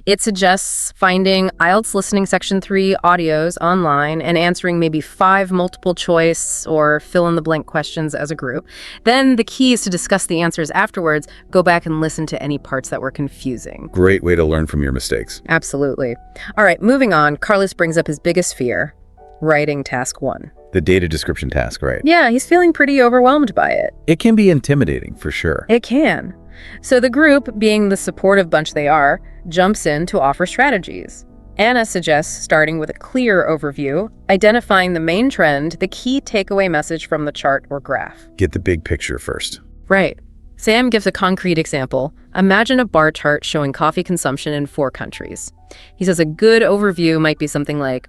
Speaker 1: It suggests finding IELTS Listening Section 3 audios online and answering maybe 5 multiple choice or fill-in-the-blank questions as a group. Then the key is to discuss the answers afterwards, go back and listen to any parts that were confusing.
Speaker 2: Great way to learn from your mistakes.
Speaker 1: Absolutely. All right, moving on, Carlos brings up his biggest fear, writing task 1.
Speaker 2: The data description task, right?
Speaker 1: Yeah, he's feeling pretty overwhelmed by it.
Speaker 2: It can be intimidating, for sure.
Speaker 1: It can. So the group, being the supportive bunch they are, jumps in to offer strategies. Anna suggests starting with a clear overview, identifying the main trend, the key takeaway message from the chart or graph.
Speaker 2: Get the big picture first.
Speaker 1: Right. Sam gives a concrete example. Imagine a bar chart showing coffee consumption in 4 countries. He says a good overview might be something like,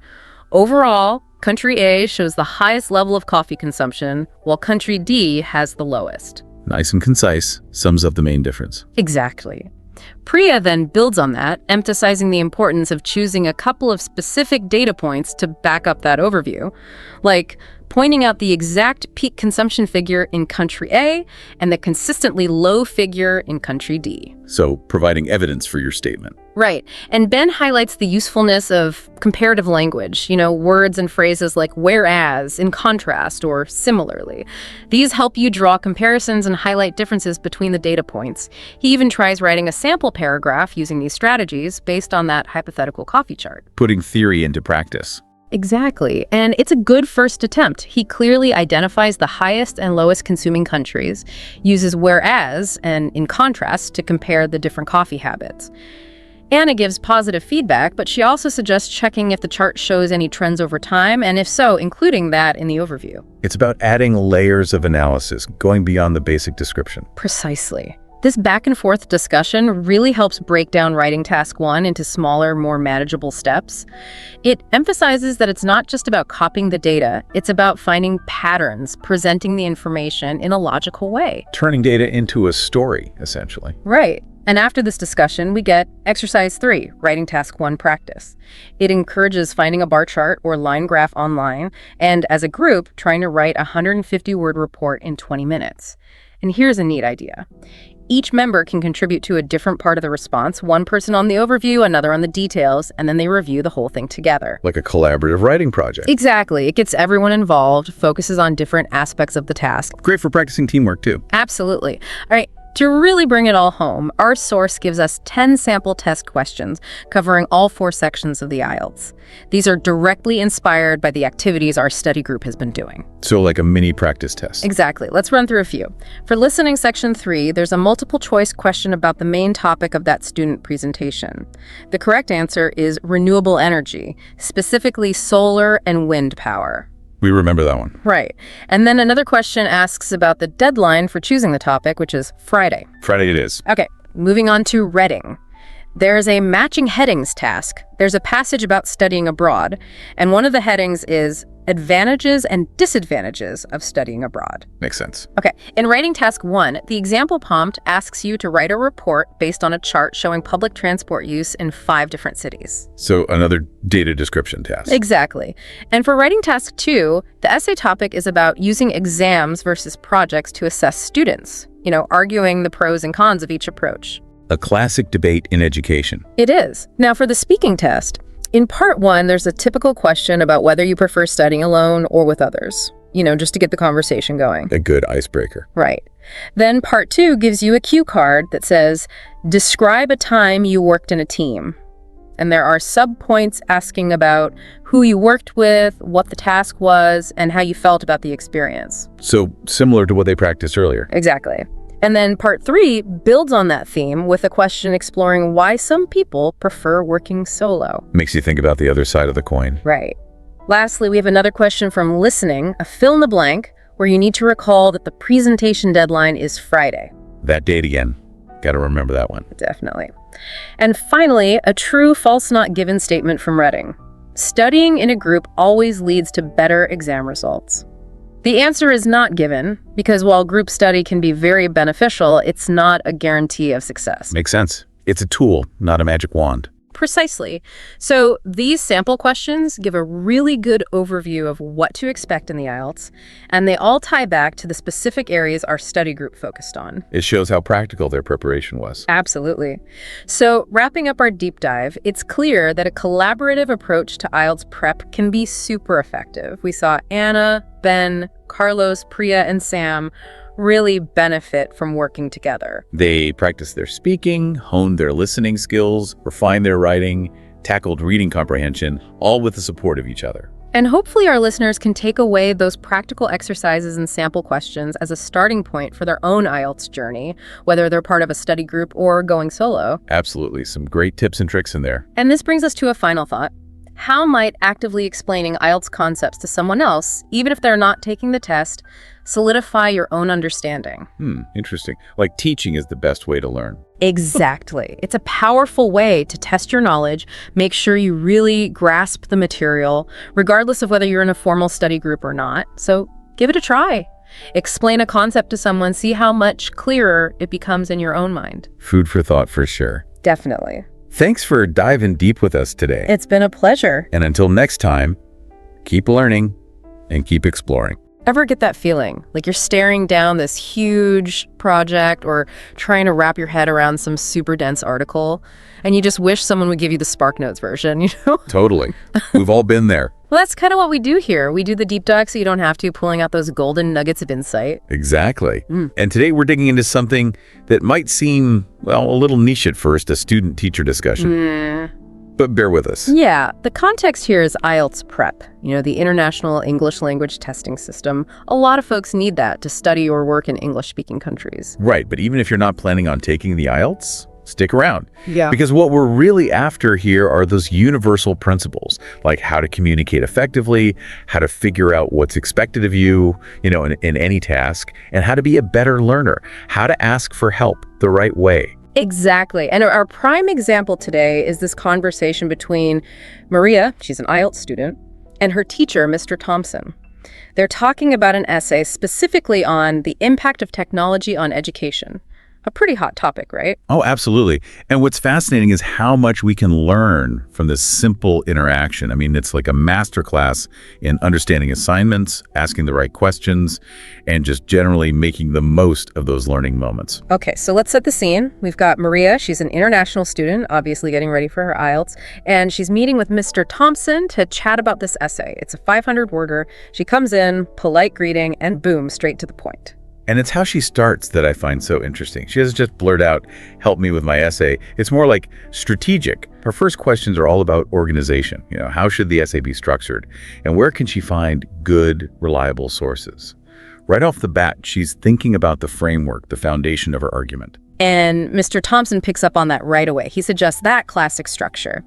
Speaker 1: overall, Country A shows the highest level of coffee consumption, while Country D has the lowest.
Speaker 2: Nice and concise, sums up the main difference.
Speaker 1: Exactly. Priya then builds on that, emphasizing the importance of choosing a couple of specific data points to back up that overview. Like, pointing out the exact peak consumption figure in country A and the consistently low figure in country D.
Speaker 2: So providing evidence for your statement.
Speaker 1: Right. And Ben highlights the usefulness of comparative language, words and phrases like whereas, in contrast, or similarly. These help you draw comparisons and highlight differences between the data points. He even tries writing a sample paragraph using these strategies based on that hypothetical coffee chart.
Speaker 2: Putting theory into practice.
Speaker 1: Exactly. And it's a good first attempt. He clearly identifies the highest and lowest consuming countries, uses whereas and in contrast to compare the different coffee habits. Anna gives positive feedback, but she also suggests checking if the chart shows any trends over time, and if so, including that in the overview.
Speaker 2: It's about adding layers of analysis, going beyond the basic description.
Speaker 1: Precisely. This back and forth discussion really helps break down writing task 1 into smaller, more manageable steps. It emphasizes that it's not just about copying the data, it's about finding patterns, presenting the information in a logical way.
Speaker 2: Turning data into a story, essentially.
Speaker 1: Right. And after this discussion, we get exercise 3, writing task 1 practice. It encourages finding a bar chart or line graph online, and as a group, trying to write a 150-word report in 20 minutes. And here's a neat idea. Each member can contribute to a different part of the response, one person on the overview, another on the details, and then they review the whole thing together.
Speaker 2: Like a collaborative writing project.
Speaker 1: Exactly. It gets everyone involved, focuses on different aspects of the task.
Speaker 2: Great for practicing teamwork, too.
Speaker 1: Absolutely. All right. To really bring it all home, our source gives us 10 sample test questions covering all 4 sections of the IELTS. These are directly inspired by the activities our study group has been doing.
Speaker 2: So like a mini practice test.
Speaker 1: Exactly. Let's run through a few. For listening section 3, there's a multiple choice question about the main topic of that student presentation. The correct answer is renewable energy, specifically solar and wind power.
Speaker 2: We remember that one.
Speaker 1: Right. And then another question asks about the deadline for choosing the topic, which is Friday.
Speaker 2: Friday it is.
Speaker 1: Okay, moving on to reading. There's a matching headings task. There's a passage about studying abroad, and one of the headings is advantages and disadvantages of studying abroad.
Speaker 2: Makes sense.
Speaker 1: Okay, in writing task 1, the example prompt asks you to write a report based on a chart showing public transport use in 5 different cities.
Speaker 2: So another data description task.
Speaker 1: Exactly. And for writing task 2, the essay topic is about using exams versus projects to assess students, arguing the pros and cons of each approach.
Speaker 2: A classic debate in education.
Speaker 1: It is. Now for the speaking test, in part 1, there's a typical question about whether you prefer studying alone or with others, just to get the conversation going.
Speaker 2: A good icebreaker.
Speaker 1: Right. Then part 2 gives you a cue card that says, describe a time you worked in a team. And there are sub-points asking about who you worked with, what the task was, and how you felt about the experience.
Speaker 2: So similar to what they practiced earlier.
Speaker 1: Exactly. And then part 3 builds on that theme with a question exploring why some people prefer working solo.
Speaker 2: Makes you think about the other side of the coin.
Speaker 1: Right. Lastly, we have another question from listening, a fill in the blank, where you need to recall that the presentation deadline is Friday.
Speaker 2: That date again. Got to remember that one.
Speaker 1: Definitely. And finally, a true false not given statement from Reading. Studying in a group always leads to better exam results. The answer is not given, because while group study can be very beneficial, it's not a guarantee of success.
Speaker 2: Makes sense. It's a tool, not a magic wand.
Speaker 1: Precisely. So these sample questions give a really good overview of what to expect in the IELTS, and they all tie back to the specific areas our study group focused on.
Speaker 2: It shows how practical their preparation was.
Speaker 1: Absolutely. So wrapping up our deep dive, it's clear that a collaborative approach to IELTS prep can be super effective. We saw Anna, Ben, Carlos, Priya, and Sam really benefit from working together.
Speaker 2: They practiced their speaking, honed their listening skills, refined their writing, tackled reading comprehension, all with the support of each other.
Speaker 1: And hopefully our listeners can take away those practical exercises and sample questions as a starting point for their own IELTS journey, whether they're part of a study group or going solo.
Speaker 2: Absolutely. Some great tips and tricks in there.
Speaker 1: And this brings us to a final thought. How might actively explaining IELTS concepts to someone else, even if they're not taking the test, solidify your own understanding?
Speaker 2: Interesting. Like teaching is the best way to learn.
Speaker 1: Exactly. It's a powerful way to test your knowledge, make sure you really grasp the material, regardless of whether you're in a formal study group or not. So give it a try. Explain a concept to someone, see how much clearer it becomes in your own mind.
Speaker 2: Food for thought for sure.
Speaker 1: Definitely.
Speaker 2: Thanks for diving deep with us today.
Speaker 1: It's been a pleasure.
Speaker 2: And until next time, keep learning, and keep exploring.
Speaker 1: Ever get that feeling? Like you're staring down this huge project or trying to wrap your head around some super dense article, and you just wish someone would give you the SparkNotes version, you know?
Speaker 2: Totally. We've all been there.
Speaker 1: Well, that's kind of what we do here. We do the deep dive so you don't have to, pulling out those golden nuggets of insight.
Speaker 2: Exactly. And today we're digging into something that might seem, well, a little niche at first, a student-teacher discussion. But bear with us.
Speaker 1: Yeah, the context here is IELTS Prep, the International English Language Testing System. A lot of folks need that to study or work in English-speaking countries.
Speaker 2: Right, but even if you're not planning on taking the IELTS, stick around.
Speaker 1: Yeah.
Speaker 2: Because what we're really after here are those universal principles, like how to communicate effectively, how to figure out what's expected of you, in any task, and how to be a better learner, how to ask for help the right way.
Speaker 1: Exactly. And our prime example today is this conversation between Maria, she's an IELTS student, and her teacher, Mr. Thompson. They're talking about an essay specifically on the impact of technology on education. A pretty hot topic, right?
Speaker 2: Oh, absolutely. And what's fascinating is how much we can learn from this simple interaction. I mean, it's like a masterclass in understanding assignments, asking the right questions, and just generally making the most of those learning moments.
Speaker 1: Okay, so let's set the scene. We've got Maria. She's an international student, obviously getting ready for her IELTS, and she's meeting with Mr. Thompson to chat about this essay. It's a 500-worder. She comes in, polite greeting, and boom, straight to the point.
Speaker 2: And it's how she starts that I find so interesting. She doesn't just blurt out, help me with my essay. It's more like strategic. Her first questions are all about organization. How should the essay be structured? And where can she find good, reliable sources? Right off the bat, she's thinking about the framework, the foundation of her argument.
Speaker 1: And Mr. Thompson picks up on that right away. He suggests that classic structure,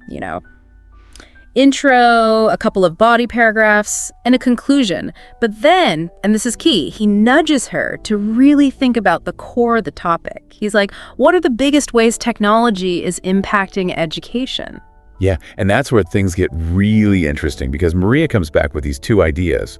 Speaker 1: intro, a couple of body paragraphs, and a conclusion. But then, and this is key, he nudges her to really think about the core of the topic. He's like, what are the biggest ways technology is impacting education?
Speaker 2: Yeah, and that's where things get really interesting because Maria comes back with these two ideas.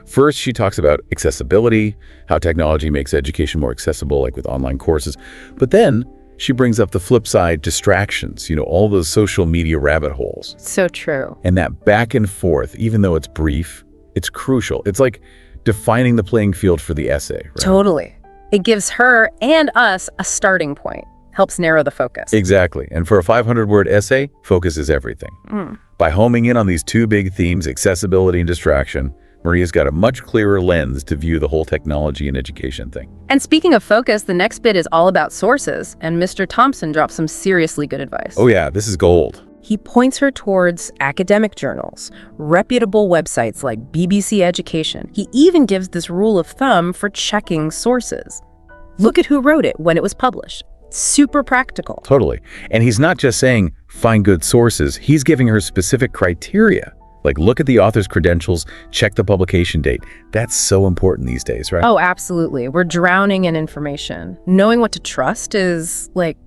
Speaker 2: First, she talks about accessibility, how technology makes education more accessible, like with online courses. But then she brings up the flip side, distractions, all those social media rabbit holes.
Speaker 1: So true.
Speaker 2: And that back and forth, even though it's brief, it's crucial. It's like defining the playing field for the essay, right?
Speaker 1: Totally. It gives her and us a starting point, helps narrow the focus.
Speaker 2: Exactly. And for a 500-word essay, focus is everything. By homing in on these two big themes, accessibility and distraction, Maria's got a much clearer lens to view the whole technology and education thing.
Speaker 1: And speaking of focus, the next bit is all about sources, and Mr. Thompson drops some seriously good advice.
Speaker 2: Oh yeah, this is gold.
Speaker 1: He points her towards academic journals, reputable websites like BBC Education. He even gives this rule of thumb for checking sources. Look at who wrote it when it was published. Super practical.
Speaker 2: Totally. And he's not just saying, find good sources. He's giving her specific criteria. Like, look at the author's credentials, check the publication date. That's so important these days, right?
Speaker 1: Oh, absolutely. We're drowning in information. Knowing what to trust is like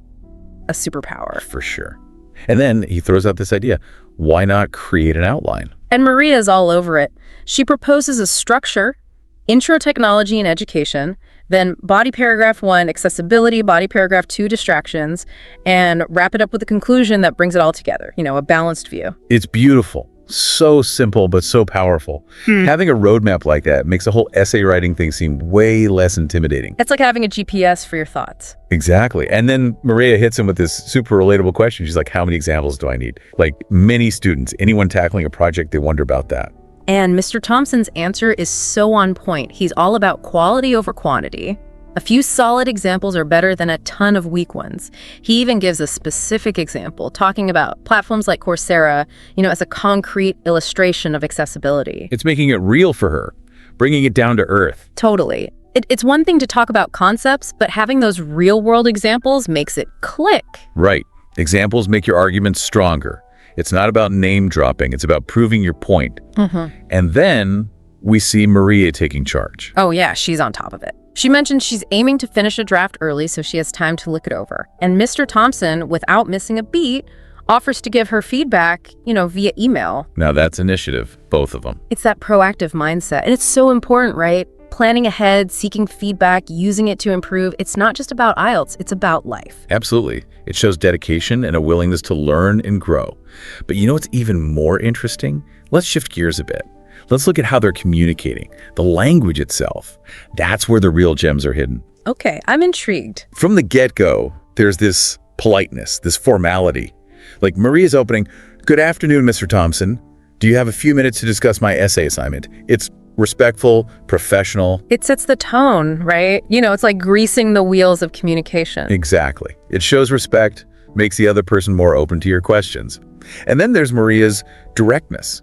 Speaker 1: a superpower.
Speaker 2: For sure. And then he throws out this idea, why not create an outline?
Speaker 1: And Maria's all over it. She proposes a structure, intro technology and education, then body paragraph 1, accessibility, body paragraph 2, distractions, and wrap it up with a conclusion that brings it all together, a balanced view.
Speaker 2: It's beautiful. So simple, but so powerful. Having a roadmap like that makes the whole essay writing thing seem way less intimidating.
Speaker 1: It's like having a GPS for your thoughts.
Speaker 2: Exactly. And then Maria hits him with this super relatable question. She's like, how many examples do I need? Like many students, anyone tackling a project, they wonder about that.
Speaker 1: And Mr. Thompson's answer is so on point. He's all about quality over quantity. A few solid examples are better than a ton of weak ones. He even gives a specific example, talking about platforms like Coursera, as a concrete illustration of accessibility.
Speaker 2: It's making it real for her, bringing it down to earth.
Speaker 1: Totally. It's one thing to talk about concepts, but having those real-world examples makes it click.
Speaker 2: Right. Examples make your arguments stronger. It's not about name dropping. It's about proving your point. And then we see Maria taking charge.
Speaker 1: Oh yeah, she's on top of it. She mentioned she's aiming to finish a draft early so she has time to look it over. And Mr. Thompson, without missing a beat, offers to give her feedback, via email.
Speaker 2: Now that's initiative, both of them.
Speaker 1: It's that proactive mindset. And it's so important, right? Planning ahead, seeking feedback, using it to improve. It's not just about IELTS, it's about life.
Speaker 2: Absolutely. It shows dedication and a willingness to learn and grow. But what's even more interesting? Let's shift gears a bit. Let's look at how they're communicating. The language itself. That's where the real gems are hidden.
Speaker 1: Okay, I'm intrigued.
Speaker 2: From the get-go, there's this politeness, this formality. Like Maria's opening, "Good afternoon, Mr. Thompson. Do you have a few minutes to discuss my essay assignment?" It's respectful, professional.
Speaker 1: It sets the tone, right? It's like greasing the wheels of communication.
Speaker 2: Exactly. It shows respect, makes the other person more open to your questions. And then there's Maria's directness.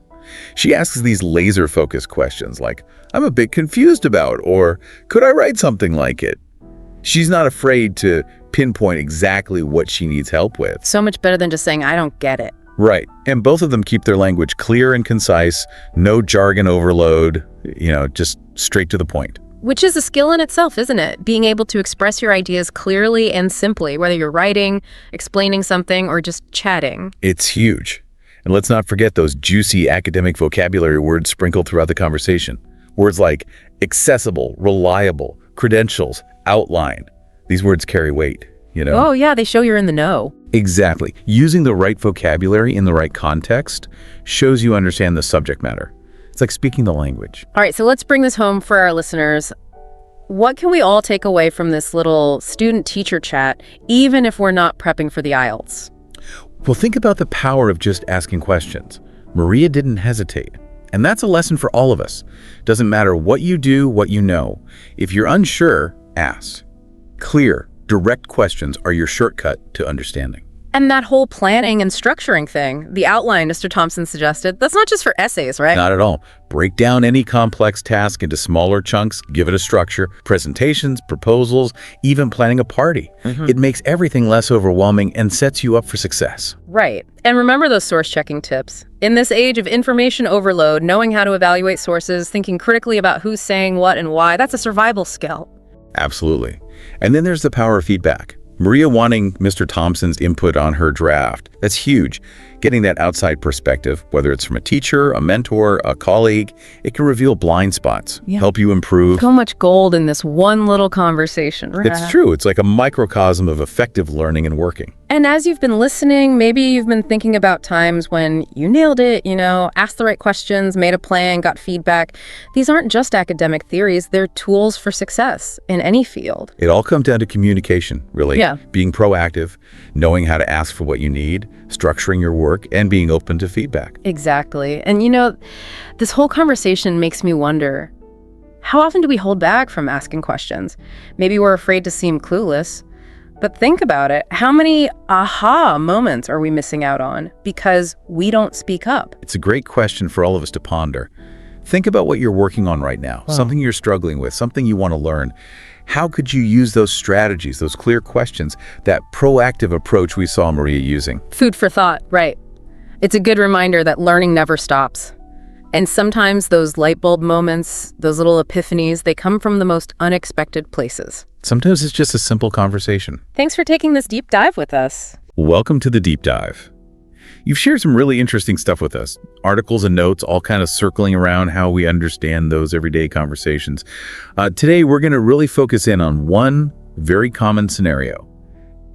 Speaker 2: She asks these laser-focused questions like, "I'm a bit confused about," or "Could I write something like it?" She's not afraid to pinpoint exactly what she needs help with.
Speaker 1: So much better than just saying, "I don't get it."
Speaker 2: Right. And both of them keep their language clear and concise, no jargon overload, just straight to the point.
Speaker 1: Which is a skill in itself, isn't it? Being able to express your ideas clearly and simply, whether you're writing, explaining something, or just chatting.
Speaker 2: It's huge. And let's not forget those juicy academic vocabulary words sprinkled throughout the conversation. Words like accessible, reliable, credentials, outline. These words carry weight,
Speaker 1: Oh, yeah, they show you're in the know.
Speaker 2: Exactly. Using the right vocabulary in the right context shows you understand the subject matter. It's like speaking the language.
Speaker 1: All right, so let's bring this home for our listeners. What can we all take away from this little student-teacher chat, even if we're not prepping for the IELTS?
Speaker 2: Well, think about the power of just asking questions. Maria didn't hesitate. And that's a lesson for all of us. Doesn't matter what you do, what you know. If you're unsure, ask. Clear, direct questions are your shortcut to understanding.
Speaker 1: And that whole planning and structuring thing, the outline Mr. Thompson suggested, that's not just for essays, right?
Speaker 2: Not at all. Break down any complex task into smaller chunks, give it a structure, presentations, proposals, even planning a party. It makes everything less overwhelming and sets you up for success.
Speaker 1: Right. And remember those source checking tips. In this age of information overload, knowing how to evaluate sources, thinking critically about who's saying what and why, that's a survival skill.
Speaker 2: Absolutely. And then there's the power of feedback. Maria wanting Mr. Thompson's input on her draft. That's huge. Getting that outside perspective, whether it's from a teacher, a mentor, a colleague, it can reveal blind spots, help you improve.
Speaker 1: So much gold in this one little conversation.
Speaker 2: It's true. It's like a microcosm of effective learning and working.
Speaker 1: And as you've been listening, maybe you've been thinking about times when you nailed it, asked the right questions, made a plan, got feedback. These aren't just academic theories, they're tools for success in any field.
Speaker 2: It all comes down to communication, really.
Speaker 1: Yeah.
Speaker 2: Being proactive, knowing how to ask for what you need, structuring your work, and being open to feedback.
Speaker 1: Exactly. And this whole conversation makes me wonder, how often do we hold back from asking questions? Maybe we're afraid to seem clueless. But think about it. How many aha moments are we missing out on because we don't speak up?
Speaker 2: It's a great question for all of us to ponder. Think about what you're working on right now, something you're struggling with, something you want to learn. How could you use those strategies, those clear questions, that proactive approach we saw Maria using?
Speaker 1: Food for thought, right. It's a good reminder that learning never stops. And sometimes those light bulb moments, those little epiphanies, they come from the most unexpected places.
Speaker 2: Sometimes it's just a simple conversation.
Speaker 1: Thanks for taking this deep dive with us.
Speaker 2: Welcome to the deep dive. You've shared some really interesting stuff with us. Articles and notes all kind of circling around how we understand those everyday conversations. Today, we're going to really focus in on one very common scenario,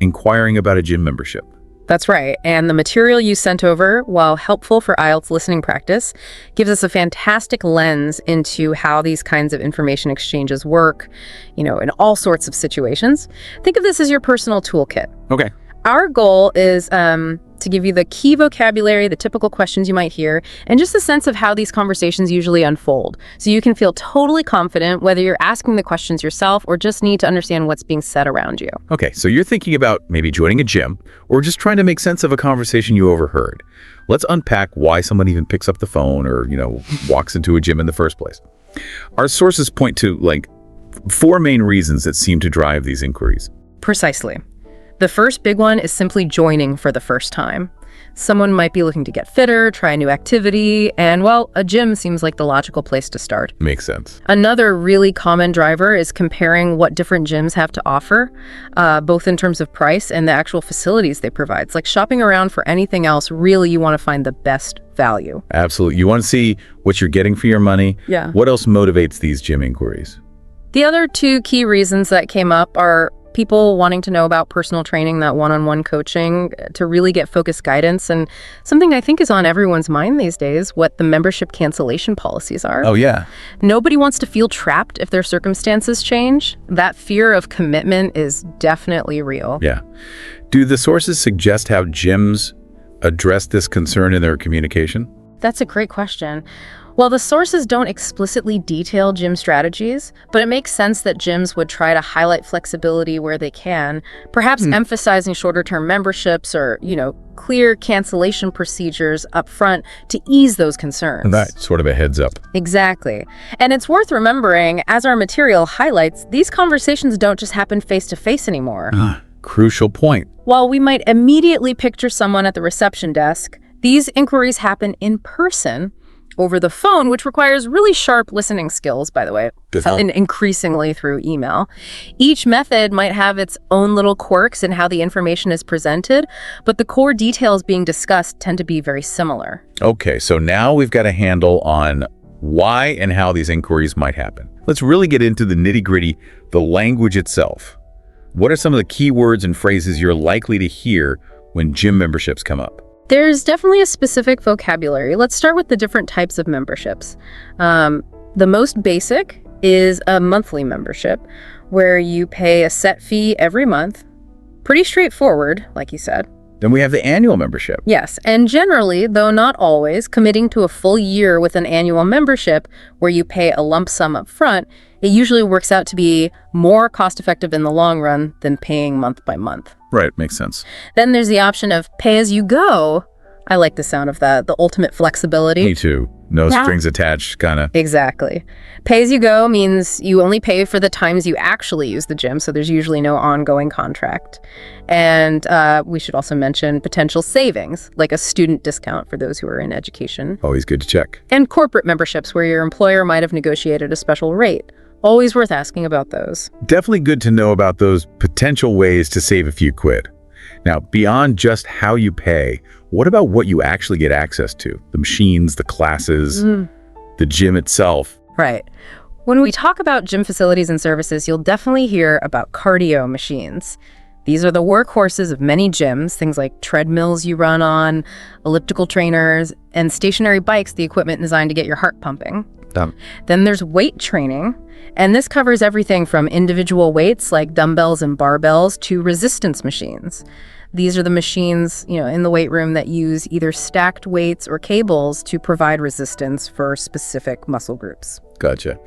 Speaker 2: inquiring about a gym membership.
Speaker 1: That's right. And the material you sent over, while helpful for IELTS listening practice, gives us a fantastic lens into how these kinds of information exchanges work, in all sorts of situations. Think of this as your personal toolkit.
Speaker 2: Okay.
Speaker 1: Our goal is to give you the key vocabulary, the typical questions you might hear, and just a sense of how these conversations usually unfold. So you can feel totally confident whether you're asking the questions yourself or just need to understand what's being said around you.
Speaker 2: Okay, so you're thinking about maybe joining a gym or just trying to make sense of a conversation you overheard. Let's unpack why someone even picks up the phone or, walks into a gym in the first place. Our sources point to, 4 main reasons that seem to drive these inquiries.
Speaker 1: Precisely. The first big one is simply joining for the first time. Someone might be looking to get fitter, try a new activity, and, a gym seems like the logical place to start.
Speaker 2: Makes sense.
Speaker 1: Another really common driver is comparing what different gyms have to offer, both in terms of price and the actual facilities they provide. It's like shopping around for anything else. Really, you want to find the best value.
Speaker 2: Absolutely. You want to see what you're getting for your money.
Speaker 1: Yeah.
Speaker 2: What else motivates these gym inquiries?
Speaker 1: The other 2 key reasons that came up are people wanting to know about personal training, that one-on-one coaching, to really get focused guidance. And something I think is on everyone's mind these days, what the membership cancellation policies are.
Speaker 2: Oh, yeah.
Speaker 1: Nobody wants to feel trapped if their circumstances change. That fear of commitment is definitely real.
Speaker 2: Yeah. Do the sources suggest how gyms address this concern in their communication?
Speaker 1: That's a great question. Well, the sources don't explicitly detail gym strategies, but it makes sense that gyms would try to highlight flexibility where they can, perhaps emphasizing shorter-term memberships or, clear cancellation procedures up front to ease those concerns.
Speaker 2: Right, sort of a heads up.
Speaker 1: Exactly. And it's worth remembering, as our material highlights, these conversations don't just happen face-to-face anymore.
Speaker 2: Crucial point.
Speaker 1: While we might immediately picture someone at the reception desk, these inquiries happen in person, over the phone, which requires really sharp listening skills, by the way, and increasingly through email. Each method might have its own little quirks in how the information is presented, but the core details being discussed tend to be very similar.
Speaker 2: Okay, so now we've got a handle on why and how these inquiries might happen. Let's really get into the nitty-gritty, the language itself. What are some of the key words and phrases you're likely to hear when gym memberships come up?
Speaker 1: There's definitely a specific vocabulary. Let's start with the different types of memberships. The most basic is a monthly membership, where you pay a set fee every month. Pretty straightforward, like you said.
Speaker 2: Then we have the annual membership.
Speaker 1: Yes, and generally, though not always, committing to a full year with an annual membership where you pay a lump sum up front, it usually works out to be more cost-effective in the long run than paying month by month.
Speaker 2: Right, makes sense.
Speaker 1: Then there's the option of pay-as-you-go. I like the sound of that, the ultimate flexibility.
Speaker 2: Me too. No strings attached, kind of.
Speaker 1: Exactly. Pay-as-you-go means you only pay for the times you actually use the gym, so there's usually no ongoing contract. And we should also mention potential savings, like a student discount for those who are in education.
Speaker 2: Always good to check.
Speaker 1: And corporate memberships, where your employer might have negotiated a special rate. Always worth asking about those.
Speaker 2: Definitely good to know about those potential ways to save a few quid. Now, beyond just how you pay, what about what you actually get access to? The machines, the classes, the gym itself.
Speaker 1: Right. When we talk about gym facilities and services, you'll definitely hear about cardio machines. These are the workhorses of many gyms, things like treadmills you run on, elliptical trainers, and stationary bikes, the equipment designed to get your heart pumping. Then there's weight training, and this covers everything from individual weights like dumbbells and barbells to resistance machines. These are the machines, in the weight room that use either stacked weights or cables to provide resistance for specific muscle groups.
Speaker 2: Gotcha.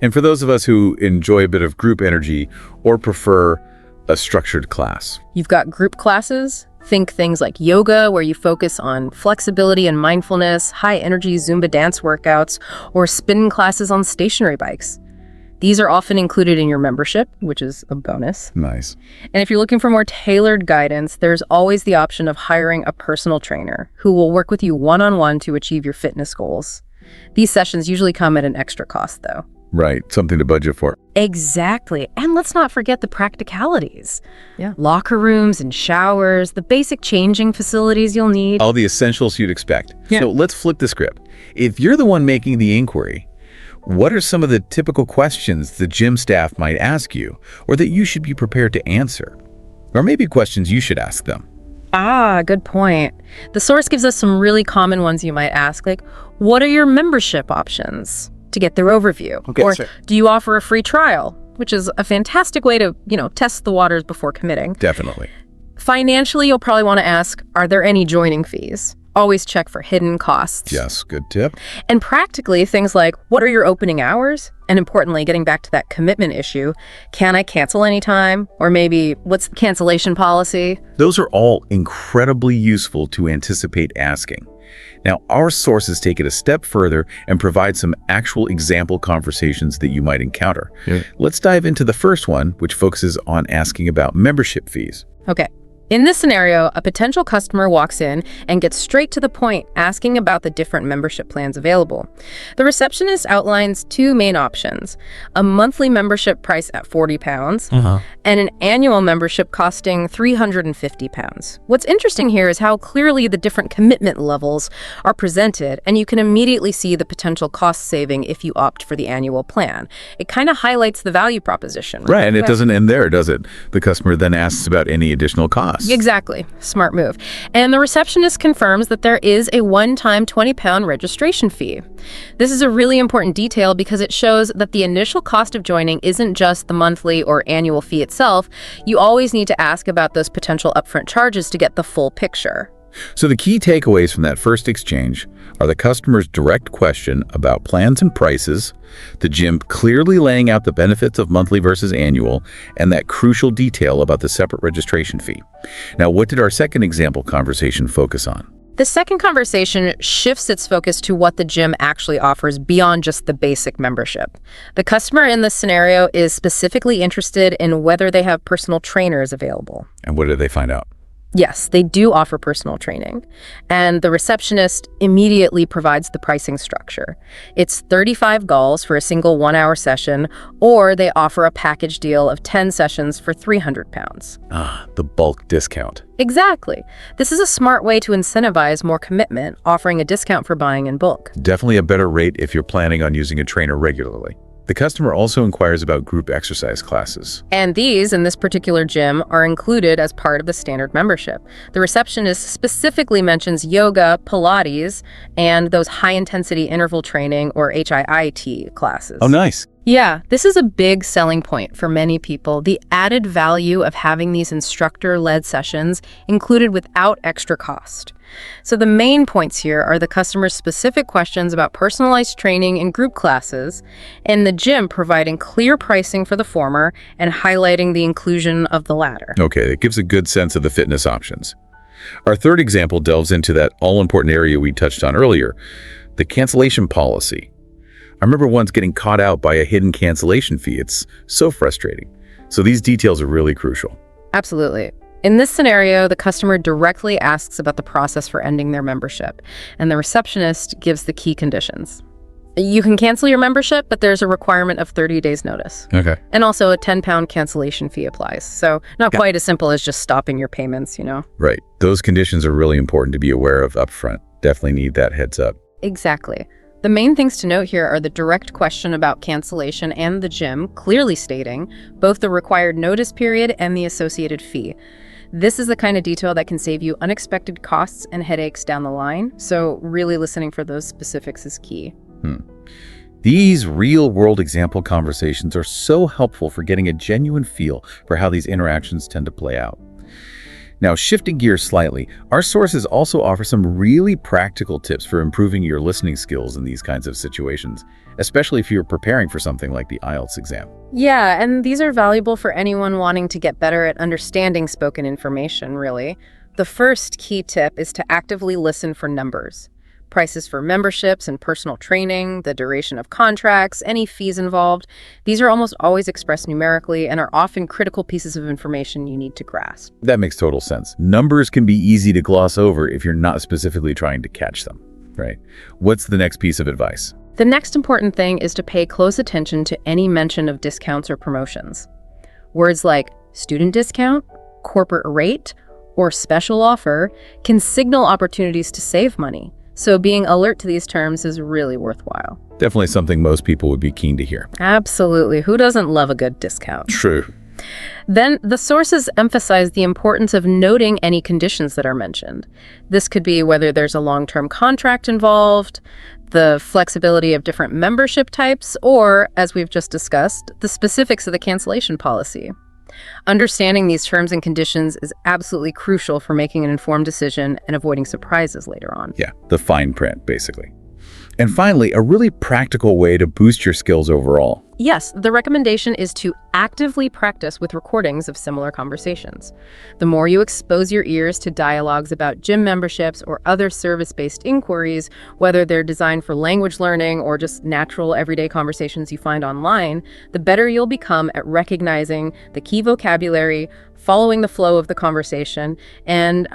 Speaker 2: And for those of us who enjoy a bit of group energy or prefer a structured class.
Speaker 1: You've got group classes. Think things like yoga, where you focus on flexibility and mindfulness, high-energy Zumba dance workouts, or spin classes on stationary bikes. These are often included in your membership, which is a bonus.
Speaker 2: Nice.
Speaker 1: And if you're looking for more tailored guidance, there's always the option of hiring a personal trainer who will work with you one-on-one to achieve your fitness goals. These sessions usually come at an extra cost, though.
Speaker 2: Right, something to budget for.
Speaker 1: Exactly. And let's not forget the practicalities. Yeah. Locker rooms and showers, the basic changing facilities you'll need.
Speaker 2: All the essentials you'd expect.
Speaker 1: Yeah.
Speaker 2: So let's flip the script. If you're the one making the inquiry, what are some of the typical questions the gym staff might ask you, or that you should be prepared to answer? Or maybe questions you should ask them.
Speaker 1: Good point. The source gives us some really common ones you might ask, like, what are your membership options? To get their overview.
Speaker 2: Okay,
Speaker 1: or
Speaker 2: sure.
Speaker 1: Do you offer a free trial? Which is a fantastic way to, test the waters before committing.
Speaker 2: Definitely.
Speaker 1: Financially, you'll probably want to ask, are there any joining fees? Always check for hidden costs.
Speaker 2: Yes, good tip.
Speaker 1: And practically, things like, what are your opening hours? And importantly, getting back to that commitment issue, can I cancel anytime? Or maybe, what's the cancellation policy?
Speaker 2: Those are all incredibly useful to anticipate asking. Now, our sources take it a step further and provide some actual example conversations that you might encounter. Yeah. Let's dive into the first one, which focuses on asking about membership fees.
Speaker 1: Okay. In this scenario, a potential customer walks in and gets straight to the point, asking about the different membership plans available. The receptionist outlines two main options: a monthly membership price at £40 and an annual membership costing £350. What's interesting here is how clearly the different commitment levels are presented, and you can immediately see the potential cost saving if you opt for the annual plan. It kind of highlights the value proposition.
Speaker 2: Right, and it doesn't end there, does it? The customer then asks about any additional costs.
Speaker 1: Exactly. Smart move. And the receptionist confirms that there is a one-time £20 registration fee. This is a really important detail because it shows that the initial cost of joining isn't just the monthly or annual fee itself. You always need to ask about those potential upfront charges to get the full picture.
Speaker 2: So the key takeaways from that first exchange are the customer's direct question about plans and prices, the gym clearly laying out the benefits of monthly versus annual, and that crucial detail about the separate registration fee. Now, what did our second example conversation focus on?
Speaker 1: The second conversation shifts its focus to what the gym actually offers beyond just the basic membership. The customer in this scenario is specifically interested in whether they have personal trainers available.
Speaker 2: And what did they find out?
Speaker 1: Yes, they do offer personal training, and the receptionist immediately provides the pricing structure. It's 35 galls for a single 1-hour session, or they offer a package deal of 10 sessions for £300.
Speaker 2: The bulk discount.
Speaker 1: Exactly. This is a smart way to incentivize more commitment, offering a discount for buying in bulk.
Speaker 2: Definitely a better rate if you're planning on using a trainer regularly. The customer also inquires about group exercise classes.
Speaker 1: And these, in this particular gym, are included as part of the standard membership. The receptionist specifically mentions yoga, Pilates, and those high-intensity interval training, or HIIT, classes.
Speaker 2: Oh, nice.
Speaker 1: Yeah, this is a big selling point for many people, the added value of having these instructor-led sessions included without extra cost. So the main points here are the customer's specific questions about personalized training and group classes, and the gym providing clear pricing for the former and highlighting the inclusion of the latter.
Speaker 2: Okay, it gives a good sense of the fitness options. Our third example delves into that all-important area we touched on earlier, the cancellation policy. I remember once getting caught out by a hidden cancellation fee. It's so frustrating. So these details are really crucial.
Speaker 1: Absolutely. In this scenario, the customer directly asks about the process for ending their membership, and the receptionist gives the key conditions. You can cancel your membership, but there's a requirement of 30 days notice.
Speaker 2: Okay.
Speaker 1: And also a £10 cancellation fee applies. So not quite as simple as just stopping your payments, you know?
Speaker 2: Right. Those conditions are really important to be aware of upfront. Definitely need that heads up.
Speaker 1: Exactly. The main things to note here are the direct question about cancellation and the gym clearly stating both the required notice period and the associated fee. This is the kind of detail that can save you unexpected costs and headaches down the line, so really listening for those specifics is key.
Speaker 2: These real-world example conversations are so helpful for getting a genuine feel for how these interactions tend to play out. Now, shifting gears slightly, our sources also offer some really practical tips for improving your listening skills in these kinds of situations, especially if you're preparing for something like the IELTS exam.
Speaker 1: Yeah, and these are valuable for anyone wanting to get better at understanding spoken information, really. The first key tip is to actively listen for numbers. Prices for memberships and personal training, the duration of contracts, any fees involved. These are almost always expressed numerically and are often critical pieces of information you need to grasp.
Speaker 2: That makes total sense. Numbers can be easy to gloss over if you're not specifically trying to catch them, right? What's the next piece of advice?
Speaker 1: The next important thing is to pay close attention to any mention of discounts or promotions. Words like student discount, corporate rate, or special offer can signal opportunities to save money. So being alert to these terms is really worthwhile.
Speaker 2: Definitely something most people would be keen to hear.
Speaker 1: Absolutely. Who doesn't love a good discount?
Speaker 2: True.
Speaker 1: Then the sources emphasize the importance of noting any conditions that are mentioned. This could be whether there's a long-term contract involved, the flexibility of different membership types, or, as we've just discussed, the specifics of the cancellation policy. Understanding these terms and conditions is absolutely crucial for making an informed decision and avoiding surprises later on.
Speaker 2: Yeah, the fine print, basically. And finally, a really practical way to boost your skills overall.
Speaker 1: Yes, the recommendation is to actively practice with recordings of similar conversations. The more you expose your ears to dialogues about gym memberships or other service-based inquiries, whether they're designed for language learning or just natural everyday conversations you find online, the better you'll become at recognizing the key vocabulary, following the flow of the conversation, and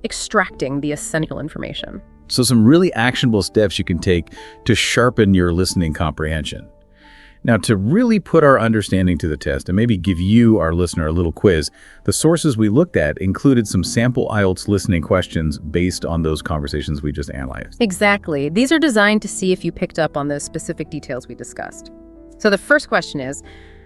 Speaker 1: extracting the essential information.
Speaker 2: So some really actionable steps you can take to sharpen your listening comprehension. Now, to really put our understanding to the test and maybe give you, our listener, a little quiz, the sources we looked at included some sample IELTS listening questions based on those conversations we just analyzed.
Speaker 1: Exactly. These are designed to see if you picked up on those specific details we discussed. So the first question is,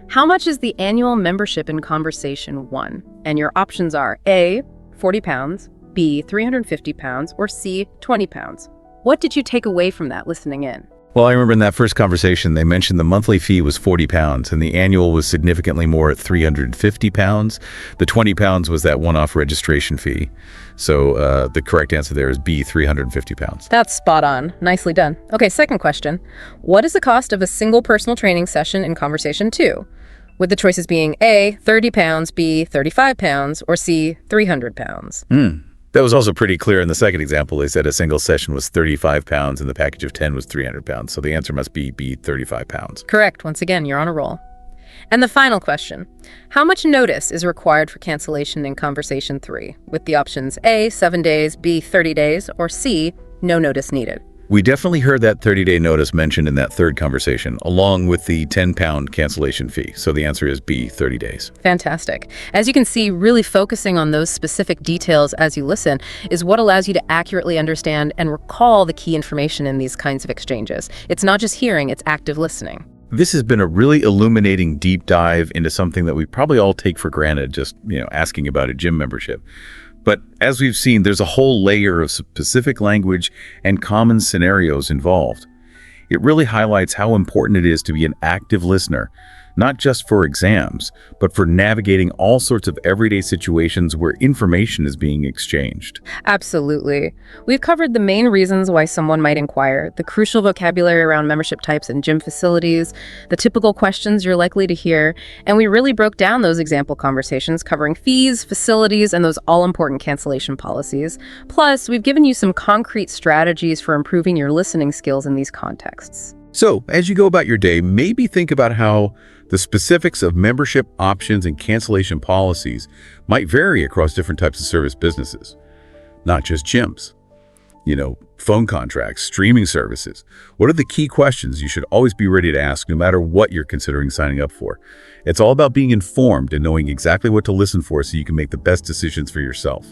Speaker 1: how much is the annual membership in Conversation 1? And your options are A, 40 pounds, B, 350 pounds, or C, 20 pounds. What did you take away from that listening in?
Speaker 2: Well, I remember in that first conversation, they mentioned the monthly fee was 40 pounds and the annual was significantly more at 350 pounds. The 20 pounds was that one-off registration fee. So the correct answer there is B, 350 pounds.
Speaker 1: That's spot on. Nicely done. Okay, second question. What is the cost of a single personal training session in Conversation 2? With the choices being A, 30 pounds, B, 35 pounds, or C, 300 pounds.
Speaker 2: That was also pretty clear in the second example. They said a single session was 35 pounds and the package of 10 was 300 pounds. So the answer must be B, 35 pounds.
Speaker 1: Correct. Once again, you're on a roll. And the final question. How much notice is required for cancellation in Conversation 3? With the options A, 7 days, B, 30 days, or C, no notice needed.
Speaker 2: We definitely heard that 30-day notice mentioned in that third conversation, along with the 10-pound cancellation fee. So the answer is B, 30 days.
Speaker 1: Fantastic. As you can see, really focusing on those specific details as you listen is what allows you to accurately understand and recall the key information in these kinds of exchanges. It's not just hearing, it's active listening.
Speaker 2: This has been a really illuminating deep dive into something that we probably all take for granted, just, asking about a gym membership. But as we've seen, there's a whole layer of specific language and common scenarios involved. It really highlights how important it is to be an active listener, not just for exams, but for navigating all sorts of everyday situations where information is being exchanged.
Speaker 1: Absolutely. We've covered the main reasons why someone might inquire, the crucial vocabulary around membership types and gym facilities, the typical questions you're likely to hear, and we really broke down those example conversations covering fees, facilities, and those all-important cancellation policies. Plus, we've given you some concrete strategies for improving your listening skills in these contexts.
Speaker 2: So, as you go about your day, maybe think about how the specifics of membership options and cancellation policies might vary across different types of service businesses, not just gyms. Phone contracts, streaming services. What are the key questions you should always be ready to ask no matter what you're considering signing up for? It's all about being informed and knowing exactly what to listen for so you can make the best decisions for yourself.